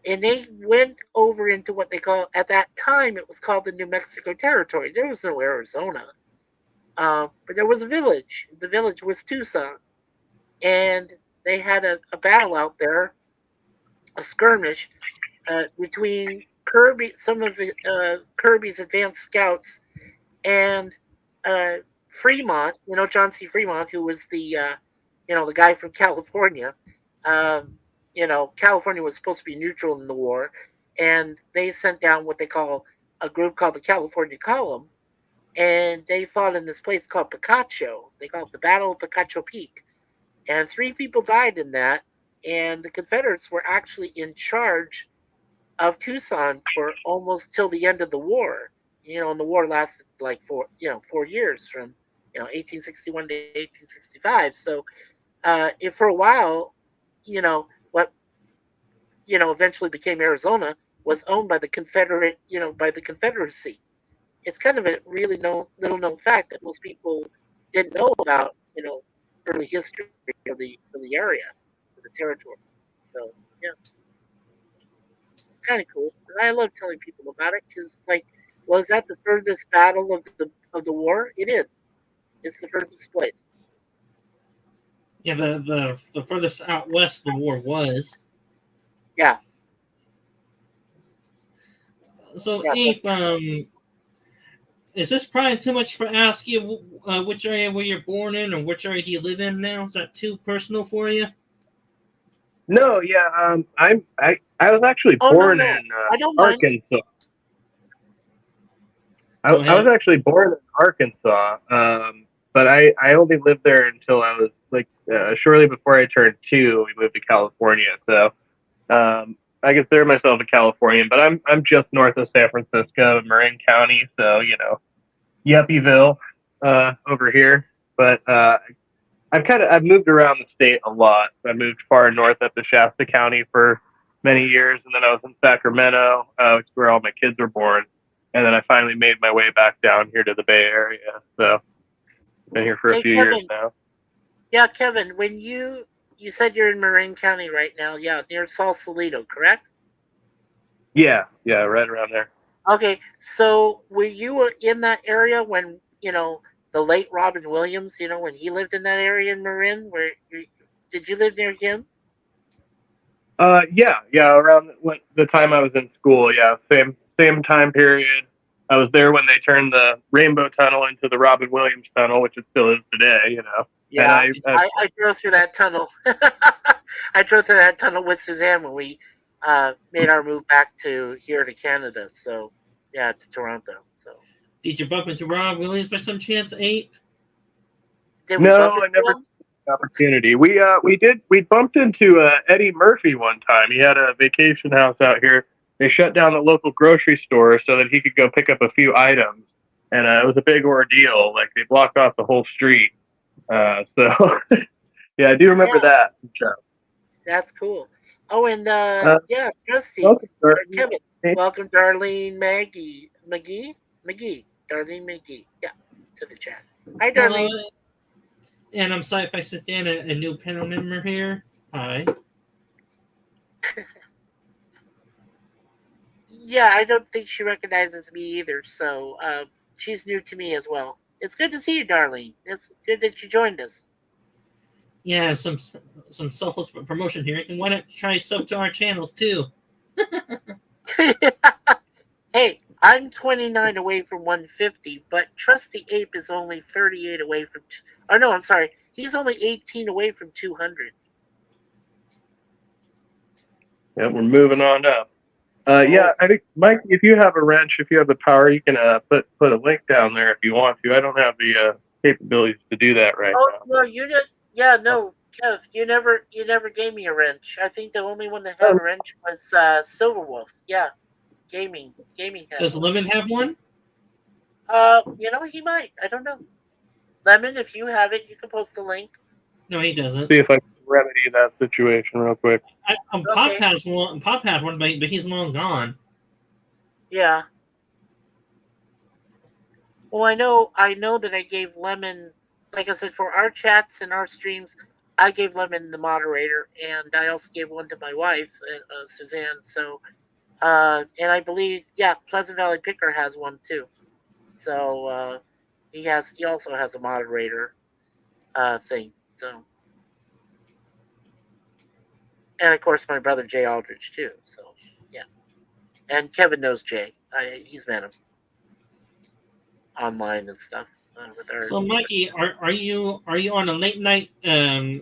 and they went over into what they call, at that time, it was called the New Mexico Territory. There was no Arizona. But there was a village. The village was Tucson, and they had a battle out there, a skirmish between some of Kirby's advanced scouts, and uh, Fremont. John C. Fremont, who was the guy from California. Um, California was supposed to be neutral in the war, and they sent down what they call a group called the California Column, and they fought in this place called Picacho. They called it the Battle of Picacho Peak, and 3 people died in that. And the Confederates were actually in charge of Tucson for almost till the end of the war. And the war lasted like 4 years from 1861 to 1865. So, if for a while, what eventually became Arizona was owned by the Confederacy. It's kind of a really little known fact that most people didn't know about. Early history of the area, of the territory. So yeah, kind of cool. And I love telling people about it because it's like, well, is that the furthest battle of the war? It is. It's the furthest place. Yeah, the furthest out west the war was. Yeah. So, Yeah. Ape, is this probably too much for ask you which area where you're born in or which area do you live in now? Is that too personal for you? No, yeah, I was actually Oh no, born no, in I don't mind. Arkansas. Go I was ahead. actually born in Arkansas, but I only lived there until I was like shortly before I turned 2. We moved to California, so I consider myself a Californian, but I'm just north of San Francisco, Marin County, so Yuppieville over here. But I've moved around the state a lot. I moved far north up to Shasta County for many years, and then I was in Sacramento, which is where all my kids were born. And then I finally made my way back down here to the Bay Area. So I've been here for a Hey, few years Kevin. now. Yeah, Kevin. When you said you're in Marin County right now, yeah, near Sausalito, correct? Yeah, right around there. Okay, so were you in that area when the late Robin Williams, when he lived in that area in Marin? Did you live near him? Yeah, around the time I was in school. Yeah, same time period. I was there when they turned the Rainbow Tunnel into the Robin Williams Tunnel, which it still is today. And Yeah, I drove through that tunnel. I drove through that tunnel with Suzanne when we made our move back to here to Canada. So yeah, to Toronto. So Did you bump into Rob Williams by some chance, Ape? did we No, bump I into never him? took the opportunity. We bumped into Eddie Murphy one time. He had a vacation house out here. They shut down the local grocery store so that he could go pick up a few items, and it was a big ordeal. Like they blocked off the whole street. So yeah, I do remember Yeah, that. So, that's cool. Oh, and uh, yeah, Trusty, welcome, sir. Kevin, welcome, Darlene McGee, Darlene McGee. Yeah, to the chat. Hi, Hello, Darlene. and I'm Sci-Fi Sedan, a new panel member here. Hi. Yeah, I don't think she recognizes me either, so she's new to me as well. It's good to see you, Darlene. It's good that you joined us. Yeah, some selfless promotion here. And why not try sub to our channels too? Hey, I'm 29 away from 150, but Trusty Ape is only 38 away from. Oh no, I'm sorry. He's only 18 away from 200. Yeah, we're moving on up. Oh, I think Mike, if you have a wrench, if you have the power, you can put a link down there if you want to. I don't have the capabilities to do that right oh now. no, you did. Yeah, no, Kev, you never gave me a wrench. I think the only one that had Oh, a wrench was Silverwolf. Yeah, gaming had Does one. Lemon have one? He might. I don't know. Lemon, if you have it, you can post the link. No, he doesn't. see if I can remedy that situation real quick. Pop Okay. has one. Pop had one, but he's long gone. Yeah. Well, I know that I gave Lemon, like I said, for our chats and our streams, I gave Lemon the moderator, and I also gave one to my wife, Suzanne. So, and I believe, yeah, Pleasant Valley Picker has one too. So, He also has a moderator thing. So, and of course my brother Jay Aldrich too. So yeah, and Kevin knows Jay. He's met him online and stuff with our. So, Mikey, are you on a late night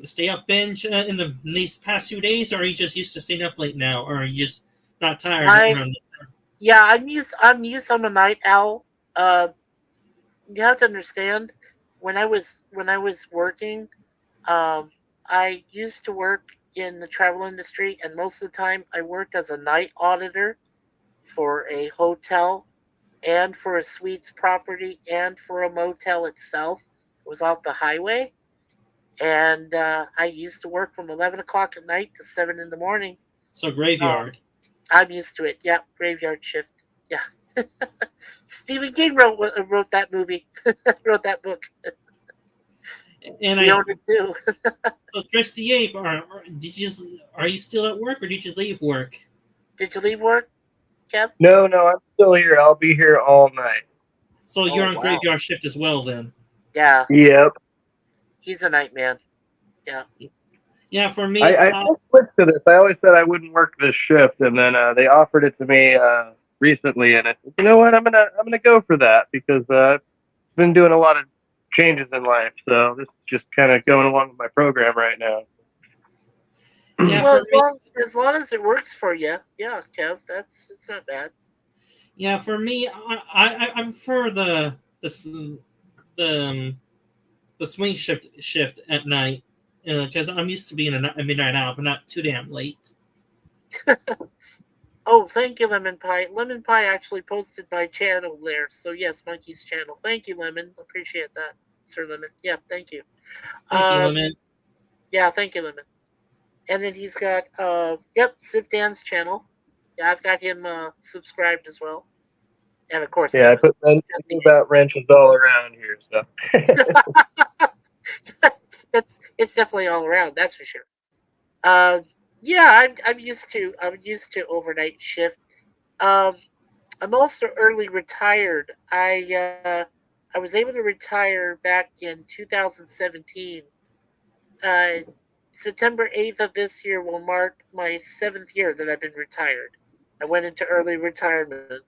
stay up binge in these past few days, or are you just used to staying up late now, or are you just not tired I around? Yeah, I'm a night owl. Uh, you have to understand when I was working, um, I used to work in the travel industry, and most of the time I worked as a night auditor for a hotel and for a suites property and for a motel itself. It was off the highway, and I used to work from 11 o'clock at night to 7 in the morning. So Uh, graveyard. I'm used to it. Yeah, graveyard shift. Yeah. Stephen King wrote that movie, wrote that book. And We own it too. so Chris the Ape, are you still at work, or did you leave work? Did you leave work, Kev? No, no, I'm still here. I'll be here all night. So Oh you're on wow. graveyard shift as well, then? Yeah, Yep. he's a night man. Yeah. Yeah, for me, I just switched to this. I always said I wouldn't work this shift, and then they offered it to me recently, and I said, you know what, I'm gonna go for that because I've been doing a lot of changes in life, so this is just kind of going along with my program right now. yeah, Well, for me, as long as it works for you, yeah, Kev, it's not bad. yeah, for me, I prefer the the swing shift at night because I'm used to being a midnight owl, but not too damn late. Oh, thank you, Lemon Pie. Lemon Pie actually posted my channel there, so yes, Monkey's channel. Thank you, Lemon. Appreciate that, Sir Lemon. Yeah, thank you. Thank you, Um, Lemon. yeah, thank you, Lemon. And then he's got yep, Sif Dan's channel. Yeah, I've got him subscribed as well. And of course Yeah, I Kevin. put I Jesse. move out wrenches all around here, so. It's definitely all around, that's for sure. Uh, yeah, I'm used to overnight shift. Um, I'm also early retired. I was able to retire back in 2017. Uh, September 8th of this year will mark my 7th year that I've been retired. I went into early retirement.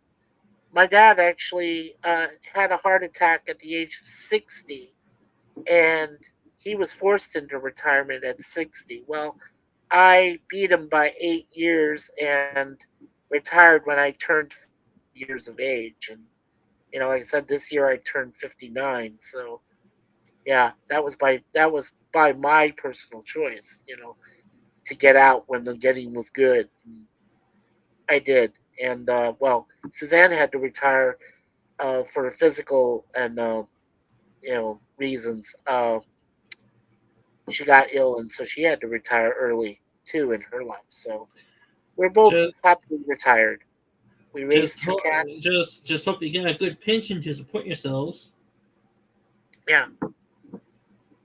My dad actually had a heart attack at the age of 60, and he was forced into retirement at 60. Well, I beat him by 8 years and retired when I turned 50 years of age. And, like I said, this year I turned 59. So, yeah, that was by my personal choice, to get out when the getting was good. I did. And, well, Suzanne had to retire for physical and reasons. She got ill, and so she had to retire early too in her life. So we're both Just happily retired. We raised just two hope cats. just hope you get a good pension to support yourselves. Yeah.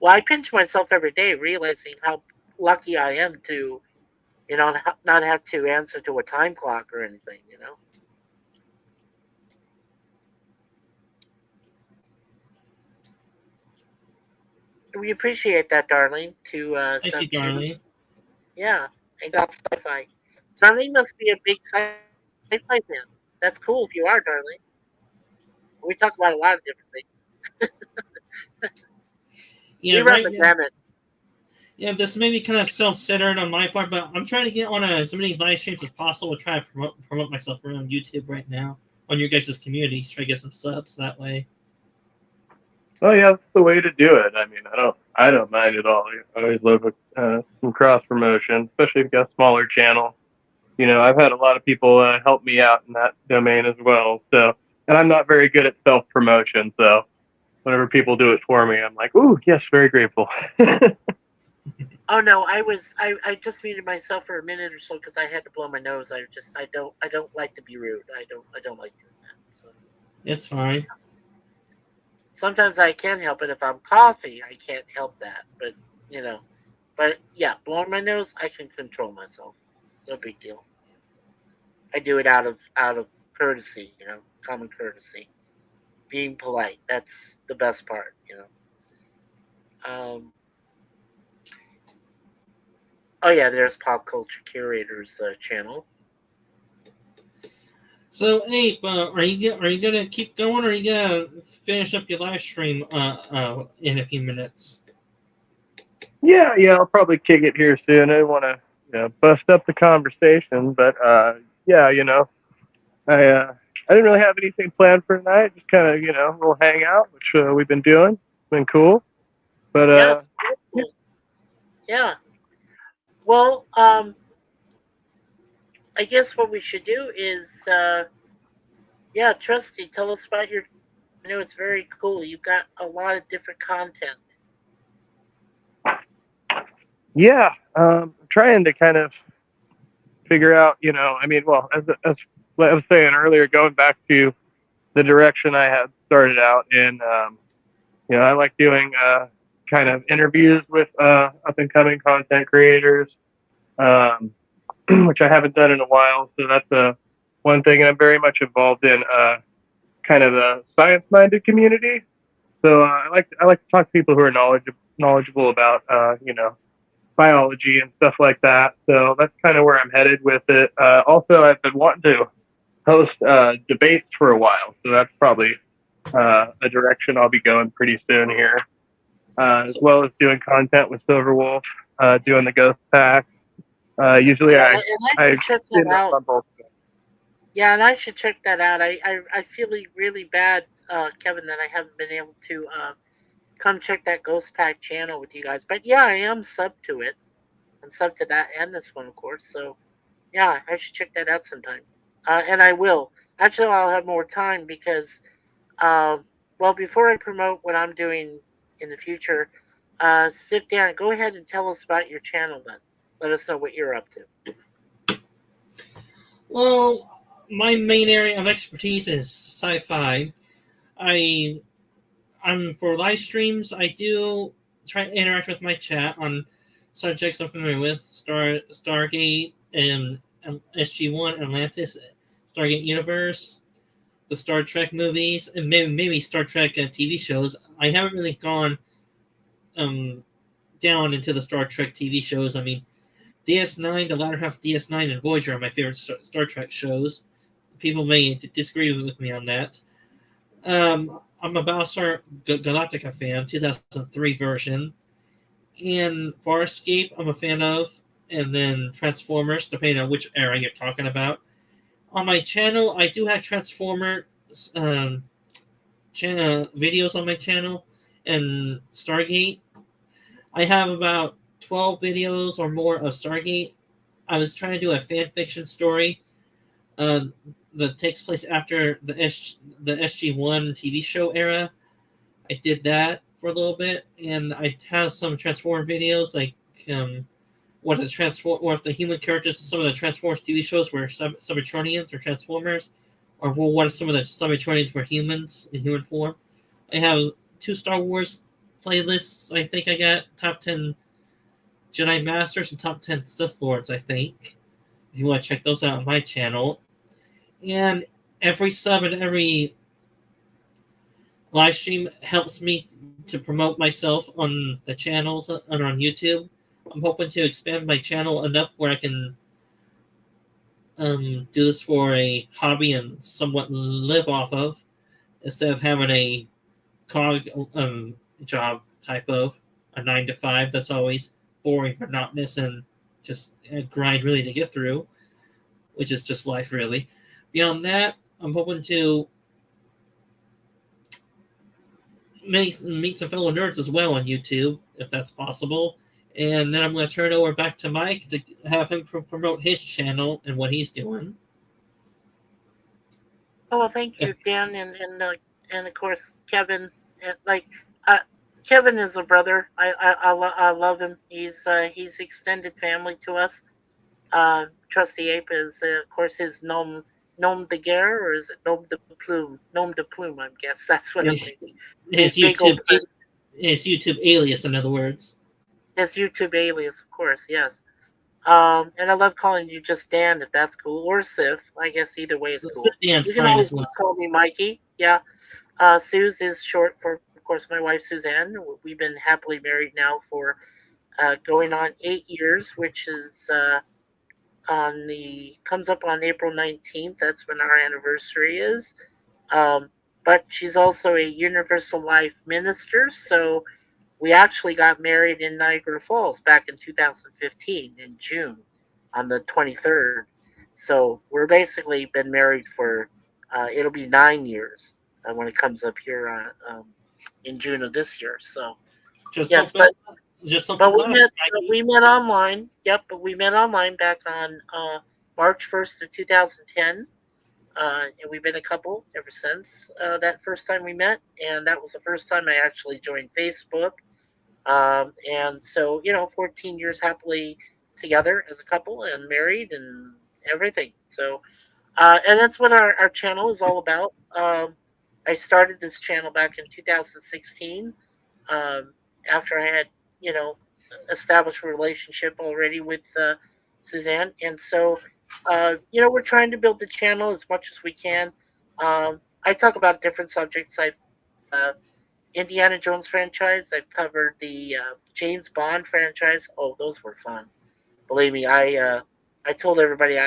Well, I pinch myself every day, realizing how lucky I am to, not have to answer to a time clock or anything. We appreciate that, darling. To Thank you, send to darling. Yeah, and got sci-fi. Darlene must be a big sci-fi fan. That's cool if you are, darling. We talk about a lot of different things. We Yeah, run right the now. gamut. Yeah, this may be kind of self-centered on my part, but I'm trying to get on as many live streams as possible. Try to promote myself around YouTube right now on your guys' communities. Try to get some subs that way. Oh yeah, that's the way to do it. I mean, I don't mind at all. I always love some cross promotion, especially if you got a smaller channel. I've had a lot of people help me out in that domain as well. So, and I'm not very good at self promotion. So, whenever people do it for me, I'm like, ooh, yes, very grateful. Oh no, I just muted myself for a minute or so because I had to blow my nose. I don't like to be rude. I don't like doing that. So It's fine. sometimes I can help it if I'm coughing. I can't help that, but you know, but yeah, blowing my nose, I can control myself. No big deal. I do it out of courtesy, common courtesy. being polite. That's the best part, you know. Oh yeah, there's Pop Culture Curator's channel. So, Ape, are you gonna keep going, or are you gonna finish up your live stream in a few minutes? Yeah, I'll probably kick it here soon. I want to, bust up the conversation, but yeah, I didn't really have anything planned for tonight. Just kind of, we'll hang out, which we've been doing. It's been cool. But Yes. Yeah. Well, I guess what we should do is, yeah, Trusty, tell us about your. I know it's very cool. You've got a lot of different content. yeah, trying to kind of figure out, I mean, well, as I was saying earlier, going back to the direction I had started out in, I like doing kind of interviews with up and coming content creators, which I haven't done in a while. So that's one thing, and I'm very much involved in kind of the science-minded community. So I like to talk to people who are knowledgeable about biology and stuff like that. So that's kind of where I'm headed with it. Also, I've been wanting to host debates for a while, so that's probably a direction I'll be going pretty soon here. As well as doing content with Silverwolf, doing the Ghost Pack. Usually, Yeah, I check end that up out. on both. Yeah, and I should check that out. I feel really bad, Kevin, that I haven't been able to come check that Ghost Pack channel with you guys. But yeah, I am sub to it. I'm sub to that and this one, of course. So yeah, I should check that out sometime. And I will. Actually, I'll have more time because, well, before I promote what I'm doing in the future, sit down. Go ahead and tell us about your channel then. Let us know what you're up to. Well, my main area of expertise is sci-fi. I I'm for live streams. I do try to interact with my chat on subjects I'm familiar with, Stargate and SG-1, Atlantis, Stargate Universe, the Star Trek movies, and maybe Star Trek TV shows. I haven't really gone um, down into the Star Trek TV shows. I mean, DS9, the latter half of DS9 and Voyager are my favorite Star Trek shows. People may disagree with me on that. I'm a Battlestar Galactica fan, 2003 version. And Farscape, I'm a fan of. And then Transformers, depending on which era you're talking about. On my channel, I do have Transformer videos on my channel and Stargate. I have about 12 videos or more of Stargate. I was trying to do a fan fiction story that takes place after the SG-1 TV show era. I did that for a little bit, and I have some Transform videos, like what if the human characters in some of the Transformers TV shows were Cybertronians or Transformers, or what if some of the Cybertronians were humans in human form. I have 2 Star Wars playlists. I think I got top 10 Jedi Masters and top 10 Sith Lords, I think. If you want to check those out on my channel. And every sub and every live stream helps me to promote myself on the channels and on YouTube. I'm hoping to expand my channel enough where I can do this for a hobby and somewhat live off of, instead of having a cog job type of a 9 to 5 that's always boring, monotonous, and just a grind really to get through, which is just life really. Beyond that, I'm hoping to meet some fellow nerds as well on YouTube, if that's possible. And then I'm going to turn it over back to Mike to have him promote his channel and what he's doing. Oh well, thank you, Dan, and of course Kevin. Like Kevin is a brother. I love him. He's extended family to us. Trusty Ape is of course his nom de guerre, or is it nom de plume? Nom de plume, I guess that's what I'm thinking. His YouTube alias, in other words. His YouTube alias, of course, yes. And I love calling you just Dan, if that's cool, or Sif. I guess either way is cool. Dan's You can fine always as well. call me Mikey. Yeah. Suze is short for, of course, my wife Suzanne. We've been happily married now for going on 8 years, which is on the comes up on April 19th. That's when our anniversary is. Um, but she's also a Universal Life minister, so we actually got married in Niagara Falls back in 2015 in June on the 23rd. So we're basically been married for it'll be 9 years when it comes up here in June of this year. So Just yes, open, just but open last, Maggie. we met online. Yep, but we met online back on March 1st of 2010. And we've been a couple ever since that first time we met, and that was the first time I actually joined Facebook. And so, 14 years happily together as a couple and married and everything. So, and that's what our channel is all about. I started this channel back in 2016 um, after I had, you know, established a relationship already with Suzanne. And so, we're trying to build the channel as much as we can. I talk about different subjects. I've Indiana Jones franchise. I've covered the James Bond franchise. Oh, those were fun. Believe me, I told everybody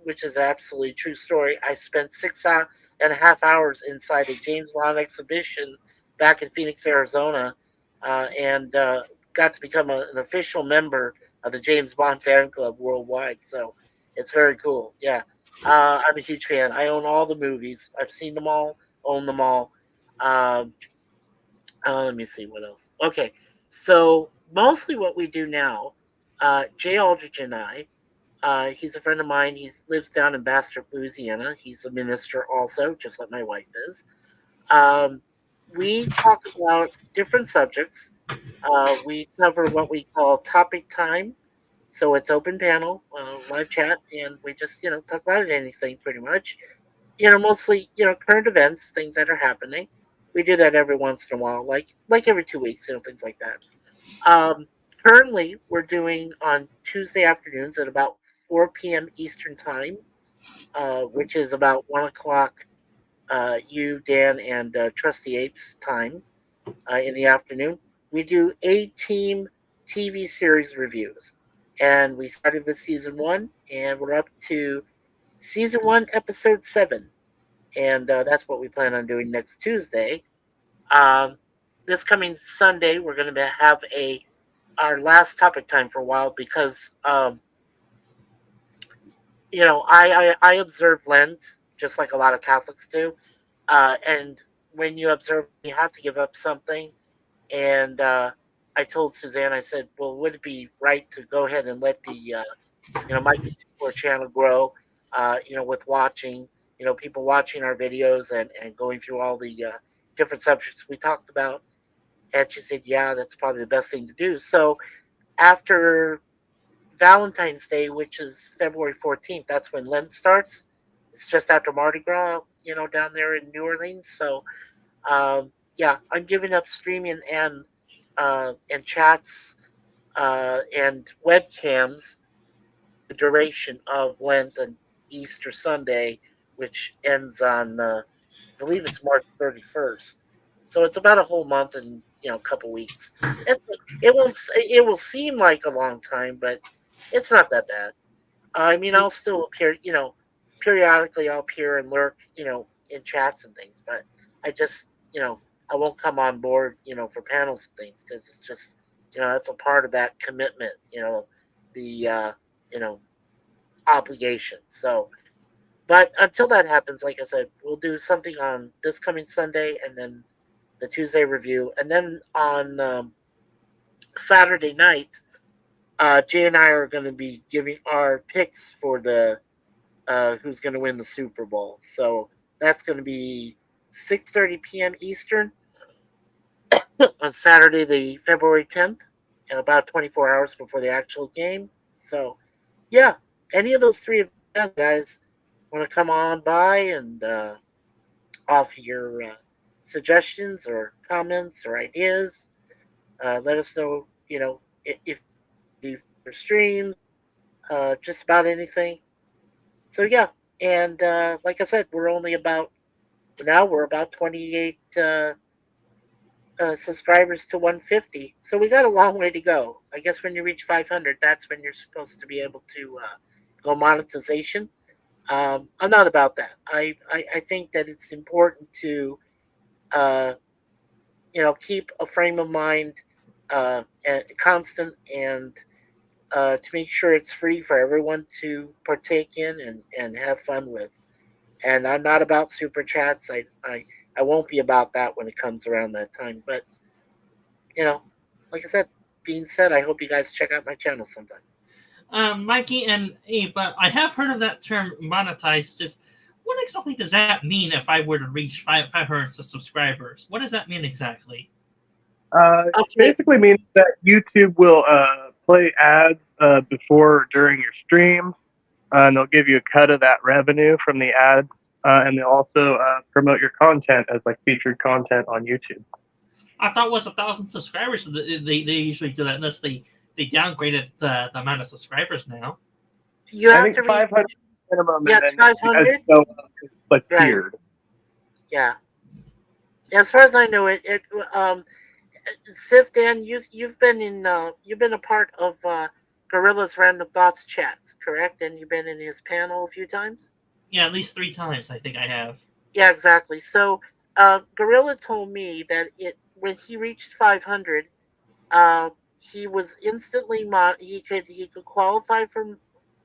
which is an absolutely true story. I spent 6 and a half hours inside a James Bond exhibition back in Phoenix, Arizona, and got to become an official member of the James Bond fan club worldwide. So it's very cool. Yeah, I'm a huge fan. I own all the movies. I've seen them all. Own them all. Um, let me see what else. Okay, so mostly what we do now, Jay Aldridge and I. He's a friend of mine. He lives down in Bastrop, Louisiana. He's a minister also, just like my wife is. Um, we talk about different subjects. We cover what we call topic time. So it's open panel, live chat, and we just, talk about anything pretty much. Mostly, current events, things that are happening. We do that every once in a while, like every 2 weeks, things like that. Um, Currently, we're doing on Tuesday afternoons at about 4 p.m. Eastern Time, which is about 1 o'clock you, Dan, and Trusty Apes time in the afternoon. We do A-Team TV series reviews. And we started with season one, and we're up to season one, episode 7. And that's what we plan on doing next Tuesday. Um, this coming Sunday, we're going to have our last topic time for a while because I observe Lent just like a lot of Catholics do, and when you observe, you have to give up something. And I told Suzanne, I said, well, would it be right to go ahead and let the my channel grow? With watching, people watching our videos and going through all the different subjects we talked about. And she said, yeah, that's probably the best thing to do. So after Valentine's Day, which is February 14th, that's when Lent starts. It's just after Mardi Gras, down there in New Orleans. So, yeah, I'm giving up streaming and chats and webcams the duration of Lent and Easter Sunday, which ends on I believe it's March 31st. So it's about a whole month and a couple weeks. It, it will seem like a long time, but it's not that bad. I mean, I'll still appear, periodically I'll appear and lurk, in chats and things, but I just, I won't come on board, for panels and things because it's just, that's a part of that commitment, the, you know, obligation. So, but until that happens, like I said, we'll do something on this coming Sunday and then the Tuesday review. And then on Saturday night, Jay and I are going to be giving our picks for the who's going to win the Super Bowl. So that's going to be 6:30 p.m. Eastern on Saturday, the February 10th, and about 24 hours before the actual game. So, yeah, any of those three events, guys, want to come on by and offer your suggestions or comments or ideas, let us know. If you do your streams, just about anything. So yeah, and like I said, we're only about Now we're about 28 subscribers to 150. So we got a long way to go. I guess when you reach 500, that's when you're supposed to be able to go monetization. I'm not about that. I think that it's important to uh, keep a frame of mind constant and to make sure it's free for everyone to partake in and have fun with. And I'm not about super chats. I won't be about that when it comes around that time. But like I said, being said, I hope you guys check out my channel sometime. Mikey and Abe, I have heard of that term monetized. Just what exactly does that mean if I were to reach 500 subscribers? What does that mean exactly? It basically means that YouTube will play ads before or during your streams, and they'll give you a cut of that revenue from the ads, and they'll also promote your content as like featured content on YouTube. I thought it was 1,000 subscribers. So they usually do that unless they downgraded the amount of subscribers now. You have I think to 500 minimum. Yeah, and then 500. It's like Right. tiered. Yeah. As far as I know, Sif, Dan, you've been a part of Gorilla's Random Thoughts chats, correct? And you've been in his panel a few times. Yeah, at least 3 times I think I have. Yeah, exactly. So, Gorilla told me that when he reached 500, he was instantly he could qualify for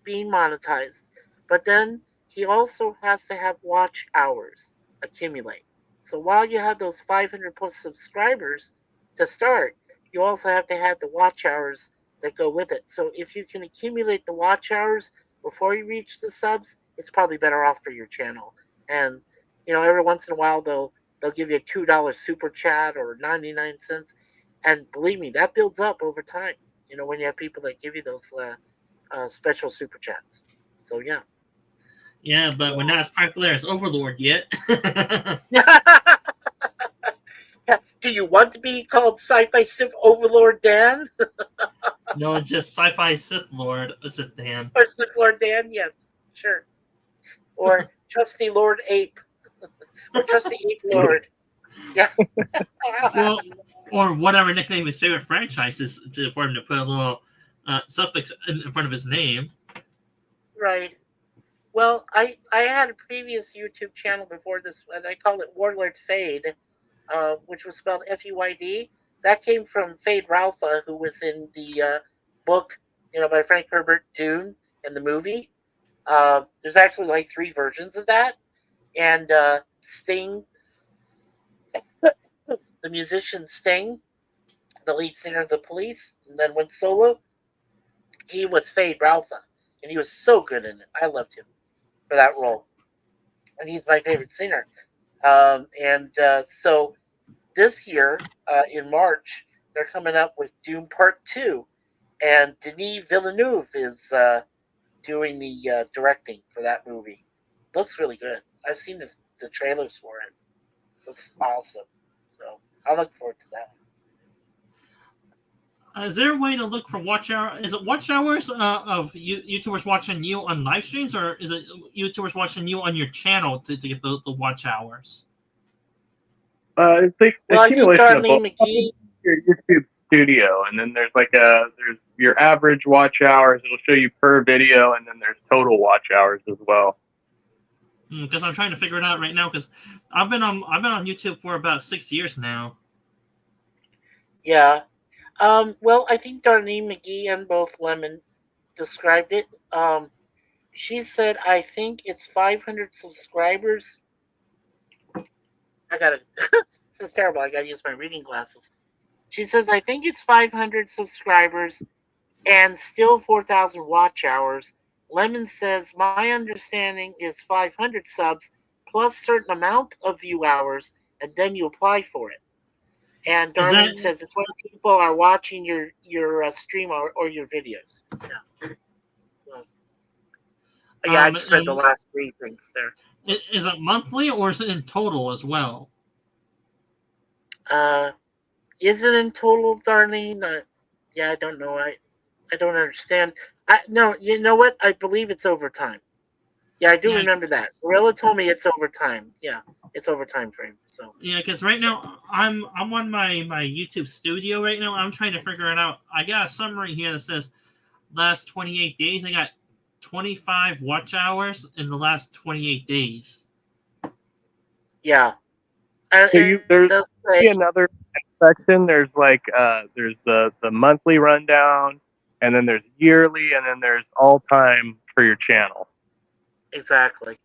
being monetized, but then he also has to have watch hours accumulate. So while you have those 500 plus subscribers to start, you also have to have the watch hours that go with it. So if you can accumulate the watch hours before you reach the subs, it's probably better off for your channel. And every once in a while they'll give you a $2 super chat or 99 cents. And believe me, that builds up over time. When you have people that give you those special super chats. So yeah. Yeah, but we're not as popular as Overlord yet. Do you want to be called Sci-Fi Sith Overlord Dan? No, just Sci-Fi Sith Lord. Sith Dan. Or Sith Lord Dan? Yes, sure. Or Trusty Lord Ape. Or Trusty Ape Lord. Yeah. Well, or whatever nickname his favorite franchise is for him to put a little suffix in front of his name. Right. Well, I had a previous YouTube channel before this, and I called it Warlord Fade, which was spelled F-U-Y-D. That came from Fade Ralpha, who was in the book, by Frank Herbert, Dune, and the movie. There's actually like 3 versions of that, and Sting, the musician Sting, the lead singer of the Police, and then went solo. He was Fade Ralpha, and he was so good in it. I loved him for that role, and he's my favorite singer. So this year, in March, they're coming up with Dune Part 2, and Denis Villeneuve is doing the directing for that movie. Looks really good. I've seen the trailers for it. Looks awesome. So I look forward to that. Is there a way to look for watch hour? Is it watch hours of YouTubers watching you on live streams, or is it YouTubers watching you on your channel to get the watch hours? It's like accumulation of both. McGee. Your YouTube studio, and then there's there's your average watch hours. It'll show you per video, and then there's total watch hours as well. Because I'm trying to figure it out right now. Because I've been on YouTube for about 6 years now. Yeah. Well, I think Darlene McGee and both Lemon described it. She said, I think it's 500 subscribers. This is terrible. I gotta use my reading glasses. She says, I think it's 500 subscribers and still 4,000 watch hours. Lemon says, my understanding is 500 subs plus certain amount of view hours, and then you apply for it. And Darlene says it's when people are watching your stream or your videos. Yeah, I just read the last 3 things there. Is it monthly or is it in total as well? Is it in total, Darlene? Yeah, I don't know. I don't understand. No, you know what? I believe it's overtime. Yeah, I do Yeah, remember that. Gorilla told me it's overtime. Yeah, it's overtime frame. So yeah. Because right now I'm on my YouTube studio right now. I'm trying to figure it out. I got a summary here that says last 28 days. I got 25 watch hours in the last 28 days. yeah, and So it there's does say another section. There's like there's the monthly rundown, and then there's yearly, and then there's all time for your channel. exactly.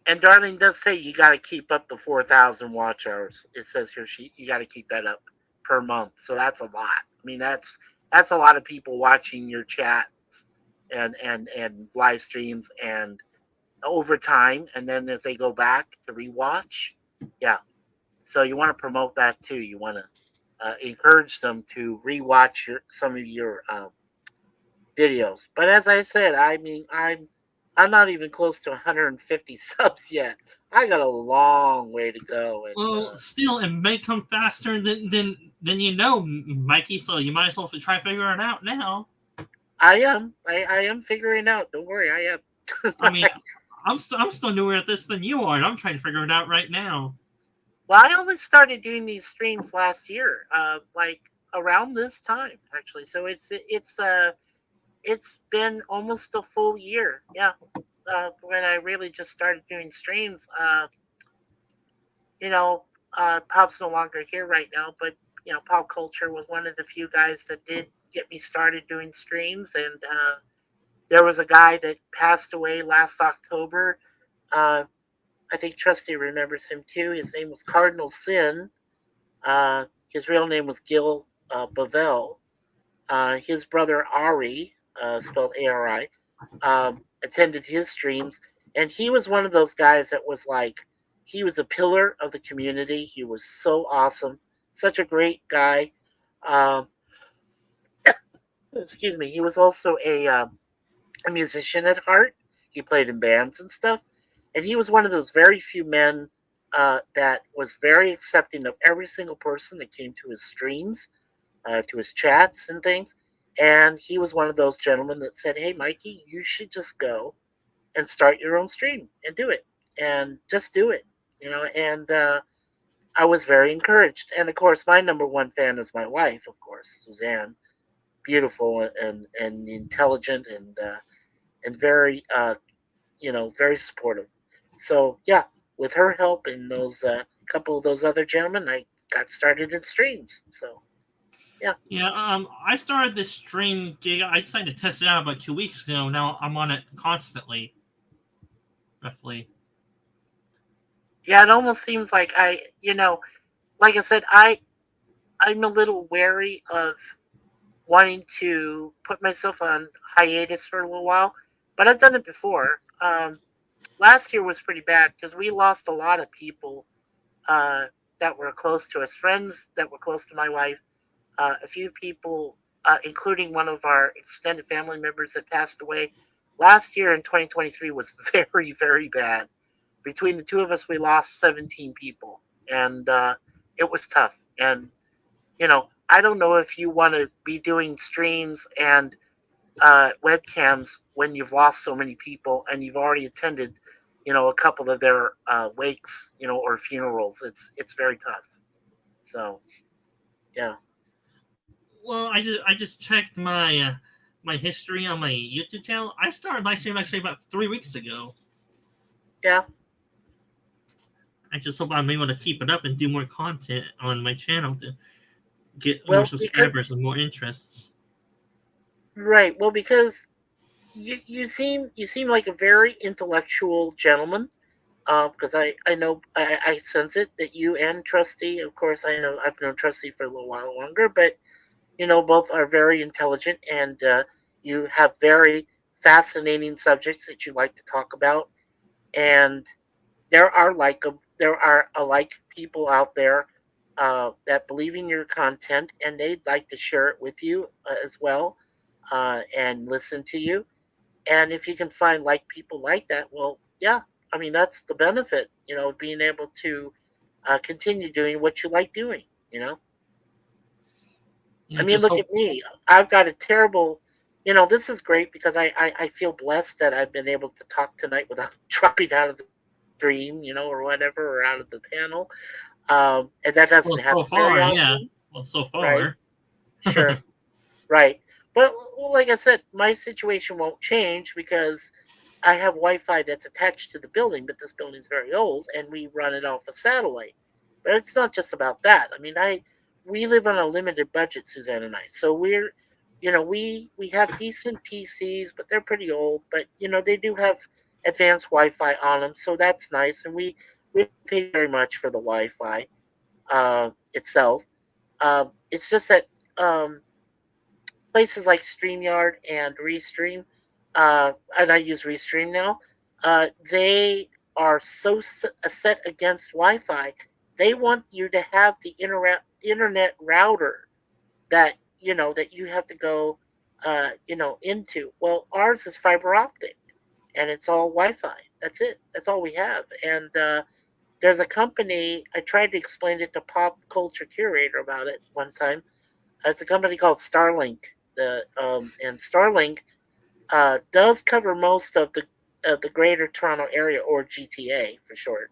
And Darlene does say you got to keep up the 4,000 watch hours. It says here you got to keep that up per month. So that's a lot. I mean, that's a lot of people watching your chat and live streams and over time. And then if they go back to rewatch, yeah. So you want to promote that too. You want to encourage them to rewatch some of your videos. But as I said, I mean, I'm not even close to 150 subs yet. I got a long way to go. And Well, still, it may come faster than you know, Mikey. So you might as well try figuring it out now. I am figuring out. Don't worry, I am. I mean, I'm still newer at this than you are, and I'm trying to figure it out right now. Well, I only started doing these streams last year, like around this time actually. So it's been almost a full year. Yeah, when I really just started doing streams. You know, Pop's no longer here right now, but Pop Culture was one of the few guys that did get me started doing streams, and there was a guy that passed away last October. Uh, I think Trusty remembers him too. His name was Cardinal Sin. His real name was Gil Bavel. His brother Ari, spelled Ari, attended his streams, and he was one of those guys that was like, he was a pillar of the community. He was so awesome, such a great guy. Um, excuse me. He was also a musician at heart. He played in bands and stuff, and he was one of those very few men that was very accepting of every single person that came to his streams, to his chats and things. And he was one of those gentlemen that said, "Hey, Mikey, you should just go and start your own stream and do it, and just do it." And I was very encouraged. And of course, my number one fan is my wife, of course, Suzanne, beautiful and intelligent and very very supportive. So yeah, with her help and those couple of those other gentlemen, I got started in streams. So yeah. Yeah, I started this stream gig. I decided to test it out about 2 weeks ago. Now I'm on it constantly, roughly. Yeah, it almost seems like like I said, I'm a little wary of wanting to put myself on hiatus for a little while, but I've done it before. Last year was pretty bad because we lost a lot of people uh, that were close to us, friends that were close to my wife, a few people, including one of our extended family members that passed away. Last year in 2023 was very, very bad. Between the two of us, we lost 17 people, and it was tough. And I don't know if you want to be doing streams and webcams when you've lost so many people and you've already attended, a couple of their wakes, or funerals. It's very tough. So yeah, Well, I just checked my history on my YouTube channel. I started live stream actually about 3 weeks ago. yeah. I just hope I'm able to keep it up and do more content on my channel to get more Well, subscribers because and more interests. right. Well, because you seem like a very intellectual gentleman. Because I know I sense it that you and Trusty, of course, I know I've known Trusty for a little while longer, but both are very intelligent, and you have very fascinating subjects that you like to talk about. And there are alike people out there that believe in your content, and they'd like to share it with you as well, and listen to you. And if you can find like people like that, well, yeah, I mean that's the benefit, being able to continue doing what you like doing. I Yeah, mean, just look hope. at me. I've got a terrible this is great because I feel blessed that I've been able to talk tonight without dropping out of the stream, or whatever, or out of the panel. And that Well, doesn't so happen very far, yeah. often, Well, so right? far. Sure, right. But like I said, my situation won't change because I have Wi-Fi that's attached to the building, but this building's very old, and we run it off a satellite. But it's not just about that. I mean, we live on a limited budget, Suzanne and I. So we have decent PCs, but they're pretty old. But they do have advanced Wi-Fi on them, so that's nice. And we pay very much for the Wi-Fi itself. It's just that places like StreamYard and Restream, and I use Restream now, they are so set against Wi-Fi. They want you to have the internet router that you have to go into. Well, ours is fiber optic, and it's all Wi-Fi. That's it. That's all we have. And there's a company. I tried to explain it to Pop Culture Curator about it one time. It's a company called Starlink. And Starlink does cover most of the Greater Toronto Area, or GTA for short.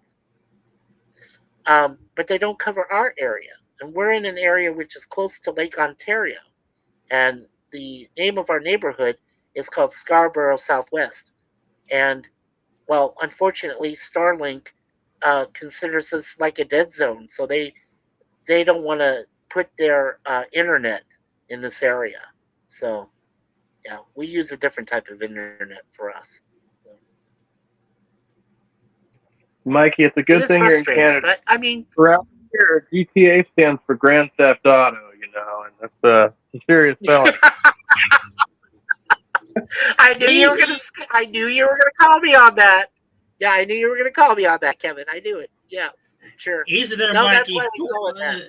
But they don't cover our area, and we're in an area which is close to Lake Ontario, and the name of our neighborhood is called Scarborough Southwest. And well, unfortunately, Starlink considers us like a dead zone, so they don't want to put their internet in this area. So yeah, we use a different type of internet for us. Mikey, it's a It good is thing you're in frustrating, Canada. but I mean, Around here, GTA stands for Grand Theft Auto, and that's a serious felony. I knew you were gonna. I knew you were gonna call me on that. Yeah, I knew you were gonna call me on that, Kevin. I knew it. Yeah, sure. Easy there, No, that's why Mikey. we call it that.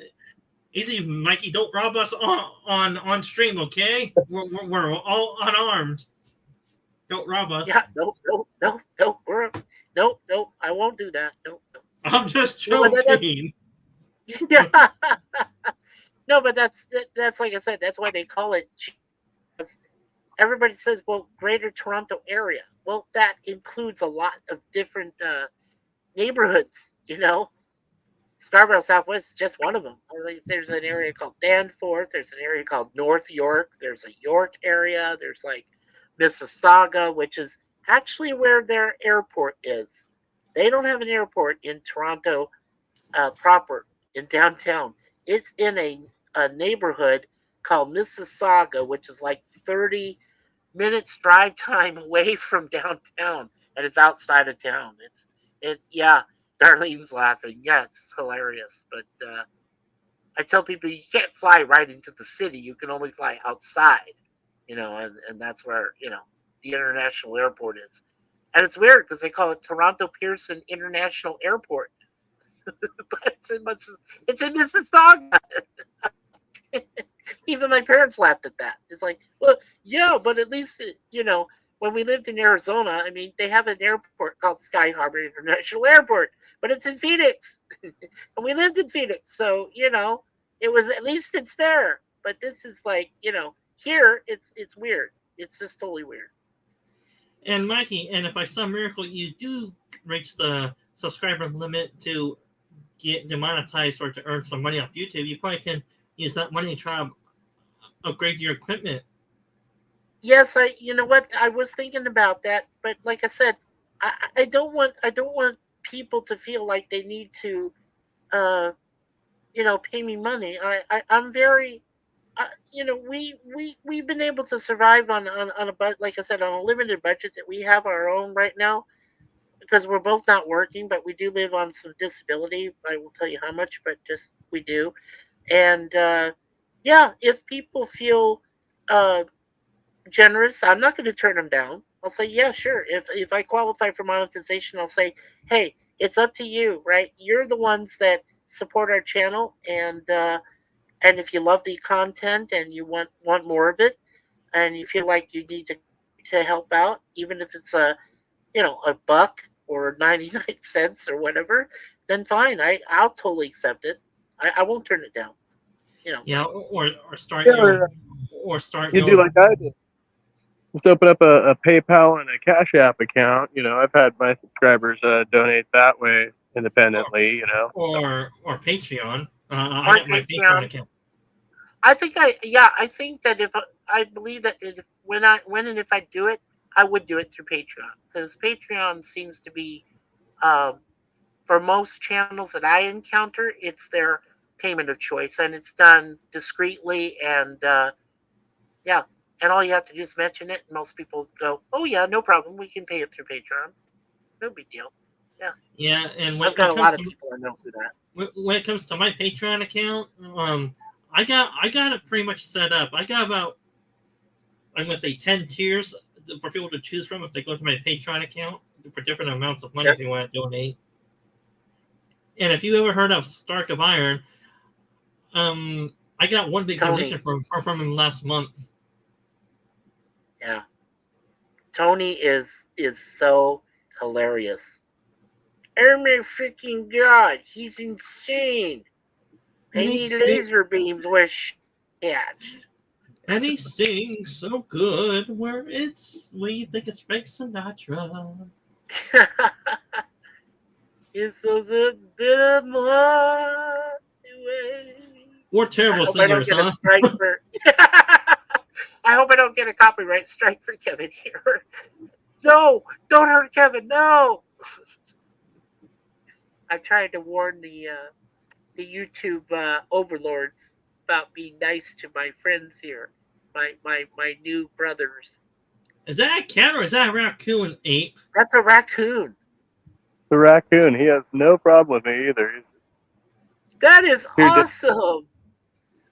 Easy, Mikey. Don't rob us on stream, okay? We're all unarmed. Don't rob us. Yeah, no, no. I won't do that. No. I'm just No, joking. yeah. No, but that's like I said. That's why they call it. Everybody says, well, Greater Toronto Area. Well, that includes a lot of different neighborhoods. Scarborough Southwest is just one of them. There's an area called Danforth. There's an area called North York. There's a York area. There's like Mississauga, which is actually where their airport is. They don't have an airport in Toronto proper, in downtown. It's in a neighborhood called Mississauga, which is like 30 minutes drive time away from downtown, and it's outside of town. Yeah. Darlene's laughing. Yeah, it's hilarious. But I tell people you can't fly right into the city. You can only fly outside, and that's where, the international airport is. And it's weird because they call it Toronto Pearson International Airport. But it's in Mississauga. Even my parents laughed at that. It's like, well, yeah, but at least, when we lived in Arizona, I mean, they have an airport called Sky Harbor International Airport, but it's in Phoenix. And we lived in Phoenix. So, it was, at least it's there. But this is like, here it's weird. It's just totally weird. And Mikey, and if by some miracle you do reach the subscriber limit to get demonetized or to earn some money off YouTube, you probably can use that money to try to upgrade your equipment. Yes, you know what? I was thinking about that, but like I said, I don't want people to feel like they need to pay me money. I'm very we've been able to survive on a budget, like I said, on a limited budget that we have our own right now, because we're both not working, but we do live on some disability. I will tell you how much, but just we do. And yeah, if people feel generous, I'm not going to turn them down. I'll say, yeah, sure. If I qualify for monetization, I'll say, hey, it's up to you, right? You're the ones that support our channel, and if you love the content and you want more of it, and you feel like you need to help out, even if it's a buck or 99 cents or whatever, then fine. I'll totally accept it. I won't turn it down. Yeah, or start Yeah, or start you do like I did. Just open up a PayPal and a Cash App account. I've had my subscribers donate that way independently. or Patreon. I Or got my Patreon Patreon. account. I think that if I believe that when and if I do it, I would do it through Patreon, because Patreon seems to be, for most channels that I encounter, it's their payment of choice, and it's done discreetly, and yeah, and all you have to do is mention it, and most people go, "Oh yeah, no problem, we can pay it through Patreon, no big deal." Yeah, Yeah, and I've got a lot of people I know through that. when it comes to my Patreon account, I got it pretty much set up. I got about, I'm gonna say, 10 tiers for people to choose from if they go to my Patreon account for different amounts of money Sure. if you want to donate. And if you ever heard of Stark of Iron, I got one big Tony. donation from him last month. Yeah, Tony is so hilarious. Oh my freaking god, he's insane. And I he need sing- laser beams where attached. and he sings so good where you think it's Frank Sinatra. It's so good way. We're terrible singers, Get a huh? strike for. I hope I don't get a copyright strike for Kevin here. No, don't hurt Kevin. No. I'm trying to warn the YouTube overlords about being nice to my friends here, my new brothers. Is that a cat or is that a raccoon, ape? That's a raccoon. The raccoon, he has no problem with me either. That is Here, just awesome.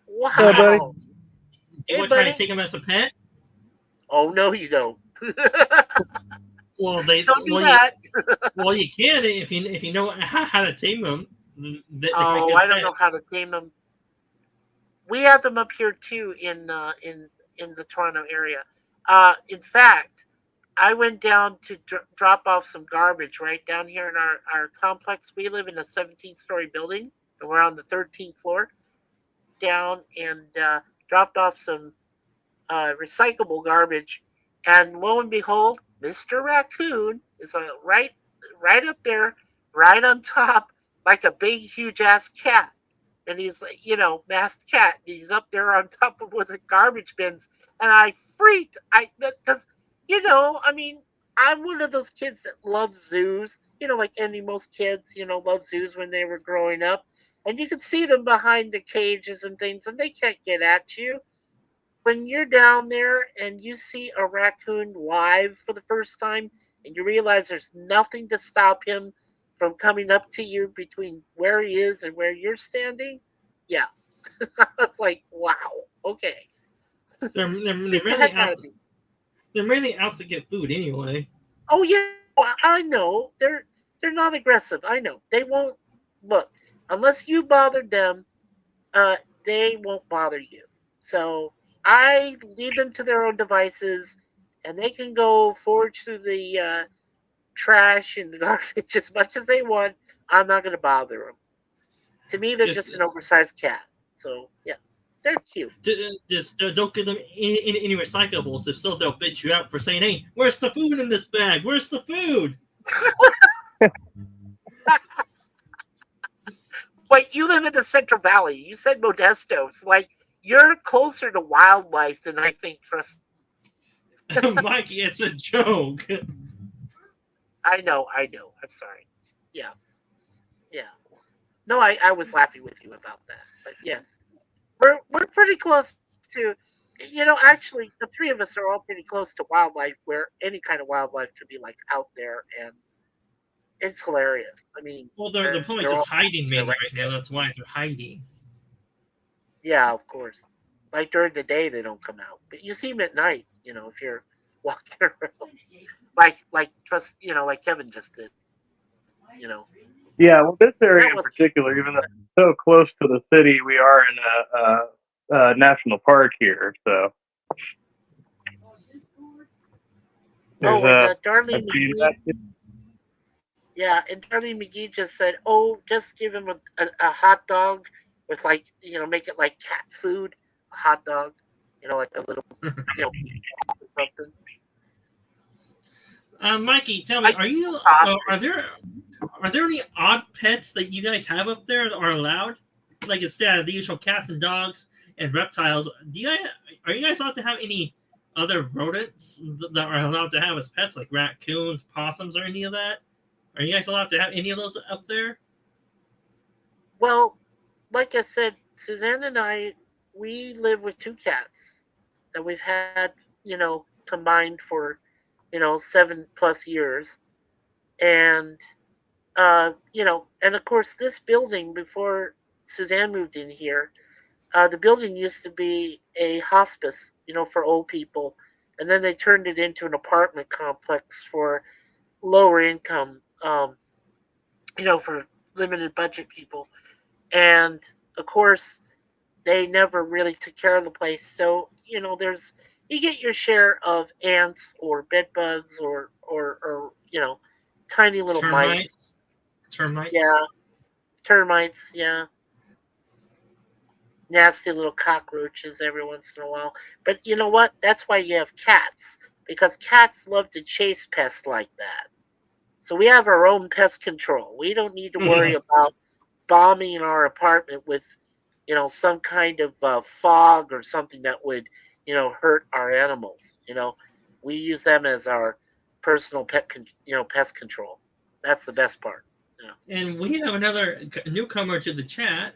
Yeah, buddy. Wow. You Hey, want to try buddy. to take him as a pet? Oh no, you don't. Well, Don't do that. You can if you know how to tame them. Oh, I don't know how to tame them. We have them up here too in the Toronto area. In fact, I went down to drop off some garbage right down here in our complex. We live in a 17-story building, and we're on the 13th floor. Down and dropped off some recyclable garbage, and lo and behold, Mr. Raccoon is right up there, right on top, like a big, huge ass cat. And he's like, masked cat. He's up there on top of one of the garbage bins, and I freaked. Because I mean, I'm one of those kids that love zoos. Like most kids, love zoos when they were growing up, and you can see them behind the cages and things, and they can't get at you. When you're down there and you see a raccoon live for the first time, and you realize there's nothing to stop him from coming up to you between where he is and where you're standing, yeah. It's like, wow, okay. They're really out. They're really out to get food anyway. Oh yeah, I know. They're not aggressive. I know. They won't look unless you bother them. They won't bother you. So I leave them to their own devices, and they can go forage through the trash and the garbage as much as they want. I'm not going to bother them. To me, they're just an oversized cat. So yeah, they're cute. Just don't give them any recyclables. If so, they'll bitch you out for saying, "Hey, where's the food in this bag? Where's the food?" Wait, you live in the Central Valley. You said Modesto. It's like you're closer to wildlife than I think. Trust. Mikey, it's a joke. I know. I'm sorry. Yeah. No, I was laughing with you about that. But yes, we're pretty close to. Actually, the three of us are all pretty close to wildlife, where any kind of wildlife could be like out there, and it's hilarious. I mean, well, they're probably just hiding mainly right now. That's why they're hiding. Yeah, of course. Like during the day, they don't come out, but you see them at night. If you're walking around, like Kevin just did. Yeah, well, this area in particular, even though it's so close to the city, we are in a national park here, so. Oh, and Darlene McGee. Yeah, and Darlene McGee just said, "Oh, just give him a hot dog with make it like cat food, a hot dog, like a little, something." Mikey, tell me, I are there any odd pets that you guys have up there that are allowed? Like instead of the usual cats and dogs and reptiles, are you guys allowed to have any other rodents that are allowed to have as pets, like raccoons, possums, or any of that? Are you guys allowed to have any of those up there? Well, like I said, Suzanne and I, we live with two cats that we've had, combined for, 7+ years. And, and of course, this building, before Suzanne moved in here, the building used to be a hospice, for old people. And then they turned it into an apartment complex for lower income, for limited budget people. And of course, they never really took care of the place. So there's you get your share of ants or bed bugs or tiny little mice. Termites, termites. Yeah, termites. Yeah, nasty little cockroaches every once in a while. But you know what? That's why you have cats, because cats love to chase pests like that. So we have our own pest control. We don't need to worry about bombing our apartment with, some kind of fog or something that would, hurt our animals. We use them as our personal pest control. That's the best part. And we have another newcomer to the chat.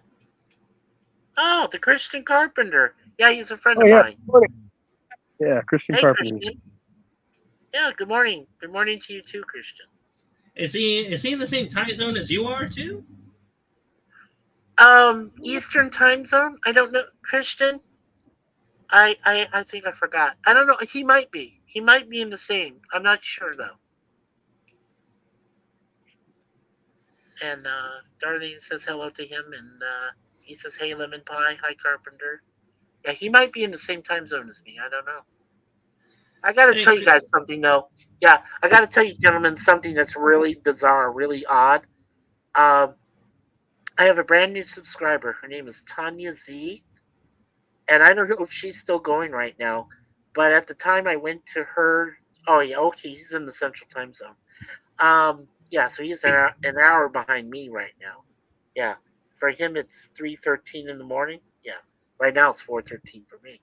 Oh, the Christian Carpenter. Yeah, he's a friend Oh of yeah, mine. yeah, Christian Hey, Carpenter. Christian. Yeah, good morning. Good morning to you too, Christian. Is he in the same time zone as you are too? Eastern time zone. I don't know, Christian. I think I forgot. I don't know. He might be. He might be in the same. I'm not sure though. And Darlene says hello to him, and he says, "Hey, lemon pie. Hi, Carpenter." Yeah, he might be in the same time zone as me. I don't know. I got to Hey, tell you guys something though. Yeah, I got to tell you, gentlemen, something that's really bizarre, really odd. Um, I have a brand new subscriber. Her name is Tanya Z, and I don't know if she's still going right now. But at the time I went to her, oh yeah, okay, he's in the Central Time Zone. Yeah, so he's an hour behind me right now. Yeah, for him it's 3:13 in the morning. Yeah, right now it's 4:13 for me.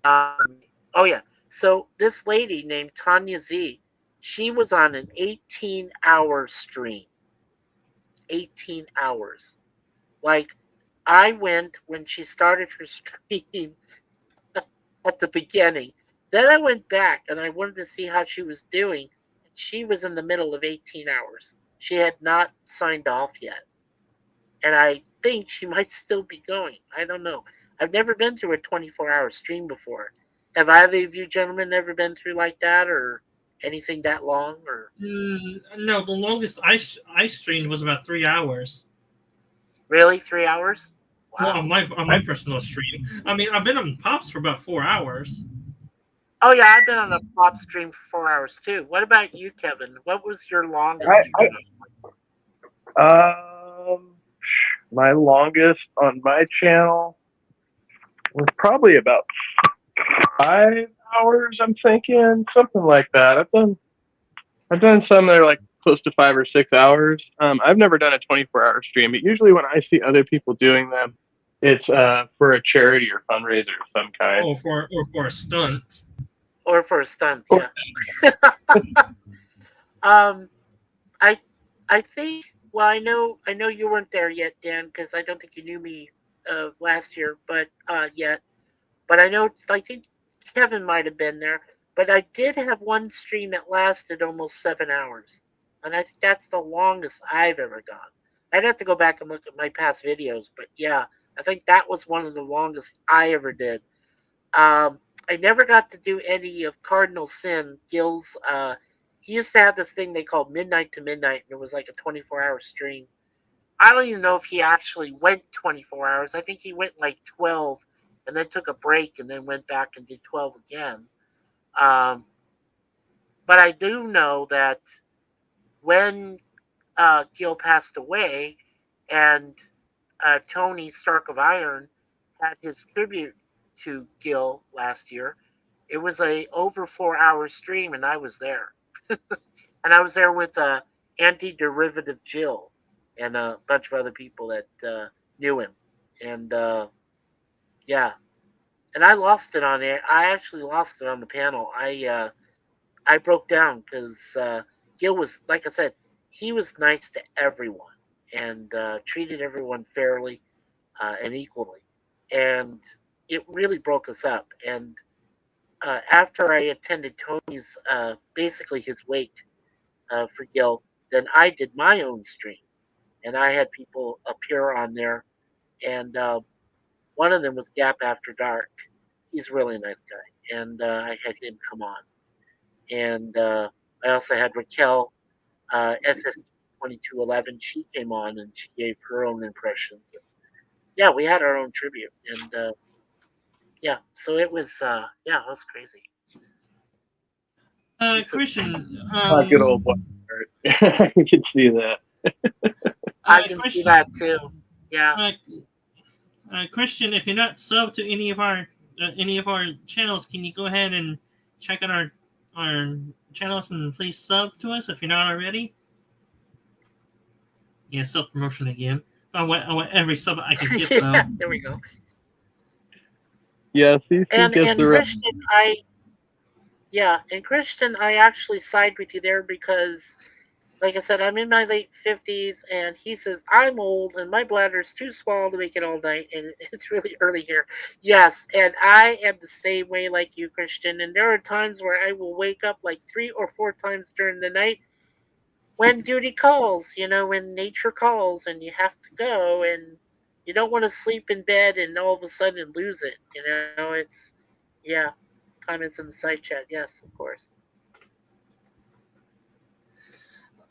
Oh yeah, so this lady named Tanya Z, she was on an 18-hour stream. 18 hours. Like, I went when she started her stream at the beginning. Then I went back and I wanted to see how she was doing. She was in the middle of 18 hours. She had not signed off yet. And I think she might still be going. I don't know. I've never been through a 24-hour stream before. Have either of you gentlemen ever been through like that, or anything that long? Or no, the longest I streamed was about 3 hours. really 3 hours? Well, Wow. on my personal stream. I mean, I've been on Pops for about 4 hours. Oh yeah, I've been on a pop stream for 4 hours too. What about you, Kevin? What was your longest you've been Um, my longest on my channel was probably about 5 hours. I'm thinking something like that. I've done some that are like close to 5 or 6 hours. I've never done a 24-hour stream. But usually when I see other people doing them, it's for a charity or fundraiser of some kind. Or for a stunt. or for a stunt? Yeah. Um, I I think. Well, I know you weren't there yet, Dan, because I don't think you knew me last year, but yet. But I know. I think Kevin might have been there. But I did have one stream that lasted almost 7 hours, and I think that's the longest I've ever gone. I'd have to go back and look at my past videos, but yeah, I think that was one of the longest I ever did. I never got to do any of Cardinal Sin. Gil's, he used to have this thing they called Midnight to Midnight, and it was like a 24-hour stream. I don't even know if he actually went 24 hours. I think he went like 12 and then took a break and then went back and did 12 again. Um, but I do know that when Gil passed away and Tony Stark of Iron had his tribute to Gil last year, it was a over 4 hour stream, and I was there. And I was there with Anti-Derivative Jill and a bunch of other people that knew him. And yeah, and I lost it on air. I actually lost it on the panel. I broke down because Gil was, like I said, he was nice to everyone and treated everyone fairly and equally, and it really broke us up. And after I attended Tony's, basically his wake for Gil, then I did my own stream, and I had people appear on there, and one of them was Gap After Dark. He's a really nice guy, and I had him come on, and I also had Raquel SS 2211. She came on and she gave her own impressions. Yeah, we had our own tribute, and yeah, so it was yeah, it was crazy. Christian, Good old boy. I can see that. I can see that too. Yeah. Christian, if you're not subbed to any of our channels, can you go ahead and check out our channels and please sub to us if you're not already? Yeah, self promotion again. I want every sub I can get though. Yeah, there we go. Yeah, CC And gets the rest. Christian, I actually side with you there because, like I said, I'm in my late 50s, and he says I'm old and my bladder's too small to make it all night, and it's really early here. Yes, and I am the same way like you, Christian. And there are times where I will wake up like 3 or 4 times during the night when duty calls, when nature calls and you have to go, and you don't want to sleep in bed and all of a sudden lose it. It's, yeah. Comments in the side chat, yes, of course.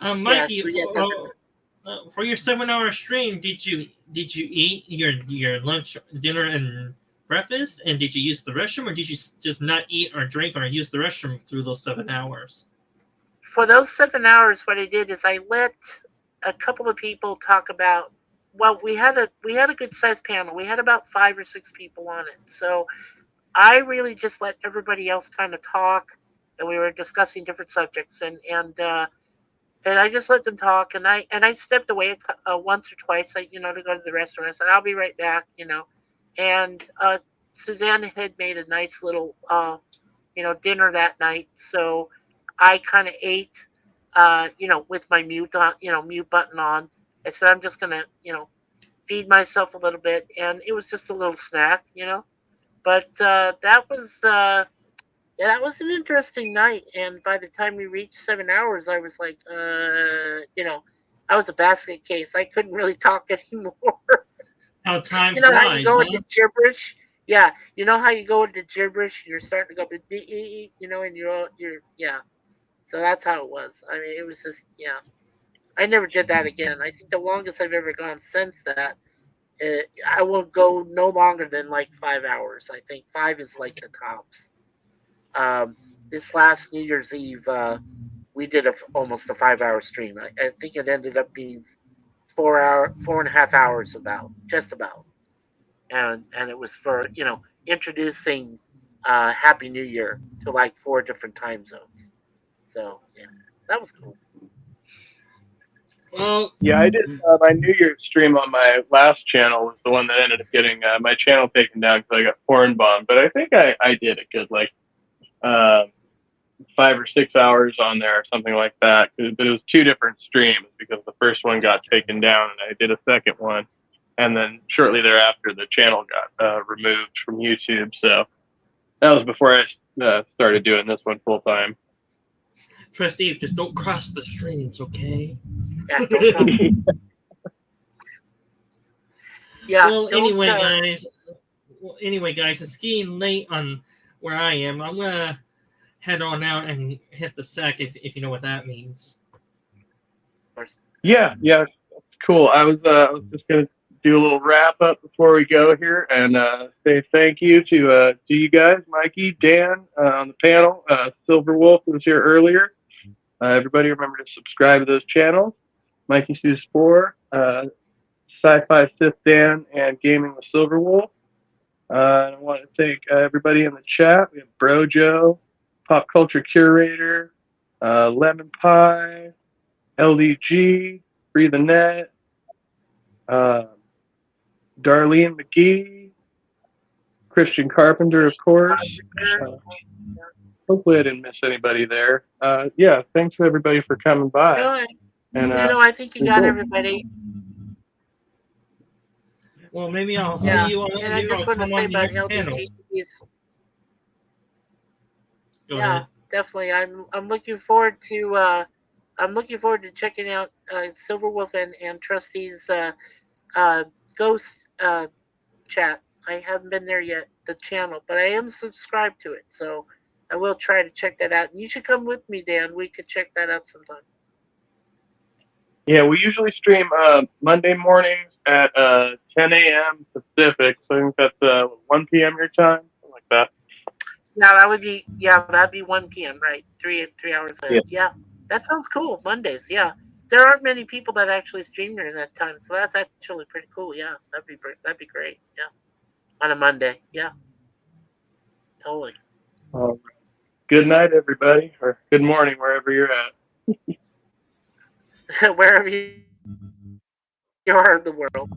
Mikey, for your 7-hour stream, did you eat your lunch, dinner, and breakfast? And did you use the restroom, or did you just not eat or drink or use the restroom through those 7 hours? For those 7 hours, what I did is I let a couple of people talk about. Well, we had a good sized panel. We had about 5 or 6 people on it, so I really just let everybody else kind of talk, and we were discussing different subjects, and I just let them talk, and I stepped away once or twice, to go to the restaurant. I said I'll be right back, and Suzanne had made a nice little dinner that night, so I kind of ate, with my mute on, mute button on. I said I'm just gonna feed myself a little bit, and it was just a little snack, But that was that was an interesting night. And by the time we reached 7 hours, I was like, I was a basket case. I couldn't really talk anymore. How time flies, how you go into gibberish. Yeah, you know how you go into gibberish. You're starting to go, and you're yeah. So that's how it was. I mean, it was just I never did that again. I think the longest I've ever gone since that. I will go no longer than like 5 hours. I think 5 is like the tops. This last New Year's Eve, we did almost a 5-hour stream. I think it ended up being 4.5 hours just about. And it was for, introducing Happy New Year to like 4 different time zones. So, yeah, that was cool. Well, yeah, I did my New Year's stream on my last channel was the one that ended up getting my channel taken down because I got porn bombed. But I think I did a good 5 or 6 hours on there or something like that. But it was 2 different streams because the first one got taken down and I did a second one. And then shortly thereafter, the channel got removed from YouTube. So that was before I started doing this one full time. Trustee, just don't cross the streams, okay? Yeah. Well, anyway, guys, it's getting late on where I am. I'm gonna head on out and hit the sack if you know what that means. Yeah, it's cool. I was just gonna do a little wrap up before we go here and say thank you to you guys, Mikey, Dan on the panel, Silver Wolf was here earlier. Everybody remember to subscribe to those channels. Mikey Sue Spore, Sci-Fi Sith Dan, and Gaming with Silver Wolf. I want to thank everybody in the chat. We have Brojo, Pop Culture Curator, Lemon Pie, LDG, Free the Net, Darlene McGee, Christian Carpenter, of course. Hopefully I didn't miss anybody there. Yeah, thanks to everybody for coming by. I think you got everybody. Well, maybe I'll see you on. And I just want to say about LDGs. Yeah, definitely. I'm looking forward to checking out Silverwolf and Trusty's Ghost chat. I haven't been there yet, the channel, but I am subscribed to it, so I will try to check that out. And you should come with me, Dan. We could check that out sometime. Yeah, we usually stream Monday mornings at 10 a.m. Pacific, so I think that's 1 p.m. your time, something like that. Yeah, that'd be 1 p.m. Right, 3 hours ahead. Yeah, that sounds cool. Mondays, yeah. There aren't many people that actually stream during that time, so that's actually pretty cool. Yeah, that'd be great. Yeah, on a Monday. Yeah, totally. Good night, everybody, or good morning, wherever you're at. Wherever you are in the world.